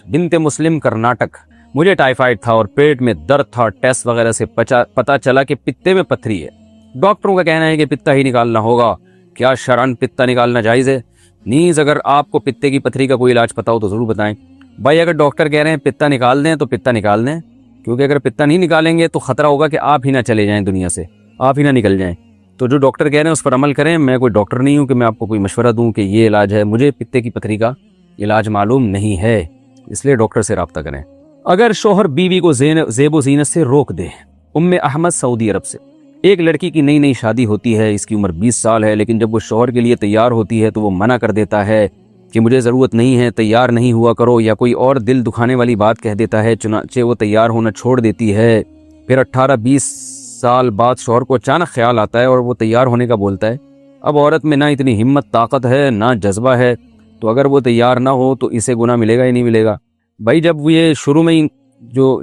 [SPEAKER 2] بنت مسلم کرناٹک۔ مجھے ٹائیفائڈ تھا اور پیٹ میں درد تھا، ٹیسٹ وغیرہ سے پتہ چلا کہ پتے میں پتھری ہے۔ ڈاکٹروں کا کہنا ہے کہ پتا ہی نکالنا ہوگا، کیا شرعاً پتا نکالنا جائز ہے؟ نیز اگر آپ کو پتے کی پتھری کا کوئی علاج پتا ہو تو ضرور بتائیں۔ بھائی اگر ڈاکٹر کہہ رہے ہیں پتا نکال دیں تو پتا نکال دیں، کیونکہ اگر پتا نہیں نکالیں گے تو خطرہ ہوگا کہ آپ ہی نہ چلے جائیں دنیا سے، آپ ہی نہ نکل جائیں۔ تو جو ڈاکٹر کہہ رہے ہیں اس پر عمل کریں۔ میں کوئی ڈاکٹر نہیں ہوں کہ میں آپ کو کوئی مشورہ دوں کہ یہ علاج ہے، مجھے پتے کی پتھری کا علاج معلوم نہیں ہے، اس لیے ڈاکٹر سے رابطہ کریں۔ اگر شوہر بیوی کو زیب و زینت سے روک دے۔ ام احمد سعودی عرب سے۔ ایک لڑکی کی نئی شادی ہوتی ہے، اس کی عمر 20 سال ہے، لیکن جب وہ شوہر کے لیے تیار ہوتی ہے تو وہ منع کر دیتا ہے کہ مجھے ضرورت نہیں ہے، تیار نہیں ہوا کرو، یا کوئی اور دل دکھانے والی بات کہہ دیتا ہے، چنانچہ وہ تیار ہونا چھوڑ دیتی ہے۔ پھر 18-20 سال بعد شوہر کو اچانک خیال آتا ہے اور وہ تیار ہونے کا بولتا ہے۔ اب عورت میں نہ اتنی ہمت طاقت ہے نہ جذبہ ہے، تو اگر وہ تیار نہ ہو تو اسے گناہ ملے گا یا نہیں ملے گا؟ بھائی جب یہ شروع میں ہی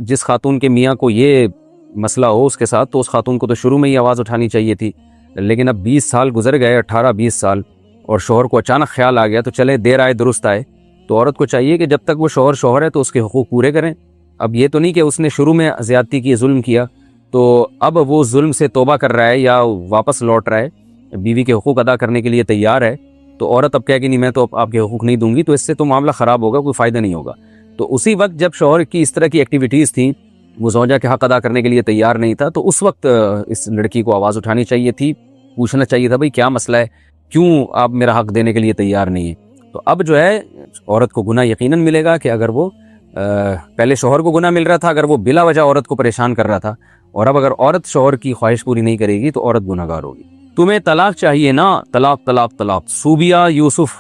[SPEAKER 2] جس خاتون کے میاں کو یہ مسئلہ ہو اس کے ساتھ، تو اس خاتون کو تو شروع میں ہی آواز اٹھانی چاہیے تھی، لیکن اب 20 سال گزر گئے، 18-20 سال، اور شوہر کو اچانک خیال آ گیا، تو چلے دیر آئے درست آئے۔ تو عورت کو چاہیے کہ جب تک وہ شوہر ہے تو اس کے حقوق پورے کریں۔ اب یہ تو نہیں کہ اس نے شروع میں زیادتی کی، ظلم کیا، تو اب وہ ظلم سے توبہ کر رہا ہے یا واپس لوٹ رہا ہے، بیوی کے حقوق ادا کرنے کے لیے تیار ہے، تو عورت اب کہے کہ نہیں میں تو آپ کے حقوق نہیں دوں گی، تو اس سے تو معاملہ خراب ہوگا، کوئی فائدہ نہیں ہوگا۔ تو اسی وقت جب شوہر کی اس طرح کی ایکٹیویٹیز تھیں، وہ زوجہ کے حق ادا کرنے کے لیے تیار نہیں تھا، تو اس وقت اس لڑکی کو آواز اٹھانی چاہیے تھی، پوچھنا چاہیے تھا بھائی کیا مسئلہ ہے، کیوں آپ میرا حق دینے کے لیے تیار نہیں ہیں؟ تو اب جو ہے عورت کو گناہ یقیناً ملے گا کہ اگر وہ پہلے شوہر کو گناہ مل رہا تھا اگر وہ بلا وجہ عورت کو پریشان کر رہا تھا، اور اب اگر عورت شوہر کی خواہش پوری نہیں کرے گی تو عورت گناہ گار ہوگی۔ تمہیں طلاق چاہیے نا؟ طلاق طلاق طلاق۔ صوبیہ یوسف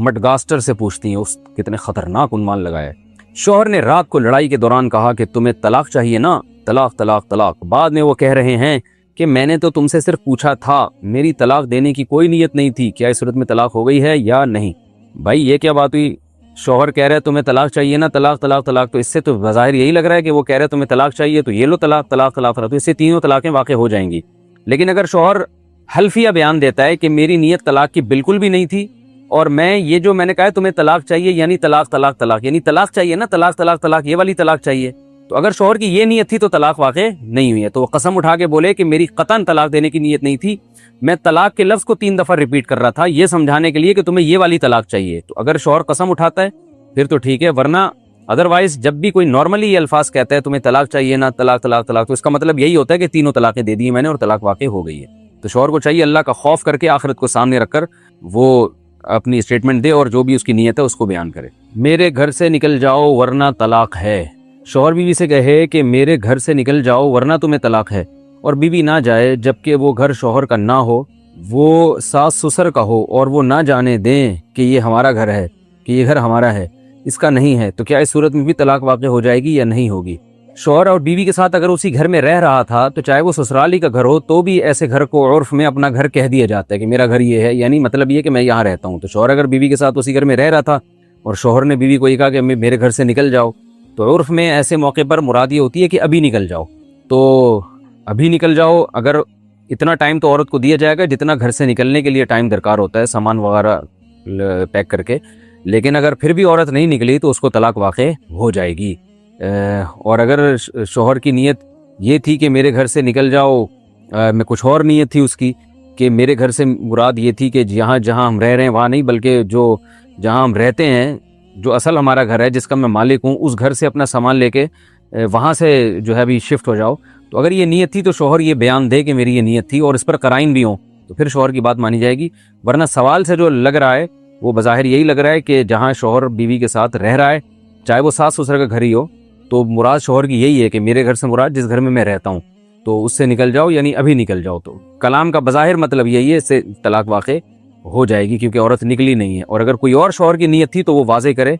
[SPEAKER 2] مڈگاسٹر سے پوچھتی ہیں، اس کتنے خطرناک عنوان لگایا ہے۔ شوہر نے رات کو لڑائی کے دوران کہا کہ تمہیں طلاق چاہیے نا؟ طلاق طلاق طلاق۔ بعد میں وہ کہہ رہے ہیں کہ میں نے تو تم سے صرف پوچھا تھا، میری طلاق دینے کی کوئی نیت نہیں تھی، کیا اس صورت میں طلاق ہو گئی ہے یا نہیں؟ بھائی یہ کیا بات ہوئی؟ شوہر کہہ رہے تمہیں طلاق چاہیے نا؟ طلاق طلاق طلاق۔ تو اس سے تو بظاہر یہی لگ رہا ہے کہ وہ کہہ رہے تمہیں طلاق چاہیے تو یہ لو طلاق طلاق طلاق طلاق، تو اس سے تینوں طلاقیں واقع ہو جائیں گی۔ لیکن اگر شوہر حلفیہ بیان دیتا ہے کہ میری نیت طلاق کی بالکل بھی نہیں تھی، اور میں یہ جو میں نے کہا ہے تمہیں طلاق چاہیے یعنی طلاق طلاق طلاق، یعنی طلاق چاہیے نا؟ طلاق طلاق طلاق، یہ والی طلاق چاہیے، تو اگر شوہر کی یہ نیت تھی تو طلاق واقع نہیں ہوئی ہے۔ تو وہ قسم اٹھا کے بولے کہ میری قطعاً طلاق دینے کی نیت نہیں تھی، میں طلاق کے لفظ کو 3 دفعہ ریپیٹ کر رہا تھا یہ سمجھانے کے لیے کہ تمہیں یہ والی طلاق چاہیے۔ تو اگر شوہر قسم اٹھاتا ہے پھر تو ٹھیک ہے، ورنہ ادروائز جب بھی کوئی نارملی یہ الفاظ کہتا ہے تمہیں طلاق چاہیے نا؟ طلاق طلاق طلاق، تو اس کا مطلب یہی ہوتا ہے کہ تینوں طلاقیں دے دی میں نے اور طلاق واقع ہو گئی ہے۔ تو شوہر کو چاہیے اللہ کا خوف کر کے آخرت کو سامنے رکھ کر وہ اپنی اسٹیٹمنٹ دے اور جو بھی اس کی نیت ہے اس کو بیان کرے۔ میرے گھر سے نکل جاؤ ورنہ طلاق ہے۔ شوہر بیوی سے کہے کہ میرے گھر سے نکل جاؤ ورنہ تمہیں طلاق ہے، اور بیوی نہ جائے جبکہ وہ گھر شوہر کا نہ ہو، وہ ساس سسر کا ہو، اور وہ نہ جانے دیں کہ یہ ہمارا گھر ہے، کہ یہ گھر ہمارا ہے، اس کا نہیں ہے، تو کیا اس صورت میں بھی طلاق واقع ہو جائے گی یا نہیں ہوگی؟ شوہر اور بیوی کے ساتھ اگر اسی گھر میں رہ رہا تھا تو چاہے وہ سسرالی کا گھر ہو تو بھی ایسے گھر کو عرف میں اپنا گھر کہہ دیا جاتا ہے کہ میرا گھر یہ ہے، یعنی مطلب یہ کہ میں یہاں رہتا ہوں۔ تو شوہر اگر بیوی کے ساتھ اسی گھر میں رہ رہا تھا اور شوہر نے بیوی کو یہ کہا کہ میرے گھر سے نکل جاؤ، تو عرف میں ایسے موقع پر مراد یہ ہوتی ہے کہ ابھی نکل جاؤ۔ تو ابھی نکل جاؤ، اگر اتنا ٹائم تو عورت کو دیا جائے گا جتنا گھر سے نکلنے کے لیے ٹائم درکار ہوتا ہے سامان وغیرہ پیک کر کے، لیکن اگر پھر بھی عورت نہیں نکلی تو اس کو طلاق واقع ہو جائے گی۔ اور اگر شوہر کی نیت یہ تھی کہ میرے گھر سے نکل جاؤ، میں کچھ اور نیت تھی اس کی کہ میرے گھر سے مراد یہ تھی کہ جہاں ہم رہ رہے ہیں وہاں نہیں، بلکہ جہاں ہم رہتے ہیں، جو اصل ہمارا گھر ہے جس کا میں مالک ہوں، اس گھر سے اپنا سامان لے کے وہاں سے جو ہے ابھی شفٹ ہو جاؤ، تو اگر یہ نیت تھی تو شوہر یہ بیان دے کہ میری یہ نیت تھی اور اس پر قرائن بھی ہوں تو پھر شوہر کی بات مانی جائے گی۔ ورنہ سوال سے جو لگ رہا ہے وہ بظاہر یہی لگ رہا ہے کہ جہاں شوہر بیوی کے ساتھ رہ رہا ہے چاہے وہ ساس سسر کا گھر ہی ہو، تو مراد شوہر کی یہی ہے کہ میرے گھر سے مراد جس گھر میں رہتا ہوں تو اس سے نکل جاؤ، یعنی ابھی نکل جاؤ۔ تو کلام کا بظاہر مطلب یہی ہے، اس سے طلاق واقع ہو جائے گی کیونکہ عورت نکلی نہیں ہے۔ اور اگر کوئی اور شوہر کی نیت تھی تو وہ واضح کرے،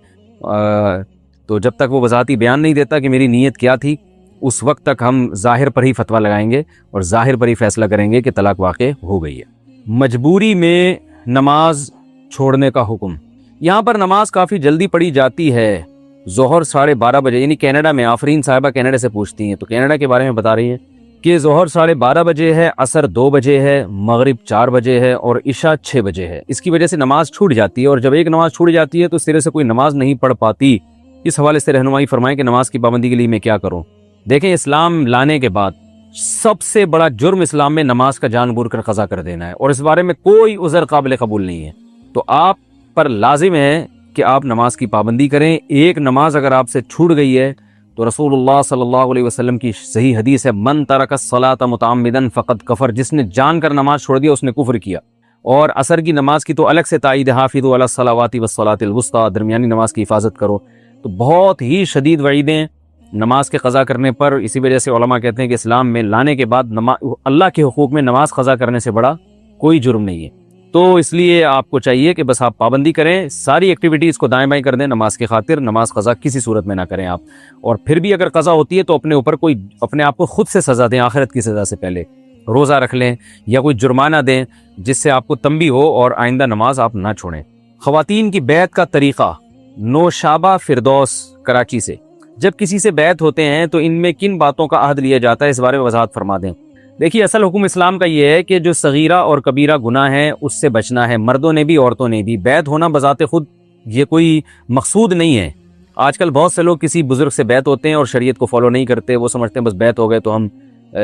[SPEAKER 2] تو جب تک وہ وضاحتی بیان نہیں دیتا کہ میری نیت کیا تھی اس وقت تک ہم ظاہر پر ہی فتویٰ لگائیں گے اور ظاہر پر ہی فیصلہ کریں گے کہ طلاق واقع ہو گئی ہے۔ مجبوری میں نماز چھوڑنے کا حکم۔ یہاں پر نماز کافی جلدی پڑھی جاتی ہے، ظہر 12:30 بجے، یعنی کینیڈا میں۔ آفرین صاحبہ کینیڈا سے پوچھتی ہیں، تو کینیڈا کے بارے میں بتا رہی ہیں کہ ظہر 12:30 بجے ہے، عصر 2 بجے ہے، مغرب 4 بجے ہے اور عشاء 6 بجے ہے، اس کی وجہ سے نماز چھوٹ جاتی ہے، اور جب ایک نماز چھوٹ جاتی ہے تو سرے سے کوئی نماز نہیں پڑھ پاتی۔ اس حوالے سے رہنمائی فرمائیں کہ نماز کی پابندی کے لیے میں کیا کروں۔ دیکھیں، اسلام لانے کے بعد سب سے بڑا جرم اسلام میں نماز کا جان بوجھ کر قضا کر دینا ہے، اور اس بارے میں کوئی عذر قابل قبول نہیں ہے۔ تو آپ پر لازم ہے کہ آپ نماز کی پابندی کریں۔ ایک نماز اگر آپ سے چھوٹ گئی ہے تو رسول اللہ صلی اللہ علیہ وسلم کی صحیح حدیث ہے، من ترک الصلاۃ متعمدا فقد کفر، جس نے جان کر نماز چھوڑ دیا اس نے کفر کیا۔ اور عصر کی نماز کی تو الگ سے تائید، حافظوا علی الصلوات والصلاۃ الوسطی، درمیانی نماز کی حفاظت کرو۔ تو بہت ہی شدید وعیدیں نماز کے قضا کرنے پر۔ اسی وجہ سے علماء کہتے ہیں کہ اسلام میں لانے کے بعد اللہ کے حقوق میں نماز قضا کرنے سے بڑا کوئی جرم نہیں ہے۔ تو اس لیے آپ کو چاہیے کہ بس آپ پابندی کریں، ساری ایکٹیویٹیز کو دائیں بائیں کر دیں نماز کی خاطر، نماز قضا کسی صورت میں نہ کریں آپ۔ اور پھر بھی اگر قضا ہوتی ہے تو اپنے آپ کو خود سے سزا دیں، آخرت کی سزا سے پہلے روزہ رکھ لیں یا کوئی جرمانہ دیں جس سے آپ کو تنبیہ ہو اور آئندہ نماز آپ نہ چھوڑیں۔ خواتین کی بیعت کا طریقہ، نوشابہ فردوس کراچی سے، جب کسی سے بیعت ہوتے ہیں تو ان میں کن باتوں کا عہد لیا جاتا ہے، اس بارے میں وضاحت فرما دیں۔ دیکھیے، اصل حکم اسلام کا یہ ہے کہ جو صغیرہ اور کبیرہ گناہ ہے اس سے بچنا ہے، مردوں نے بھی عورتوں نے بھی۔ بیعت ہونا بذات خود یہ کوئی مقصود نہیں ہے۔ آج کل بہت سے لوگ کسی بزرگ سے بیعت ہوتے ہیں اور شریعت کو فالو نہیں کرتے، وہ سمجھتے ہیں بس بیعت ہو گئے تو ہم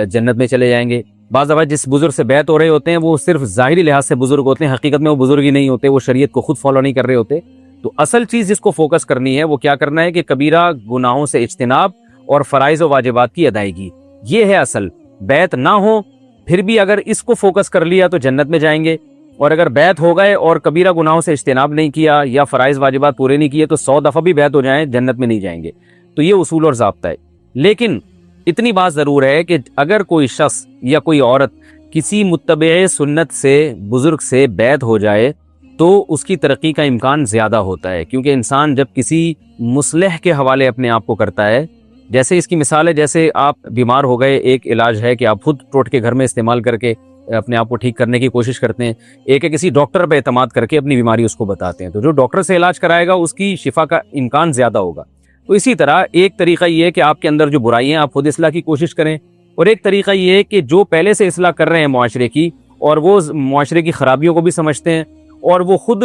[SPEAKER 2] جنت میں چلے جائیں گے۔ بعض دفعہ جس بزرگ سے بیعت ہو رہے ہوتے ہیں وہ صرف ظاہری لحاظ سے بزرگ ہوتے ہیں، حقیقت میں وہ بزرگ ہی نہیں ہوتے، وہ شریعت کو خود فالو نہیں کر رہے ہوتے۔ تو اصل چیز جس کو فوکس کرنی ہے وہ کیا کرنا ہے کہ کبیرہ گناہوں سے اجتناب اور فرائض و واجبات کی ادائیگی، یہ ہے اصل۔ بیعت نہ ہو پھر بھی اگر اس کو فوکس کر لیا تو جنت میں جائیں گے، اور اگر بیعت ہو گئے اور کبیرہ گناہوں سے اجتناب نہیں کیا یا فرائض واجبات پورے نہیں کیے تو 100 دفعہ بھی بیعت ہو جائیں جنت میں نہیں جائیں گے۔ تو یہ اصول اور ضابطہ ہے۔ لیکن اتنی بات ضرور ہے کہ اگر کوئی شخص یا کوئی عورت کسی متبع سنت سے بزرگ سے بیعت ہو جائے تو اس کی ترقی کا امکان زیادہ ہوتا ہے، کیونکہ انسان جب کسی مصلح کے حوالے اپنے آپ کو کرتا ہے، جیسے اس کی مثال ہے جیسے آپ بیمار ہو گئے، ایک علاج ہے کہ آپ خود ٹوٹ کے گھر میں استعمال کر کے اپنے آپ کو ٹھیک کرنے کی کوشش کرتے ہیں، ایک ہے کسی ڈاکٹر پہ اعتماد کر کے اپنی بیماری اس کو بتاتے ہیں۔ تو جو ڈاکٹر سے علاج کرائے گا اس کی شفا کا امکان زیادہ ہوگا۔ تو اسی طرح ایک طریقہ یہ ہے کہ آپ کے اندر جو برائی ہیں آپ خود اصلاح کی کوشش کریں، اور ایک طریقہ یہ ہے کہ جو پہلے سے اصلاح کر رہے ہیں معاشرے کی اور وہ معاشرے کی خرابیوں کو بھی سمجھتے ہیں اور وہ خود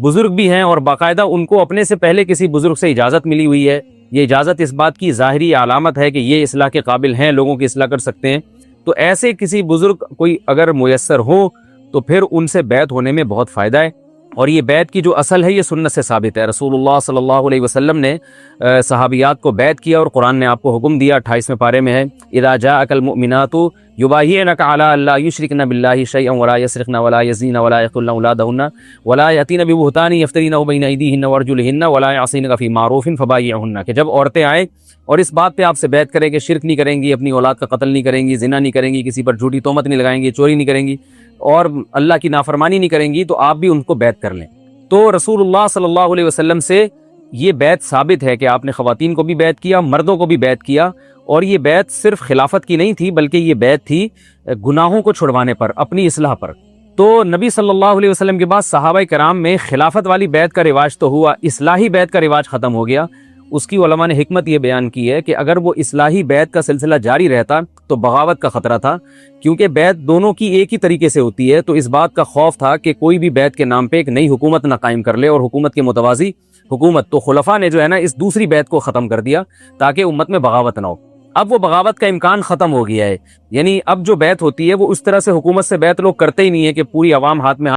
[SPEAKER 2] بزرگ بھی ہیں اور باقاعدہ ان کو اپنے سے پہلے کسی بزرگ سے اجازت ملی ہوئی ہے، یہ اجازت اس بات کی ظاہری علامت ہے کہ یہ اصلاح کے قابل ہیں، لوگوں کی اصلاح کر سکتے ہیں، تو ایسے کسی بزرگ کوئی اگر میسر ہو تو پھر ان سے بیعت ہونے میں بہت فائدہ ہے۔ اور یہ بیعت کی جو اصل ہے یہ سنت سے ثابت ہے۔ رسول اللہ صلی اللہ علیہ وسلم نے صحابیات کو بیعت کیا اور قرآن نے آپ کو حکم دیا، 28ویں پارے میں ہے، اذا جاءک المؤمنات یبایعنک علی الا یشرکن باللہ شیئا ولا یسرقن ولا یزنین ولا یقتلن اولادہن ولا یاتین ببہتان یفترینہ بین ایدیہن وارجلہن ولا یعصینک فی معروف فبایعہن، کہ جب عورتیں آئیں اور اس بات پہ آپ سے بیعت کریں کہ شرک نہیں کریں گی، اپنی اولاد کا قتل نہیں کریں گی، زنا نہیں کریں گی، کسی پر جھوٹی تہمت نہیں لگائیں گی، چوری نہیں کریں گی اور اللہ کی نافرمانی نہیں کریں گی، تو آپ بھی ان کو بیعت کر لیں۔ تو رسول اللہ صلی اللہ علیہ وسلم سے یہ بیعت ثابت ہے کہ آپ نے خواتین کو بھی بیعت کیا، مردوں کو بھی بیعت کیا، اور یہ بیعت صرف خلافت کی نہیں تھی بلکہ یہ بیعت تھی گناہوں کو چھڑوانے پر، اپنی اصلاح پر۔ تو نبی صلی اللہ علیہ وسلم کے بعد صحابہ کرام میں خلافت والی بیعت کا رواج تو ہوا، اصلاحی بیعت کا رواج ختم ہو گیا۔ اس کی علماء نے حکمت یہ بیان کی ہے کہ اگر وہ اصلاحی بیعت کا سلسلہ جاری رہتا تو بغاوت کا خطرہ تھا، کیونکہ بیعت دونوں کی ایک ہی طریقے سے ہوتی ہے، تو اس بات کا خوف تھا کہ کوئی بھی بیعت کے نام پہ ایک نئی حکومت نہ قائم کر لے اور حکومت کے متوازی حکومت، تو خلفاء نے جو ہے نا اس دوسری بیعت کو ختم کر دیا تاکہ امت میں بغاوت نہ ہو۔ اب وہ بغاوت کا امکان ختم ہو گیا ہے، یعنی اب جو بیعت ہوتی ہے وہ اس طرح سے حکومت سے بیعت لوگ کرتے ہی نہیں ہے کہ پوری عوام ہاتھ میں